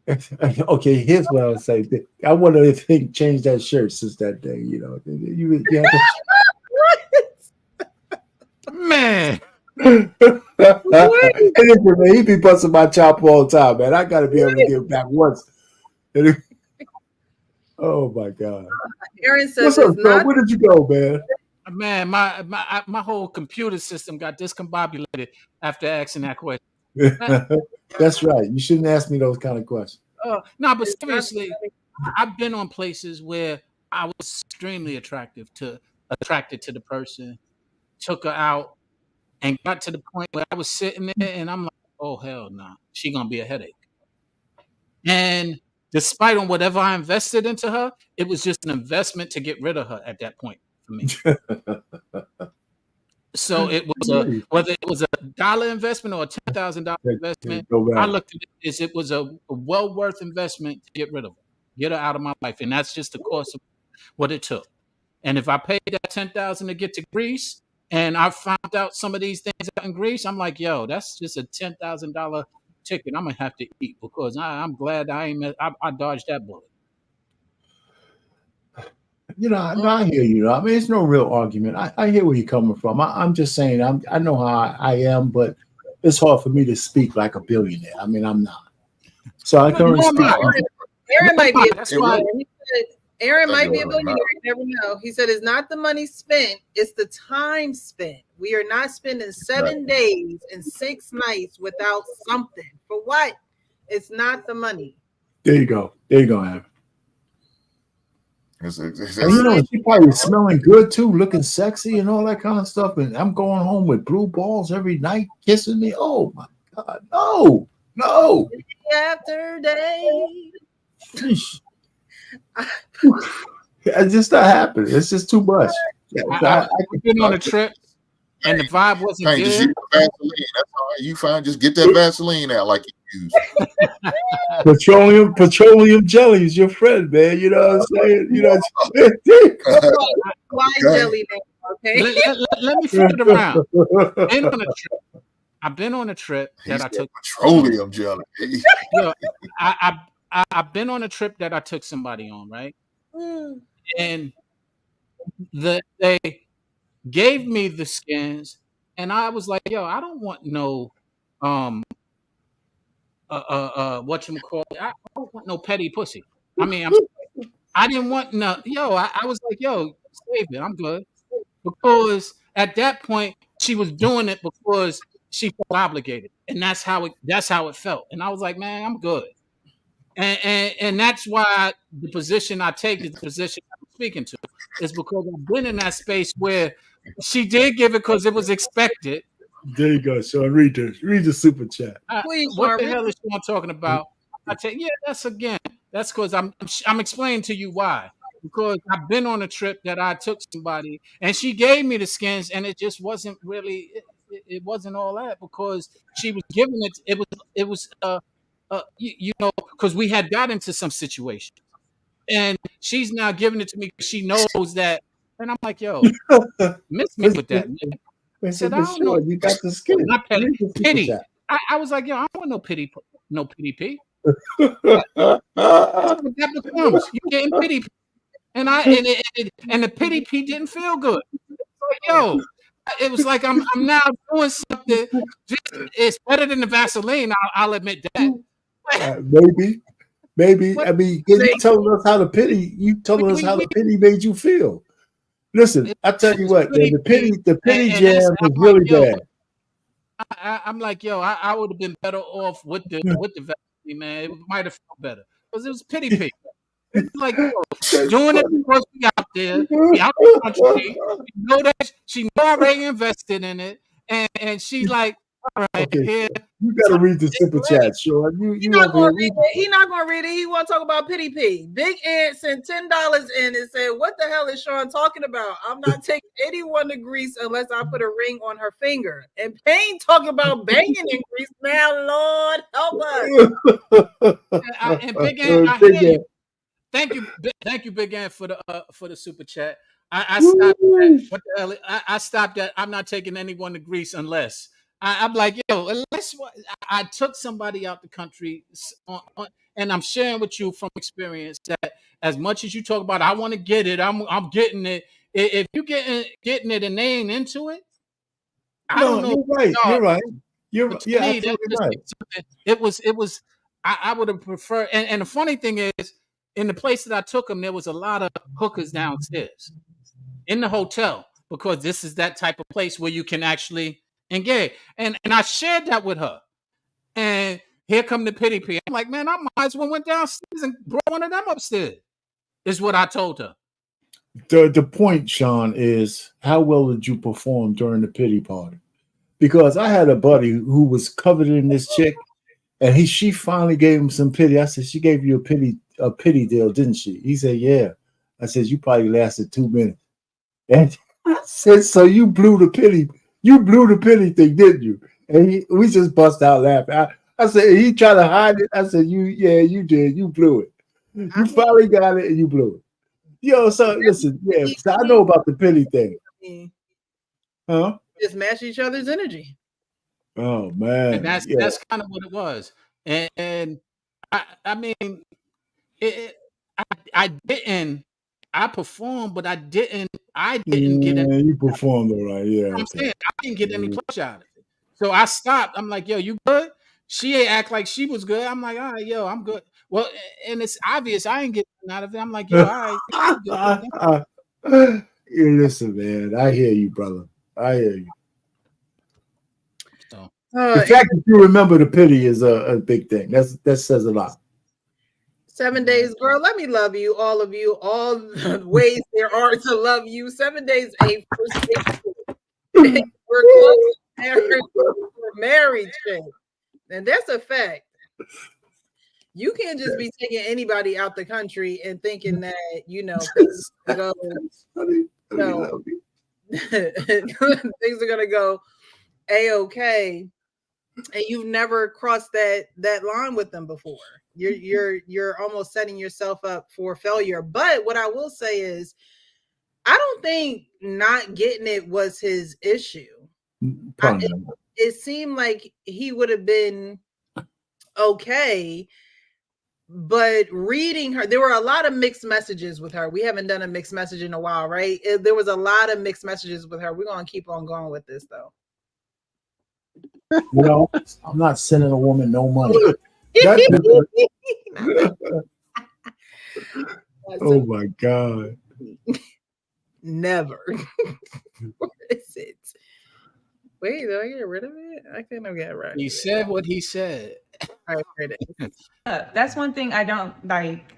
Okay, here's what I would say. I wonder if he changed that shirt since that day. You know, you have to... Man. He be busting my chop all the time, man. I got to be able to give back once. Oh my God! Aaron says, "What's up, bro? Where did you go, man?" Man, my whole computer system got discombobulated after asking that question. That's right. You shouldn't ask me those kind of questions. No, but seriously, I've been on places where I was extremely attracted to the person, took her out, and got to the point where I was sitting there and I'm like, oh hell no, she gonna be a headache. And despite on whatever I invested into her, it was just an investment to get rid of her at that point for me. So it was whether it was $1 investment or a $10,000 investment, I looked at it as it was a well worth investment to get rid of her, get her out of my life, and that's just the cost of what it took. And if I paid that $10,000 to get to Greece, and I found out some of these things out in Greece, I'm like, yo, that's just a $10,000 ticket I'm gonna have to eat because I'm glad I dodged that bullet. You know, I hear you. I mean, it's no real argument. I hear where you're coming from. I'm just saying, I know how I am, but it's hard for me to speak like a billionaire. I mean, I'm not. So I can only speak. Aaron might be a billionaire. Aaron might be a billionaire. You never know. He said it's not the money spent, it's the time spent. We are not spending 7 days and 6 nights without something. For what? It's not the money. There you go, Aaron. And you know, she probably smelling good too, looking sexy and all that kind of stuff. And I'm going home with blue balls every night, kissing me. Oh my God, no. After day. It's just not happening. It's just too much. I've been on a trip and the vibe wasn't good. Just use Vaseline. That's all right. You find just get that Vaseline out like you use. Petroleum jelly is your friend, man. You know what I'm saying? You know. Why jelly now? Okay. Let me flip it around. I've been on a trip that I took petroleum jelly. I've been on a trip that I took somebody on, right? And they gave me the skins, and I was like, yo, I don't want no whatchamacallit. I don't want no petty pussy. I mean, I didn't want no, I was like, yo, save it. I'm good. Because at that point, she was doing it because she felt obligated. And that's how it felt. And I was like, man, I'm good. And that's why the position I take is the position I'm speaking to, is because I've been in that space where she did give it because it was expected. There you go, Sean. Read the super chat. Please, what the hell is Sean talking about? I tell you, that's because I'm explaining to you why. Because I've been on a trip that I took somebody and she gave me the skins, and it just wasn't really it wasn't all that, because she was giving it was because we had got into some situation, and she's now giving it to me because she knows that, and I'm like, yo, miss me with that. I said, I don't know. You got the skin. Not pity. I was like, yo, I don't want no pity P. That's what that becomes. You getting pity P. And the pity P didn't feel good. Like, yo, it was like I'm now doing something. It's better than the Vaseline. I'll admit that. Maybe. I mean, you telling us how the pity made you feel. Listen, I tell you what, man, the pity jam is really bad. I'm like, yo, I would have been better off with the Vaseline, man. It might have felt better because it was pity P. It's like, yo, doing it because we out there, we out the country. She know that she already invested in it, and she's like, all right, here, You got to read the super chat, Sean. You not over gonna here. read it. He not gonna read it. He want to talk about Pity P. Big Ant sent $10 in and said, "What the hell is Sean talking about? I'm not taking anyone to Greece unless I put a ring on her finger." And Payne talking about banging in Greece. Now, Lord help us. And Big Ant, I hear you. Thank you, Big Ant, for the super chat. I stopped at, what the hell? I stopped at. I'm not taking anyone to Greece unless I'm like, yo, unless I took somebody out the country, and I'm sharing with you from experience that as much as you talk about, I want to get it, I'm getting it. If you getting it and they ain't into it, I don't know. You're right. You're right. You're absolutely right. It was. I would have preferred. And the funny thing is, in the place that I took them, there was a lot of hookers downstairs in the hotel because this is that type of place where you can actually engage. And I shared that with her. And here come the Pity P. I'm like, man, I might as well went downstairs and brought one of them upstairs. Is what I told her. The point, Sean, is how well did you perform during the pity party? Because I had a buddy who was covered in this chick, and she finally gave him some pity. I said, she gave you a pity deal, didn't she? He said, yeah. I said, you probably lasted 2 minutes. And I said, so you blew the pity thing, didn't you? And we just bust out laughing. I said, he tried to hide it. I said, you did. You blew it. You finally got it and you blew it. Yo, so listen, so I know about the pity thing. Huh? Just match each other's energy. Oh man. And that's kind of what it was. And I mean, I performed, but I didn't get any. You performed all right. Yeah. I'm saying I didn't get any pleasure out of it. So I stopped. I'm like, yo, you good? She ain't act like she was good. I'm like, all right, yo, I'm good. Well, and it's obvious I ain't getting out of it. I'm like, yo, all right. Listen, man, I hear you, brother. I hear you. So the fact that you remember the pity is a big thing. That says a lot. 7 days, girl. Let me love you, all of you, all the ways there are to love you. 7 days, a first date. We're close. We're married, shit. And that's a fact. You can't just be taking anybody out the country and thinking that, things are gonna go A-okay, and you've never crossed that line with them before. You're almost setting yourself up for failure. But what I will say is, I don't think not getting it was his issue. It seemed like he would have been okay. But reading her, there were a lot of mixed messages with her. We haven't done a mixed message in a while, right? There was a lot of mixed messages with her. We're going to keep on going with this, though. I'm not sending a woman no money. Oh, my God. Never. What is it? Wait, did I get rid of it? I couldn't get it right. He said what he said. All right, here it is. That's one thing I don't like.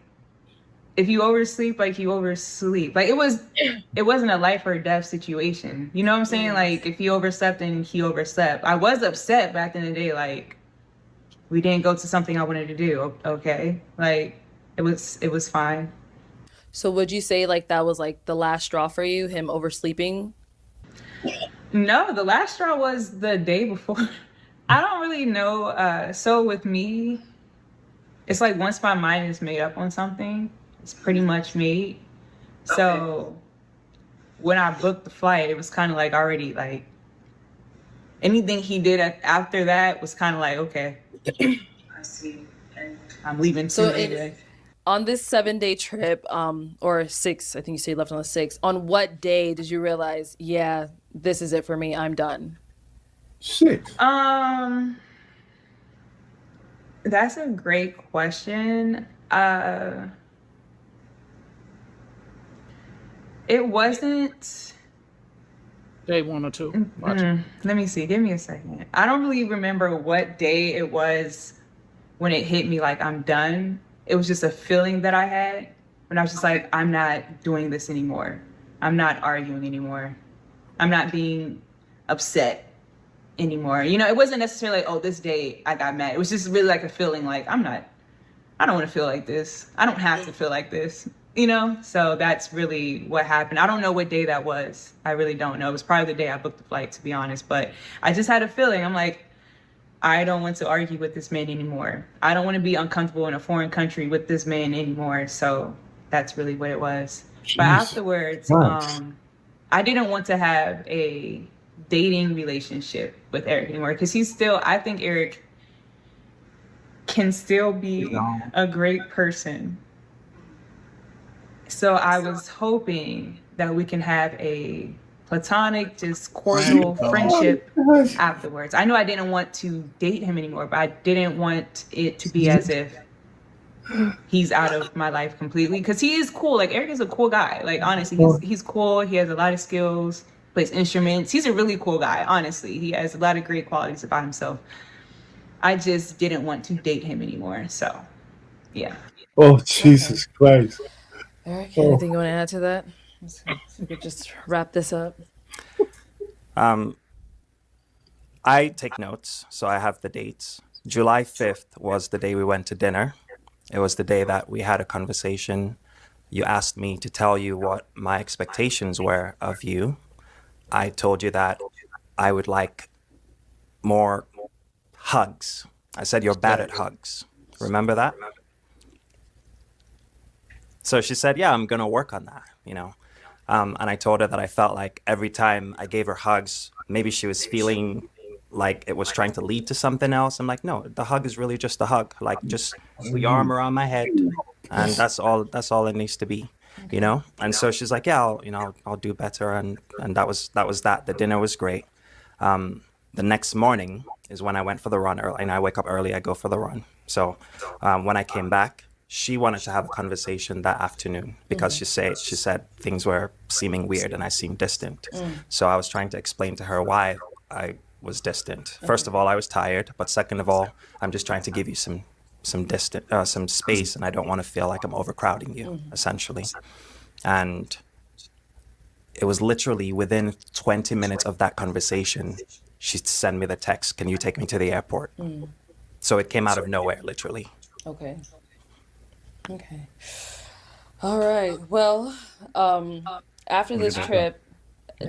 If you oversleep, you oversleep. It wasn't a life or death situation. You know what I'm saying? Like, if he overslept, then he overslept. I was upset back in the day. We didn't go to something I wanted to do. Okay, it was fine. So would you say that was the last straw for you, him oversleeping? No, the last straw was the day before. I don't really know. So with me, it's once my mind is made up on something, it's pretty much made. Okay. So when I booked the flight, it was kind of already anything he did after that was kind of okay. I see. I'm leaving soon. On this 7-day trip, or 6, I think you said you left on the 6th. On what day did you realize, yeah, this is it for me, I'm done? 6. That's a great question. It wasn't day 1 or 2. Let me see. Give me a second. I don't really remember what day it was when it hit me I'm done. It was just a feeling that I had when I was just I'm not doing this anymore. I'm not arguing anymore. I'm not being upset. anymore. You know, it wasn't necessarily like, oh, this day I got mad. It was just really like a feeling like I don't want to feel like this. I don't have to feel like this, you know? So that's really what happened. I don't know what day that was. I really don't know. It was probably the day I booked the flight, to be honest. But I just had a feeling. I'm like, I don't want to argue with this man anymore. I don't want to be uncomfortable in a foreign country with this man anymore. So that's really what it was. Jeez. But afterwards, I didn't want to have a dating relationship with Eric anymore, because I think Eric can still be a great person. So I was hoping that we can have a platonic, just cordial friendship afterwards. I know I didn't want to date him anymore, but I didn't want it to be as if he's out of my life completely, because he is cool. Like, Eric is a cool guy. Like, honestly, he's cool. He has a lot of skills, plays instruments. He's a really cool guy, honestly. He has a lot of great qualities about himself. I just didn't want to date him anymore. So, yeah. Oh, Jesus Christ. Eric, anything you want to add to that? We could just wrap this up. I take notes, so I have the dates. July 5th was the day we went to dinner. It was the day that we had a conversation. You asked me to tell you what my expectations were of you. I told you that I would like more hugs. I said you're bad at hugs. Remember that? So she said, yeah, I'm going to work on that, you know. And I told her that I felt like every time I gave her hugs, maybe she was feeling like it was trying to lead to something else. I'm like, no, the hug is really just a hug. Like, just put your arm around my head, and that's all it needs to be, you know. And so she's like, yeah, I'll do better. And that was that. The dinner was great. The next morning is when I went for the run early, and I wake up early, I go for the run. So when I came back, she wanted to have a conversation that afternoon because she said things were seeming weird and I seemed distant. So I was trying to explain to her why I was distant. First of all, I was tired, but second of all, I'm just trying to give you some space, and I don't want to feel like I'm overcrowding you, essentially. And it was literally within 20 minutes of that conversation, she sent me the text, "Can you take me to the airport?" So it came out of nowhere, literally. Okay. All right. Well, after this trip,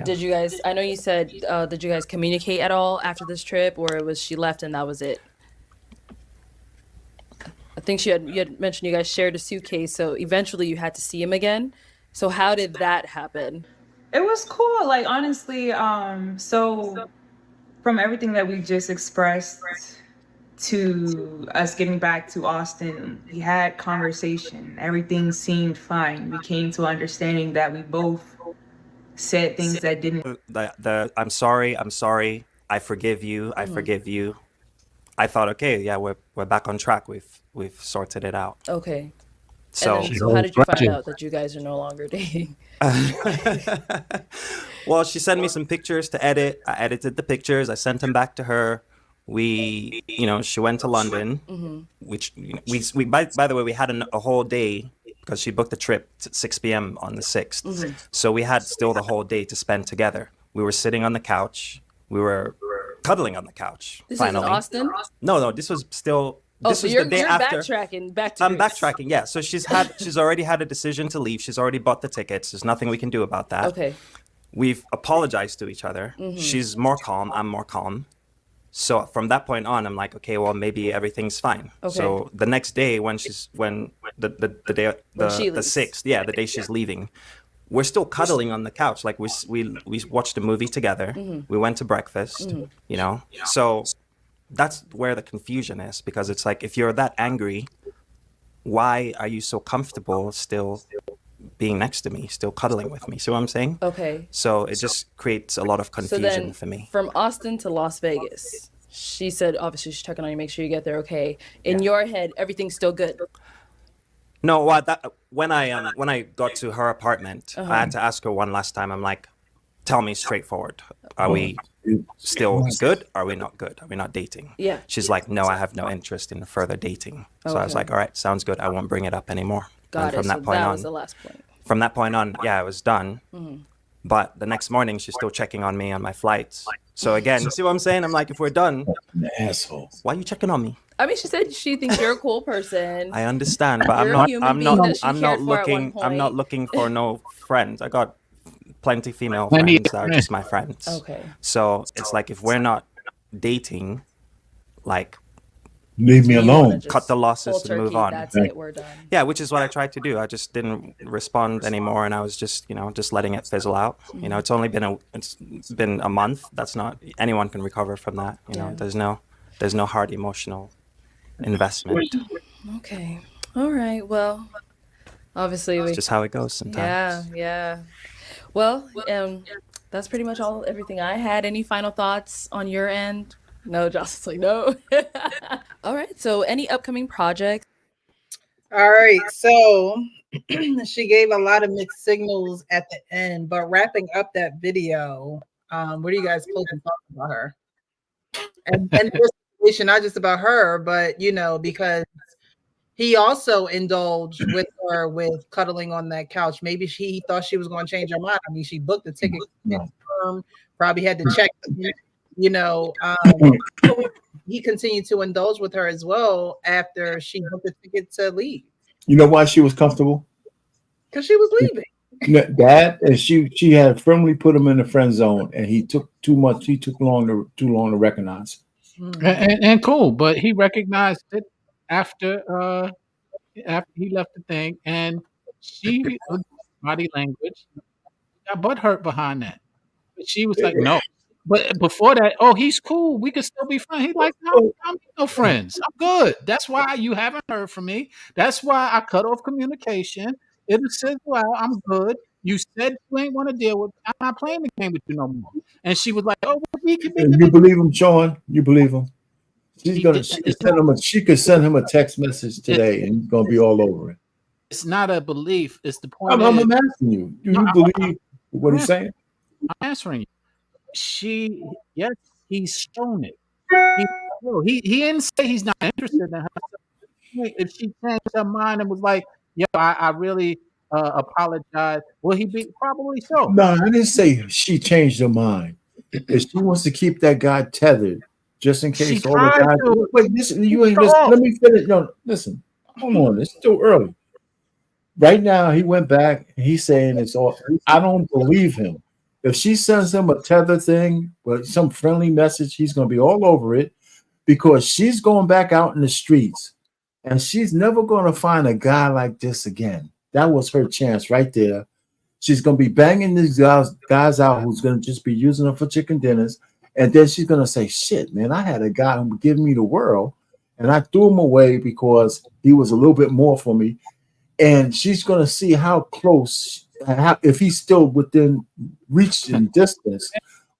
did you guys, I know you said, did you guys communicate at all after this trip, or was she left and that was it? I think you had mentioned you guys shared a suitcase, so eventually you had to see him again. So how did that happen? It was cool. Like, honestly, so from everything that we just expressed to us getting back to Austin, we had conversation. Everything seemed fine. We came to understanding that we both said things that didn't. I'm sorry. I forgive you. I forgive you. I thought, okay, yeah, we're back on track. We've sorted it out. Okay. So how did you find out that you guys are no longer dating? Well, she sent me some pictures to edit. I edited the pictures. I sent them back to her. She went to London, which we by the way, we had a whole day because she booked the trip at 6 p.m. on the 6th. So we had still the whole day to spend together. We were sitting on the couch. We were cuddling on the couch. This finally. is in Austin? No, this was still. This so was you're the day after. Backtracking back to I'm backtracking, yeah. So she's already had a decision to leave. She's already bought the tickets. There's nothing we can do about that. Okay. We've apologized to each other. She's more calm. I'm more calm. So from that point on, I'm like, okay, well, maybe everything's fine. Okay. So the next day, when the day the 6th, the day she's leaving, we're still cuddling on the couch. Like we watched a movie together. We went to breakfast. You know, so that's where the confusion is, because it's like, if you're that angry, why are you so comfortable still being next to me, still cuddling with me? See what I'm saying? Okay. So it just creates a lot of confusion for me. From Austin to Las Vegas, she said obviously she's checking on you, make sure you get there okay. In your head, everything's still good. No, when I got to her apartment, I had to ask her one last time. I'm like, tell me straightforward. Are we still good? Are we not good? Are we not dating? Yeah. She's like, no, I have no interest in further dating. So I was like, all right, sounds good. I won't bring it up anymore. Got it. From that was the last point. From that point on, yeah, it was done. But the next morning, she's still checking on me on my flights. So again, you see what I'm saying? I'm like, if we're done, an asshole. Why are you checking on me? I mean, she said she thinks you're a cool person. I understand, but You're a human being that she cared for at one I'm not point. looking for no friends. I got plenty female Plenty friends of that are friends. just my friends. Okay. So it's like if we're not dating, like leave me alone. Cut the losses cold and move turkey, on. that's it, we're done. Yeah, which is what I tried to do. I just didn't respond anymore, and I was just, just letting it fizzle out. It's only been a month. That's not, anyone can recover from that. There's no hard emotional investment. Okay. All right. Well, obviously It's just how it goes sometimes. Yeah. Well, that's pretty much everything I had. Any final thoughts on your end? No, Jocelyn's like, no. All right. So any upcoming projects? All right. So she gave a lot of mixed signals at the end, but wrapping up that video, what do you guys closing thoughts about her? And this situation, not just about her, but because he also indulged with her with cuddling on that couch. Maybe he thought she was going to change her mind. I mean, she booked the ticket, probably had to check. He continued to indulge with her as well after she booked the ticket to leave. You know why she was comfortable? Because she was leaving. That and she had firmly put him in the friend zone, and he took too much. He took too long to recognize. And cool, but he recognized it after he left the thing, and she body language got butt hurt behind that. But she was like, no. But before that, he's cool. We could still be friends. He's like, no, I'm no friends. I'm good. That's why you haven't heard from me. That's why I cut off communication. It says, well, I'm good. You said you ain't want to deal with. I'm not playing the game with you no more. And she was like, oh, well, we can be. You believe him, Sean? You believe him? She could send him a text message today, and he's gonna be all over it. It's not a belief. It's the point. I'm asking you. Do you believe what he's saying? I'm answering you. Yes, he's shown it. He didn't say he's not interested in her. If she changed her mind and was like, "Yo, I really apologize," will he be probably so? No, I didn't say she changed her mind. If she wants to keep that guy tethered, just in case all the guys. Wait, listen, you ain't listen. Let me finish. No, listen. Hold on, it's still early. Right now, he went back. He's saying it's all. I don't believe him. If she sends him a tether thing with some friendly message, he's going to be all over it because she's going back out in the streets and she's never going to find a guy like this again. That was her chance right there. She's going to be banging these guys out who's going to just be using her for chicken dinners. And then she's going to say, shit, man, I had a guy who gave me the world and I threw him away because he was a little bit more for me. And she's going to see how close if he's still within reach and distance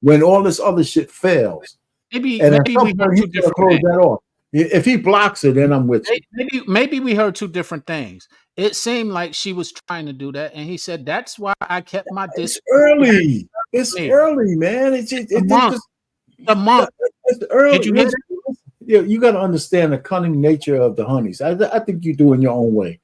when all this other shit fails. Maybe we heard two different things. That off. If he blocks it, then I'm with you. Maybe we heard two different things. It seemed like she was trying to do that, and he said, "That's why I kept my distance." It's early. It's early, man. It's a month. It's early. Did you hear that? You got to understand the cunning nature of the honeys. I think you do in your own way.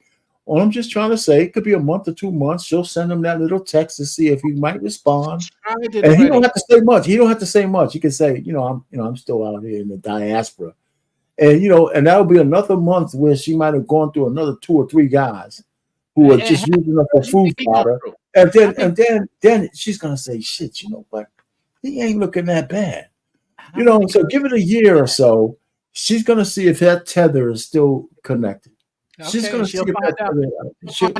All I'm just trying to say, it could be a month or 2 months. She'll send him that little text to see if he might respond. And he don't have to say much. He don't have to say much. He can say, I'm still out here in the diaspora. And and that'll be another month where she might have gone through another 2 or 3 guys who are just using her for food fodder. And then she's gonna say, shit, you know what? He ain't looking that bad. So give it a year or so. She's gonna see if that tether is still connected. She's gonna see find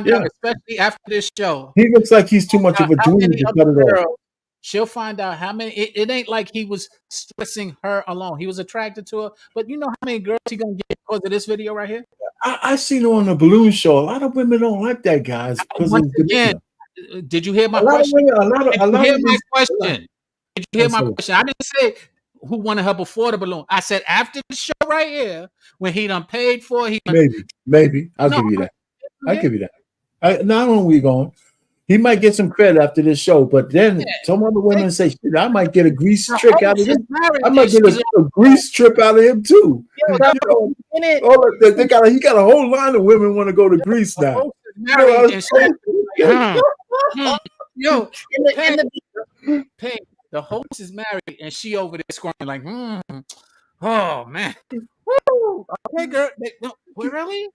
out, especially after this show. He looks like he's too much of a junior to cut it off. She'll find out how many. It ain't like he was stressing her alone. He was attracted to her, but you know how many girls he gonna get because of this video right here? I seen her on the balloon show. A lot of women don't like that, guys. Once again, did you hear my question? Did you hear my question? I didn't say who wanted her before the balloon. I said after the show right here, when he done paid for it, maybe. I'll give you that. I'll give you that. Not only we going, he might get some credit after this show, but then some other women say, shit, I might get a grease trick out of him. I might get a grease trip out of him too. He got a whole line of women want to go to Greece now. Yo, Payne, The host is married, and she over there squirming like, oh man, woo, okay, girl, no, really?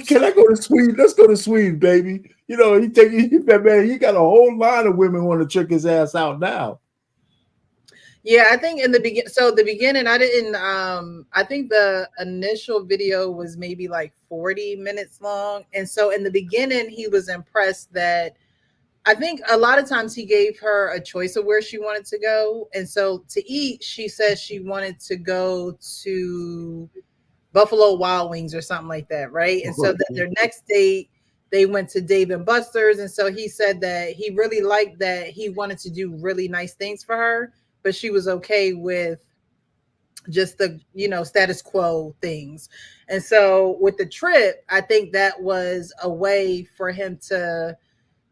Can I go to Sweden? Let's go to Sweden, baby. You know, that man. He got a whole line of women want to trick his ass out now. Yeah, I think in the beginning, I didn't. I think the initial video was maybe like 40 minutes long, and so in the beginning, he was impressed that. I think a lot of times he gave her a choice of where she wanted to go, and so to eat, she said she wanted to go to Buffalo Wild Wings or something like that, right? And so then their next date, they went to Dave and Buster's, and so he said that he really liked that he wanted to do really nice things for her, but she was okay with just the status quo things. And so with the trip, I think that was a way for him to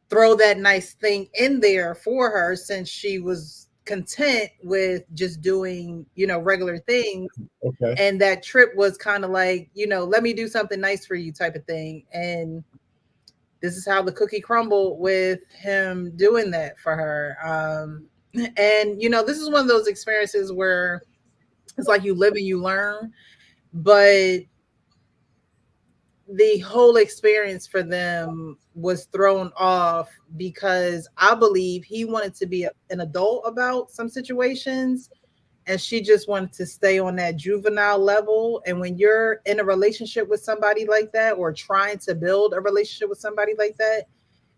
throw that nice thing in there for her, since she was content with just doing regular things. Okay. And that trip was kind of like, let me do something nice for you type of thing. And this is how the cookie crumbled with him doing that for her. And this is one of those experiences where it's like you live and you learn, but the whole experience for them was thrown off because I believe he wanted to be an adult about some situations, and she just wanted to stay on that juvenile level. And when you're in a relationship with somebody like that, or trying to build a relationship with somebody like that,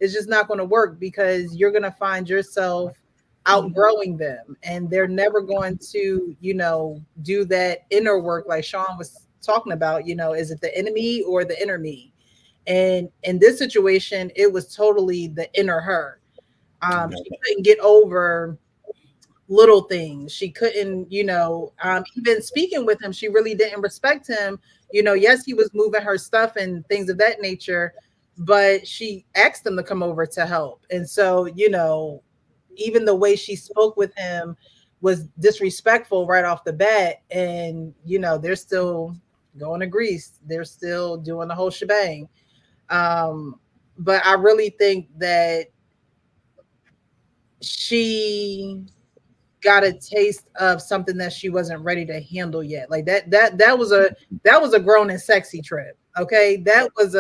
it's just not going to work, because you're going to find yourself outgrowing them, and they're never going to, do that inner work like Sean was talking about. Is it the enemy or the inner me? And in this situation, it was totally the inner her. She couldn't get over little things. She couldn't, even speaking with him, she really didn't respect him. Yes, he was moving her stuff and things of that nature, but she asked him to come over to help. And so, even the way she spoke with him was disrespectful right off the bat. And, they're still going to Greece. They're still doing the whole shebang. But I really think that she got a taste of something that she wasn't ready to handle yet. Like that was a grown and sexy trip. Okay. That was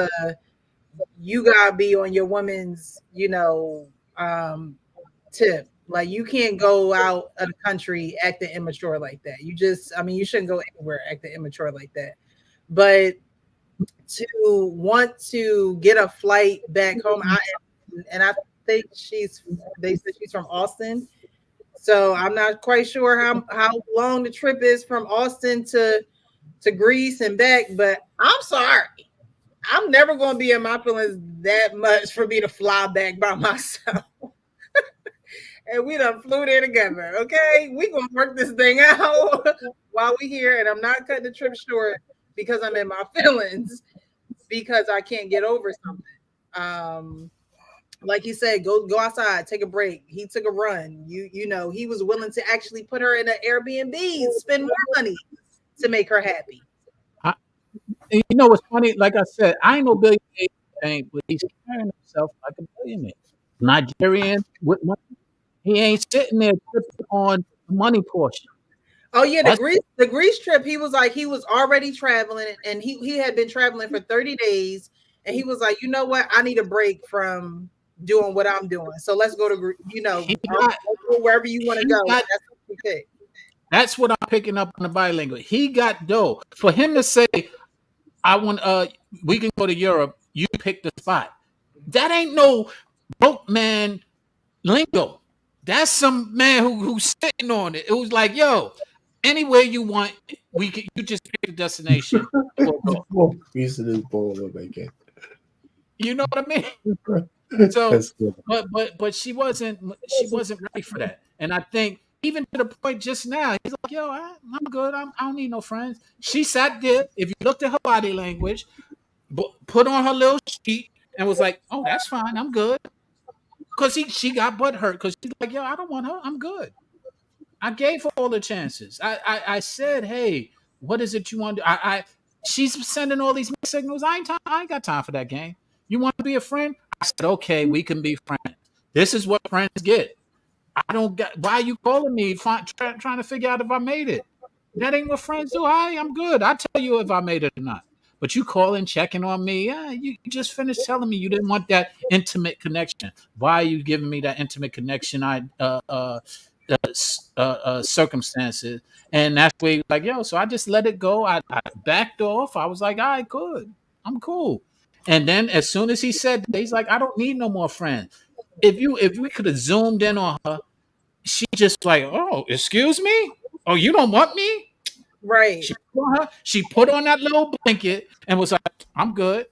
you gotta be on your woman's, tip. Like, you can't go out of the country acting immature like that. You shouldn't go anywhere acting immature like that. But to want to get a flight back home, I think they said she's from Austin. So I'm not quite sure how long the trip is from Austin to Greece and back, but I'm sorry. I'm never going to be in my feelings that much for me to fly back by myself. And we done flew there together, okay? We going to work this thing out while we here, and I'm not cutting the trip short because I'm in my feelings, because I can't get over something. Like he said, go outside, take a break. He took a run. He was willing to actually put her in an Airbnb, spend more money to make her happy. You know what's funny? Like I said, I ain't no billionaire, but he's carrying himself like a billionaire. Nigerian with money. He ain't sitting there tripping on the money portion. Oh yeah, the Greece trip. He was already traveling, and he had been traveling for 30 days, and he was like, you know what? I need a break from doing what I'm doing. So let's go to wherever you want to go. That's what he picked. That's what I'm picking up on the bilingual. He got dough. For him to say, I want we can go to Europe, you pick the spot. That ain't no broke man lingo. That's some man who's sitting on it. It was like, yo, anywhere you want, you just pick the destination. Piece of this bowl of bacon. You know what I mean? So, but she wasn't ready for that. And I think even to the point just now, he's like, yo, I'm good. I don't need no friends. She sat there. If you looked at her body language, put on her little sheet and was like, oh, that's fine. I'm good. Because she got butt hurt because she's like, yo, I don't want her. I'm good. I gave her all the chances. I said, hey, what is it you want to do? She's sending all these signals. I ain't got time for that game. You want to be a friend? I said, okay, we can be friends. This is what friends get. I don't get why are you calling me trying to figure out if I made it. That ain't what friends do. I'm good. I'll tell you if I made it or not. But you calling, checking on me. Yeah, you just finished telling me you didn't want that intimate connection. Why are you giving me that intimate connection? Circumstances, and that's where you're like, yo. So I just let it go. I backed off. I was like, all right, good. I'm cool. And then as soon as he said that, he's like, I don't need no more friends. If we could have zoomed in on her, she just like, oh, excuse me? Oh, you don't want me? Right. She put on that little blanket and was like, I'm good.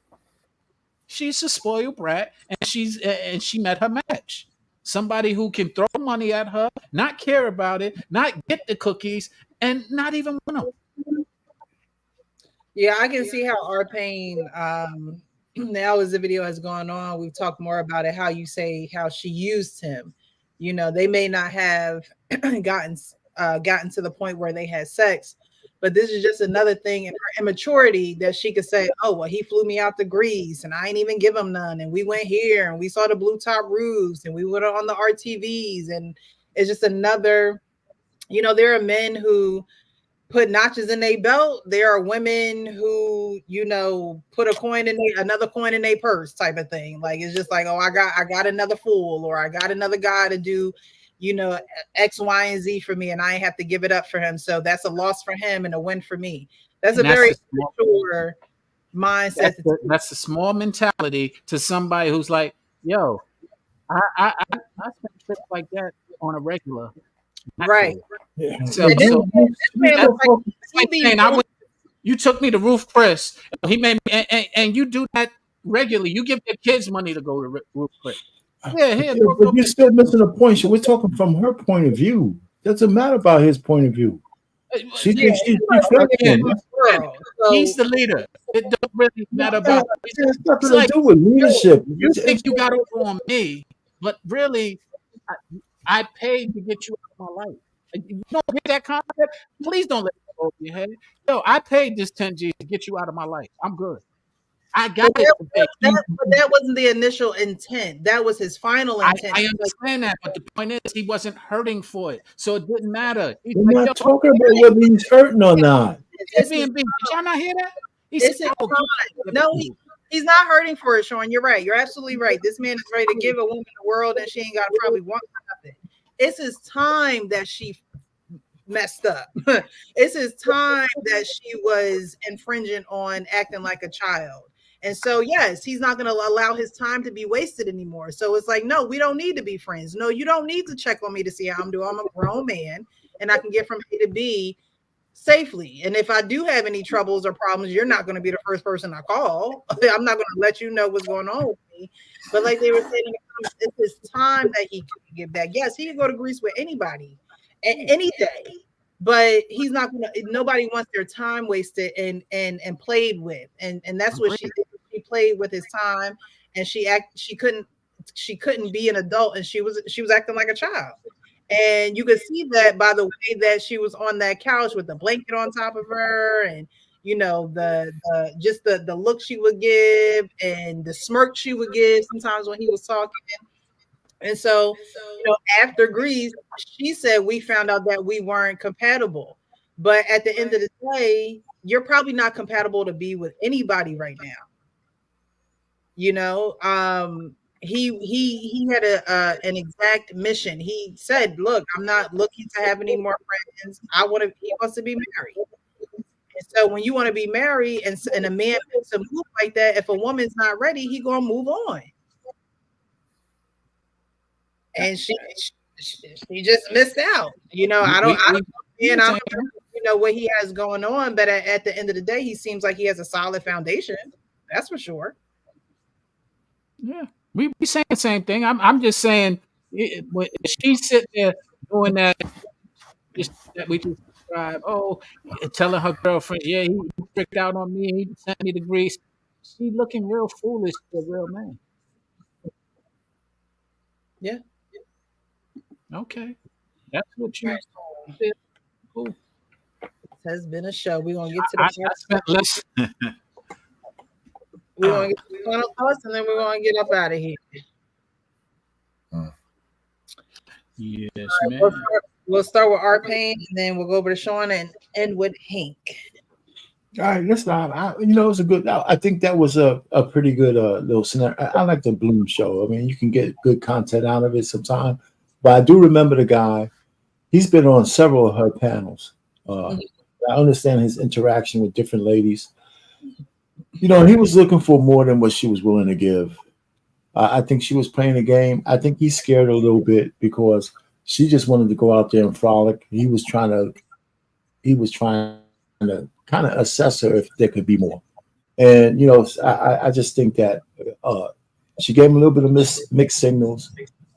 She's a spoiled brat, and she met her match. Somebody who can throw money at her, not care about it, not get the cookies, and not even want them. Yeah, I can see how our pain now as the video has gone on, we've talked more about it, how you say how she used him. You know, they may not have gotten to the point where they had sex, but this is just another thing in her immaturity that she could say, oh, well, he flew me out to Greece and I ain't even give him none. And we went here and we saw the blue top roofs and we went on the RTVs. And it's just another, you know, there are men who put notches in their belt. There are women who, you know, put another coin in their purse type of thing. Like, it's just like, oh, I got another fool, or I got another guy to do, you know, X, Y, and Z for me, and I have to give it up for him. So that's a loss for him and a win for me. That's a very mature mindset. That's a small mentality to somebody who's like, yo, I spend trips like that on a regular. Right. Yeah. You took me to Roof Chris. He made me, and you do that regularly. You give your kids money to go to Roof Chris. Yeah, but you're still missing a point. So we're talking from her point of view. Doesn't matter about his point of view. She thinks she's reflecting. He's the leader. It doesn't really matter about. It's nothing to do with leadership. You think you got over on me, but really, I paid to get you out of my life. You don't hear that concept? Please don't let it go over your head. Yo, I paid this 10 G to get you out of my life. I'm good. I got it. But that wasn't the initial intent. That was his final intent. I understand that, but the point is, he wasn't hurting for it, so it didn't matter. We're not talking about whether he's hurting or not. Did y'all not hear that? No, he's not hurting for it, Sean. You're right. You're absolutely right. This man is ready to give a woman the world, and she ain't got to probably want nothing. It's his time that she messed up. It's his time that she was infringing on acting like a child. And so, yes, he's not going to allow his time to be wasted anymore. So it's like, no, we don't need to be friends. No, you don't need to check on me to see how I'm doing. I'm a grown man and I can get from A to B safely. And if I do have any troubles or problems, you're not going to be the first person I call. I'm not going to let you know what's going on with me. But like they were saying, it's his time that he can get back. Yes, he can go to Greece with anybody any day. But he's not gonna. Nobody wants their time wasted and played with, and that's what she did. She played with his time, and she couldn't be an adult, and she was acting like a child. And you could see that by the way that she was on that couch with the blanket on top of her, and you know the look she would give and the smirk she would give sometimes when he was talking. And so, you know, after Greece, she said we found out that we weren't compatible. But at the end of the day, you're probably not compatible to be with anybody right now. You know, he had an exact mission. He said, "Look, I'm not looking to have any more friends. He wants to be married." And so, when you want to be married, and a man makes a move like that, if a woman's not ready, he gonna move on. And she just missed out. You know, I don't know, you know what he has going on, but at the end of the day, he seems like he has a solid foundation. That's for sure. Yeah, we saying the same thing. I'm just saying, when she's sitting there doing that we just described, telling her girlfriend, yeah, he tricked out on me, he sent me to Greece. She looking real foolish to a real man. Yeah. Okay. That's what you said. Cool. This has been a show. We're gonna get to the we're gonna get to the final thoughts and then we're gonna get up out of here. Yes, Right, man. we'll start with our pain, and then we'll go over to Sean and end with Hank. All right, let's not. You know, it was a good. I think that was a pretty good little scenario. I like the Bloom show. I mean, you can get good content out of it sometimes. But I do remember the guy. He's been on several of her panels. Mhm. I understand his interaction with different ladies. You know, he was looking for more than what she was willing to give. I think she was playing a game. I think he's scared a little bit because she just wanted to go out there and frolic. He was trying to kind of assess her if there could be more. And you know, I just think that she gave him a little bit of mixed signals.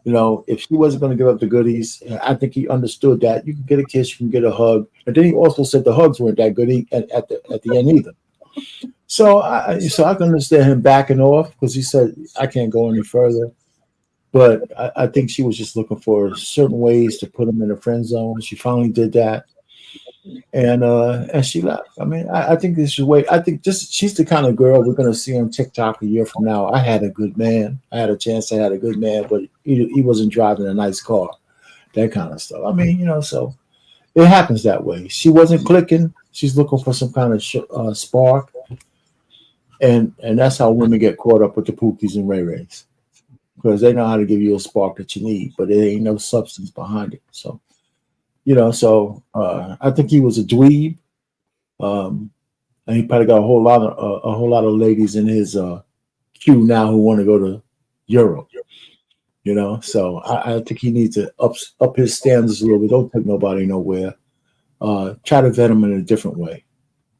You know, if she wasn't going to give up the goodies, I think he understood that you can get a kiss, you can get a hug. And then he also said the hugs weren't that good at the end either. So I can understand him backing off because he said I can't go any further. But I think she was just looking for certain ways to put him in the friend zone. She finally did that, and she left. I mean, I think this is the way. I think she's the kind of girl we're gonna see on TikTok a year from now. I had a good man. I had a chance. I had a good man, but he wasn't driving a nice car. That kind of stuff. I mean, you know, so it happens that way. She wasn't clicking. She's looking for some kind of spark, and that's how women get caught up with the Pookies and Ray Rays because they know how to give you a spark that you need, but there ain't no substance behind it. So. You know, so I think he was a dweeb, and he probably got a whole lot of ladies in his queue now who want to go to Europe. You know, so I think he needs to up his standards a little bit. Don't take nobody nowhere. Try to vet them in a different way.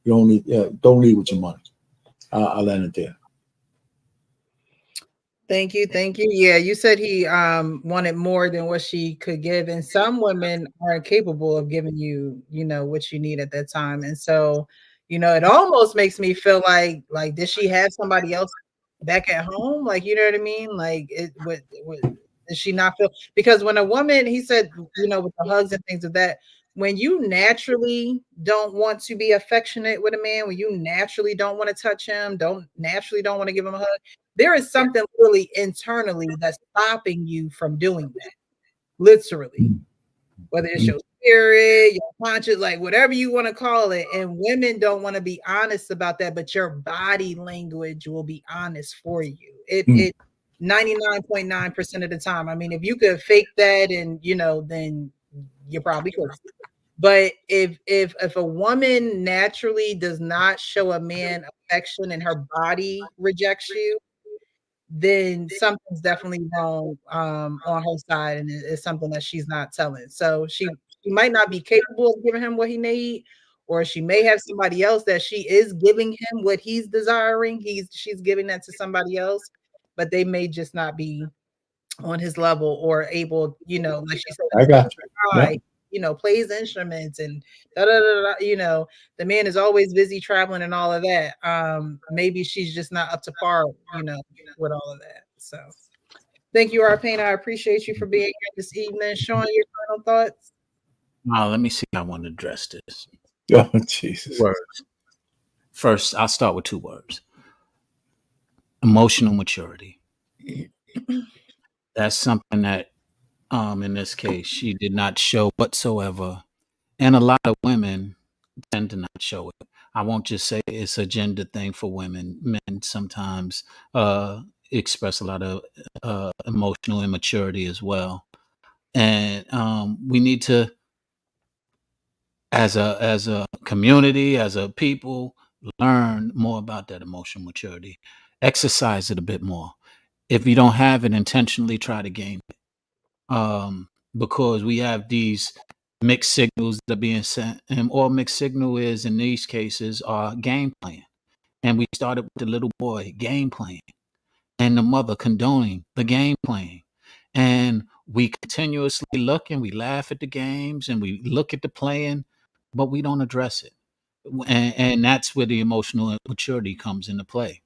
You don't lead with your money. I'll land it there. Thank you. Yeah, you said he wanted more than what she could give, and some women are capable of giving you, you know, what you need at that time. And so, you know, it almost makes me feel like did she have somebody else back at home? Like, you know what I mean? Like, it would does she not feel? Because when a woman, he said, you know, with the hugs and things of that, when you naturally don't want to be affectionate with a man, when you naturally don't want to touch him, don't want to give him a hug, there is something really internally that's stopping you from doing that. Literally, whether it's your spirit, your conscience, like whatever you want to call it. And women don't want to be honest about that, but your body language will be honest for you. It 99.9% of the time. I mean, if you could fake that and you know, then you probably could. But if a woman naturally does not show a man affection and her body rejects you, then something's definitely wrong on her side, and it's something that she's not telling. So she might not be capable of giving him what he need, or she may have somebody else that she is giving him what he's desiring. She's giving that to somebody else, but they may just not be on his level or able, you know, like she said, I got you. Yep. you know, plays instruments and da, da, da, da, you know, the man is always busy traveling and all of that. Maybe she's just not up to par, you know, with all of that. So thank you, Arpane. I appreciate you for being here this evening. Sean, your final thoughts? Let me see how I want to address this. Oh, Jesus. Words. First, I'll start with 2 words. Emotional maturity. That's something that in this case she did not show whatsoever. And a lot of women tend to not show it. I won't just say it's a gender thing for women. Men sometimes express a lot of emotional immaturity as well. And we need to, as a community, as a people, learn more about that emotional maturity. Exercise it a bit more. If you don't have it, intentionally try to gain it. Because we have these mixed signals that are being sent, and all mixed signal is in these cases are game playing. And we started with the little boy game playing and the mother condoning the game playing. And we continuously look and we laugh at the games and we look at the playing, but we don't address it. And that's where the emotional maturity comes into play.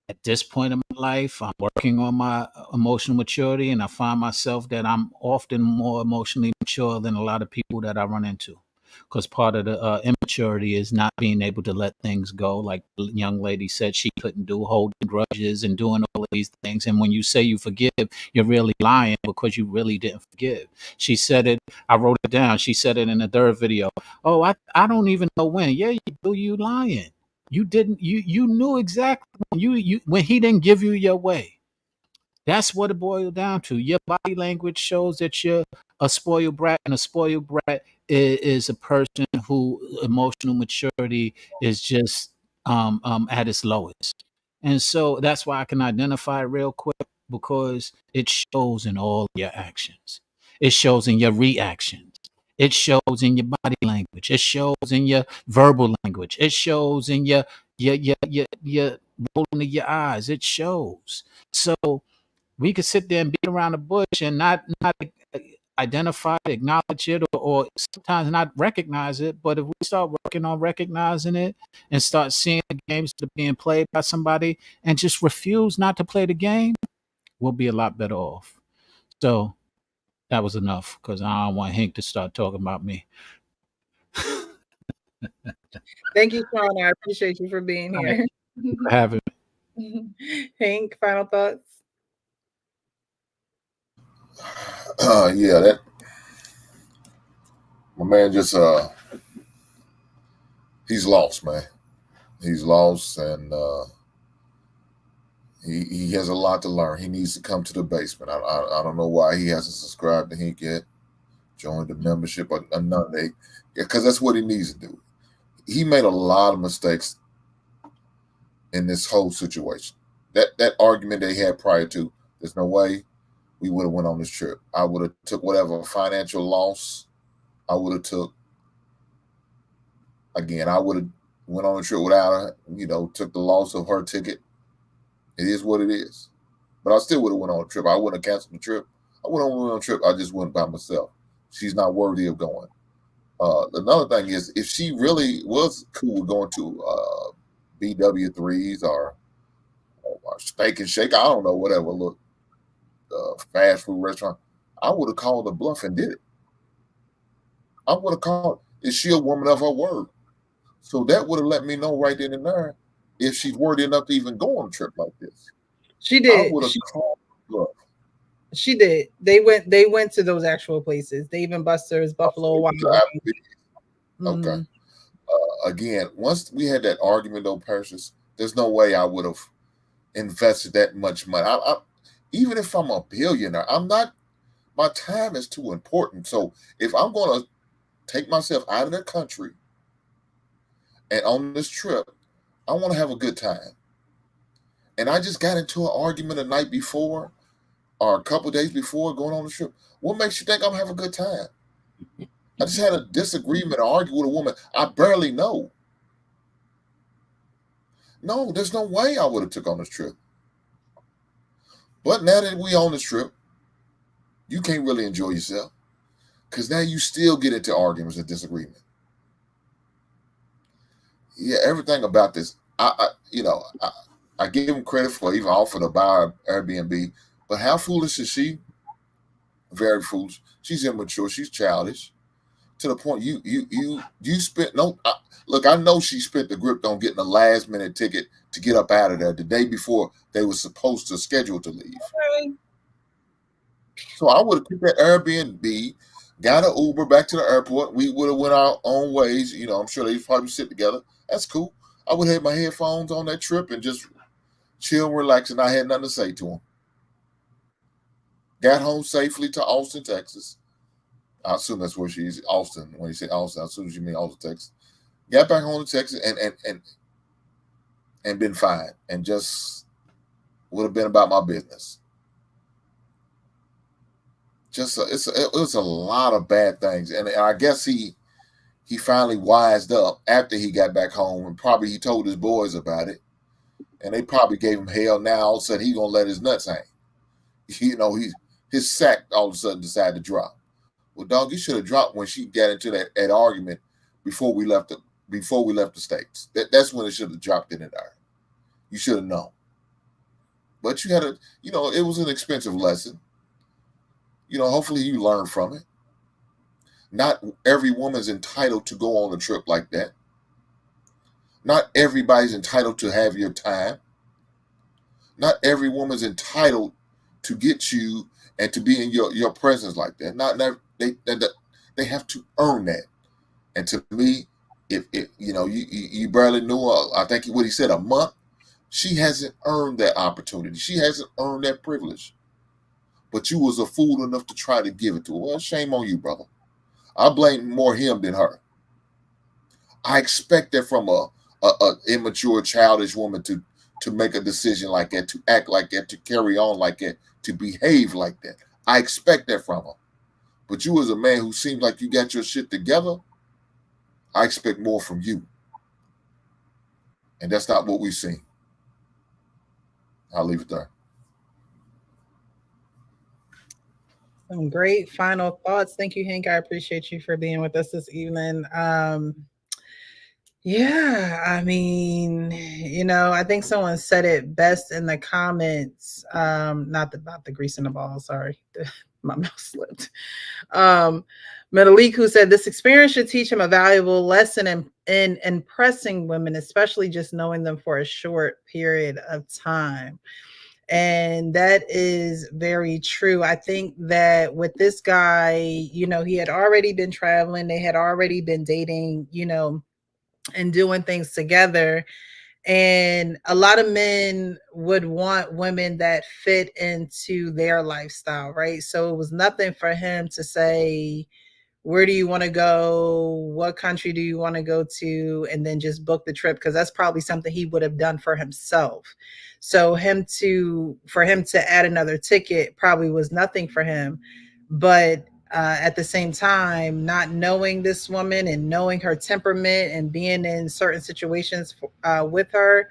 At this point in my life, I'm working on my emotional maturity, and I find myself that I'm often more emotionally mature than a lot of people that I run into. because part of the immaturity is not being able to let things go. Like the young lady said, she couldn't do, holding grudges and doing all of these things. And when you say you forgive, you're really lying because you really didn't forgive. She said it. I wrote it down. She said it in the third video. Oh, I don't even know when. Yeah, you do. You lying. You didn't. You knew exactly when he didn't give you your way. That's what it boiled down to. Your body language shows that you're a spoiled brat, and a spoiled brat is a person who emotional maturity is just at its lowest. And so that's why I can identify it real quick, because it shows in all your actions. It shows in your reactions. It shows in your body language. It shows in your verbal language. It shows in your rolling of your eyes. It shows. So we could sit there and beat around the bush and not identify it, acknowledge it, or sometimes not recognize it. But if we start working on recognizing it and start seeing the games that are being played by somebody and just refuse not to play the game, we'll be a lot better off. So that was enough, because I don't want Hank to start talking about me. Thank you, Sean. I appreciate you for being here. For having me. Hank, final thoughts? Yeah, that my man just he's lost, man. He's lost, and he has a lot to learn. He needs to come to the basement. I don't know why he hasn't subscribed to Hank yet, joined the membership or none. Because that's what he needs to do. He made a lot of mistakes in this whole situation. That argument they had prior to, there's no way we would have went on this trip. I would have took whatever financial loss I would have took. Again, I would have went on a trip without her, took the loss of her ticket. It is what it is. But I still would have went on a trip. I wouldn't have canceled the trip. I wouldn't have went on a trip. I just went by myself. She's not worthy of going. Another thing is, if she really was cool with going to BW3s or Steak and Shake, I don't know, whatever, look, fast food restaurant, I would have called the bluff and did it. I would have called, is she a woman of her word? So that would have let me know right then and there if she's worthy enough to even go on a trip like this. She did. I would have called the bluff. She did. They went to those actual places. Dave and Buster's, Buffalo Wild Wings. Okay. Again, once we had that argument, though, Precious, there's no way I would have invested that much money. Even if I'm a billionaire, I'm not. My time is too important. So if I'm going to take myself out of the country and on this trip, I want to have a good time. And I just got into an argument the night before or a couple of days before going on the trip. What makes you think I'm having a good time? I just had a disagreement or argue with a woman I barely know. No, there's no way I would have took on this trip. But now that we on this trip, you can't really enjoy yourself because now you still get into arguments and disagreement. Yeah, everything about this, I give him credit for even offering to buy Airbnb, but how foolish is she? Very foolish. She's immature. She's childish. To the point you spent look. I know she spent the grip on getting a last minute ticket to get up out of there the day before they were supposed to schedule to leave. Okay. So I would have took that Airbnb, got an Uber back to the airport. We would have went our own ways. I'm sure they probably sit together. That's cool. I would have had my headphones on that trip and just chill, relax, and I had nothing to say to them. Got home safely to Austin, Texas. I assume that's where she's, Austin. When you say Austin, I assume you mean Austin, Texas. Got back home to Texas and been fine, and just would have been about my business. It was a lot of bad things, and I guess he finally wised up after he got back home, and probably he told his boys about it, and they probably gave him hell. Now all of a sudden he's gonna let his nuts hang. His sack all of a sudden decided to drop. Well, dog, you should have dropped when she got into that argument before we left the States. That's when it should have dropped in there. You should have known. But you had it was an expensive lesson. Hopefully you learn from it. Not every woman's entitled to go on a trip like that. Not everybody's entitled to have your time. Not every woman's entitled to get you and to be in your presence like that. They have to earn that. And to me, if you barely knew, I think what he said, a month, she hasn't earned that opportunity. She hasn't earned that privilege. But you was a fool enough to try to give it to her. Well, shame on you, brother. I blame more him than her. I expect that from a immature, childish woman to make a decision like that, to act like that, to carry on like that, to behave like that. I expect that from her. But you as a man who seems like you got your shit together, I expect more from you. And that's not what we've seen. I'll leave it there. Some great final thoughts. Thank you, Hank. I appreciate you for being with us this evening. Yeah, I mean, I think someone said it best in the comments. Not about the grease in the ball. Sorry, my mouth slipped. Metalik, who said this experience should teach him a valuable lesson in impressing women, especially just knowing them for a short period of time. And that is very true. I think that with this guy, he had already been traveling. They had already been dating, and doing things together. And a lot of men would want women that fit into their lifestyle, right? So it was nothing for him to say, where do you want to go? What country do you want to go to? And then just book the trip, because that's probably something he would have done for himself. So for him to add another ticket probably was nothing for him. But at the same time, not knowing this woman and knowing her temperament and being in certain situations with her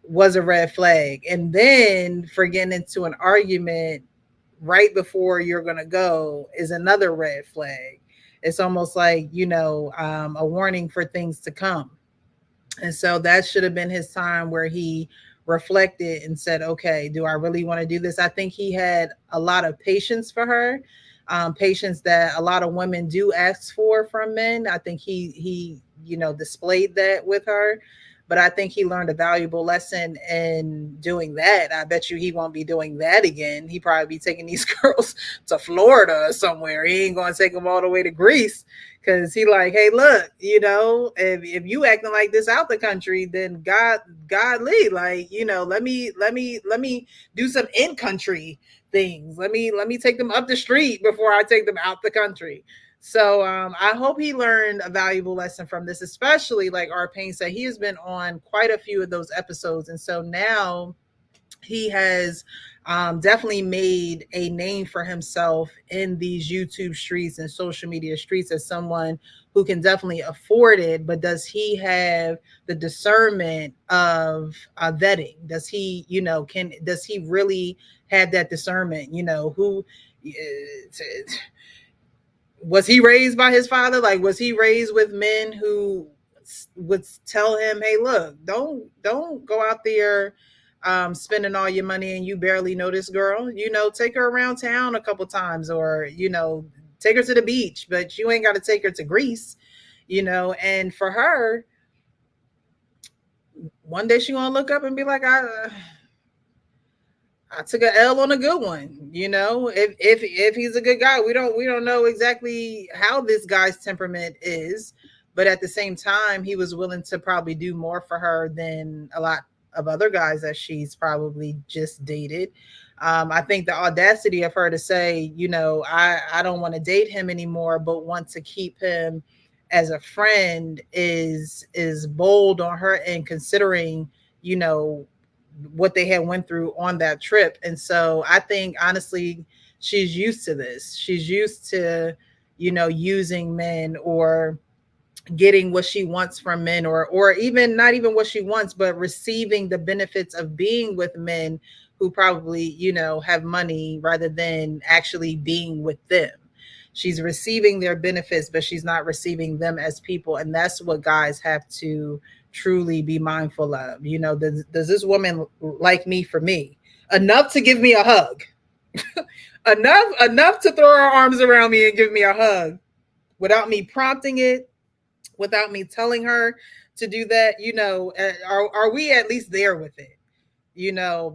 was a red flag. And then for getting into an argument right before you're going to go is another red flag. It's almost like, a warning for things to come. And so that should have been his time where he reflected and said, okay, do I really want to do this? I think he had a lot of patience for her, patience that a lot of women do ask for from men. I think he displayed that with her. But I think he learned a valuable lesson in doing that. I bet you he won't be doing that again. He probably be taking these girls to Florida or somewhere. He ain't going to take them all the way to Greece, because he like, hey, look, if you acting like this out the country, then godly, like, let me do some in-country things. Let me take them up the street before I take them out the country. So I hope he learned a valuable lesson from this, especially like Arpain said, he has been on quite a few of those episodes. And so now he has definitely made a name for himself in these YouTube streets and social media streets as someone who can definitely afford it. But does he have the discernment of vetting? Does he, does he really have that discernment? Was he raised by his father? Like, was he raised with men who would tell him, hey, look, don't go out there spending all your money and you barely know this girl, take her around town a couple times, or, take her to the beach, but you ain't got to take her to Greece, and for her, one day she gonna look up and be like, I took an L on a good one, if he's a good guy. We don't know exactly how this guy's temperament is, but at the same time, he was willing to probably do more for her than a lot of other guys that she's probably just dated. I think the audacity of her to say, I don't want to date him anymore, but want to keep him as a friend is bold on her end, considering, what they had went through on that trip. And so I think honestly, she's used to this. She's used to, using men or getting what she wants from men, or even not even what she wants, but receiving the benefits of being with men who probably, have money rather than actually being with them. She's receiving their benefits, but she's not receiving them as people. And that's what guys have to truly be mindful of. Does this woman like me for me? Enough to give me a hug. enough to throw her arms around me and give me a hug. without me prompting it, without me telling her to do that, are we at least there with it?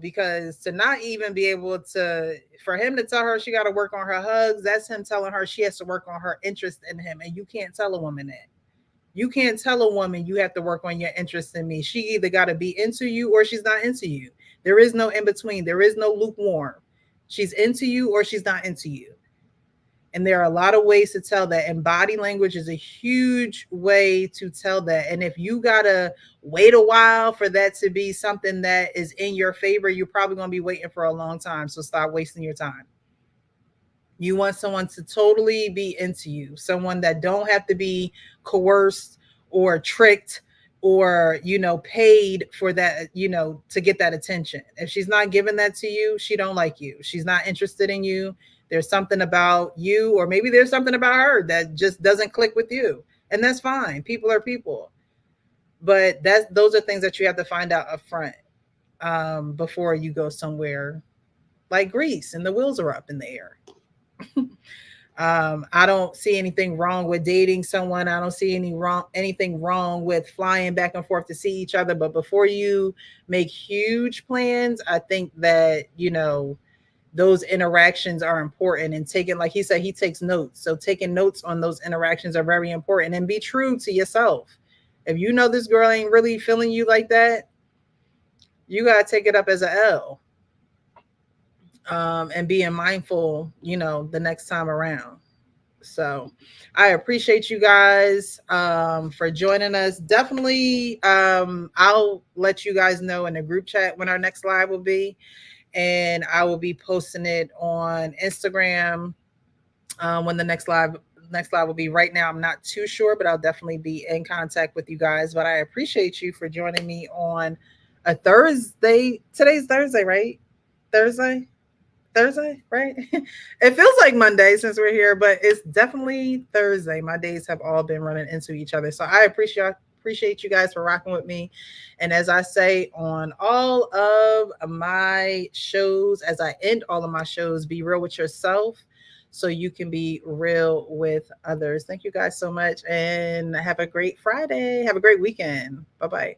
Because to not even be able to, for him to tell her she got to work on her hugs, that's him telling her she has to work on her interest in him. And you can't tell a woman that. You can't tell a woman you have to work on your interest in me. She either got to be into you or she's not into you. There is no in between. There is no lukewarm. She's into you or she's not into you. And there are a lot of ways to tell that. And body language is a huge way to tell that. And if you got to wait a while for that to be something that is in your favor, you're probably going to be waiting for a long time. So stop wasting your time. You want someone to totally be into you, someone that don't have to be coerced or tricked or, paid for that, to get that attention. If she's not giving that to you, she don't like you. She's not interested in you. There's something about you, or maybe there's something about her that just doesn't click with you. And that's fine. People are people. But those are things that you have to find out up front before you go somewhere like Greece and the wheels are up in the air. I don't see anything wrong with dating someone. I don't see anything wrong with flying back and forth to see each other. But before you make huge plans, I think that, those interactions are important, and taking, like he said, he takes notes. So taking notes on those interactions are very important, and be true to yourself. If you know this girl ain't really feeling you like that, you got to take it up as a L. And being mindful, the next time around. So I appreciate you guys for joining us. Definitely, I'll let you guys know in the group chat when our next live will be. And I will be posting it on Instagram when the next live will be. Right now, I'm not too sure, but I'll definitely be in contact with you guys. But I appreciate you for joining me on a Thursday. Today's Thursday, right? Thursday, right? It feels like Monday since we're here, but it's definitely Thursday. My days have all been running into each other. So I appreciate you guys for rocking with me. And as I say on all of my shows, as I end all of my shows, be real with yourself so you can be real with others. Thank you guys so much, and have a great Friday. Have a great weekend. Bye-bye.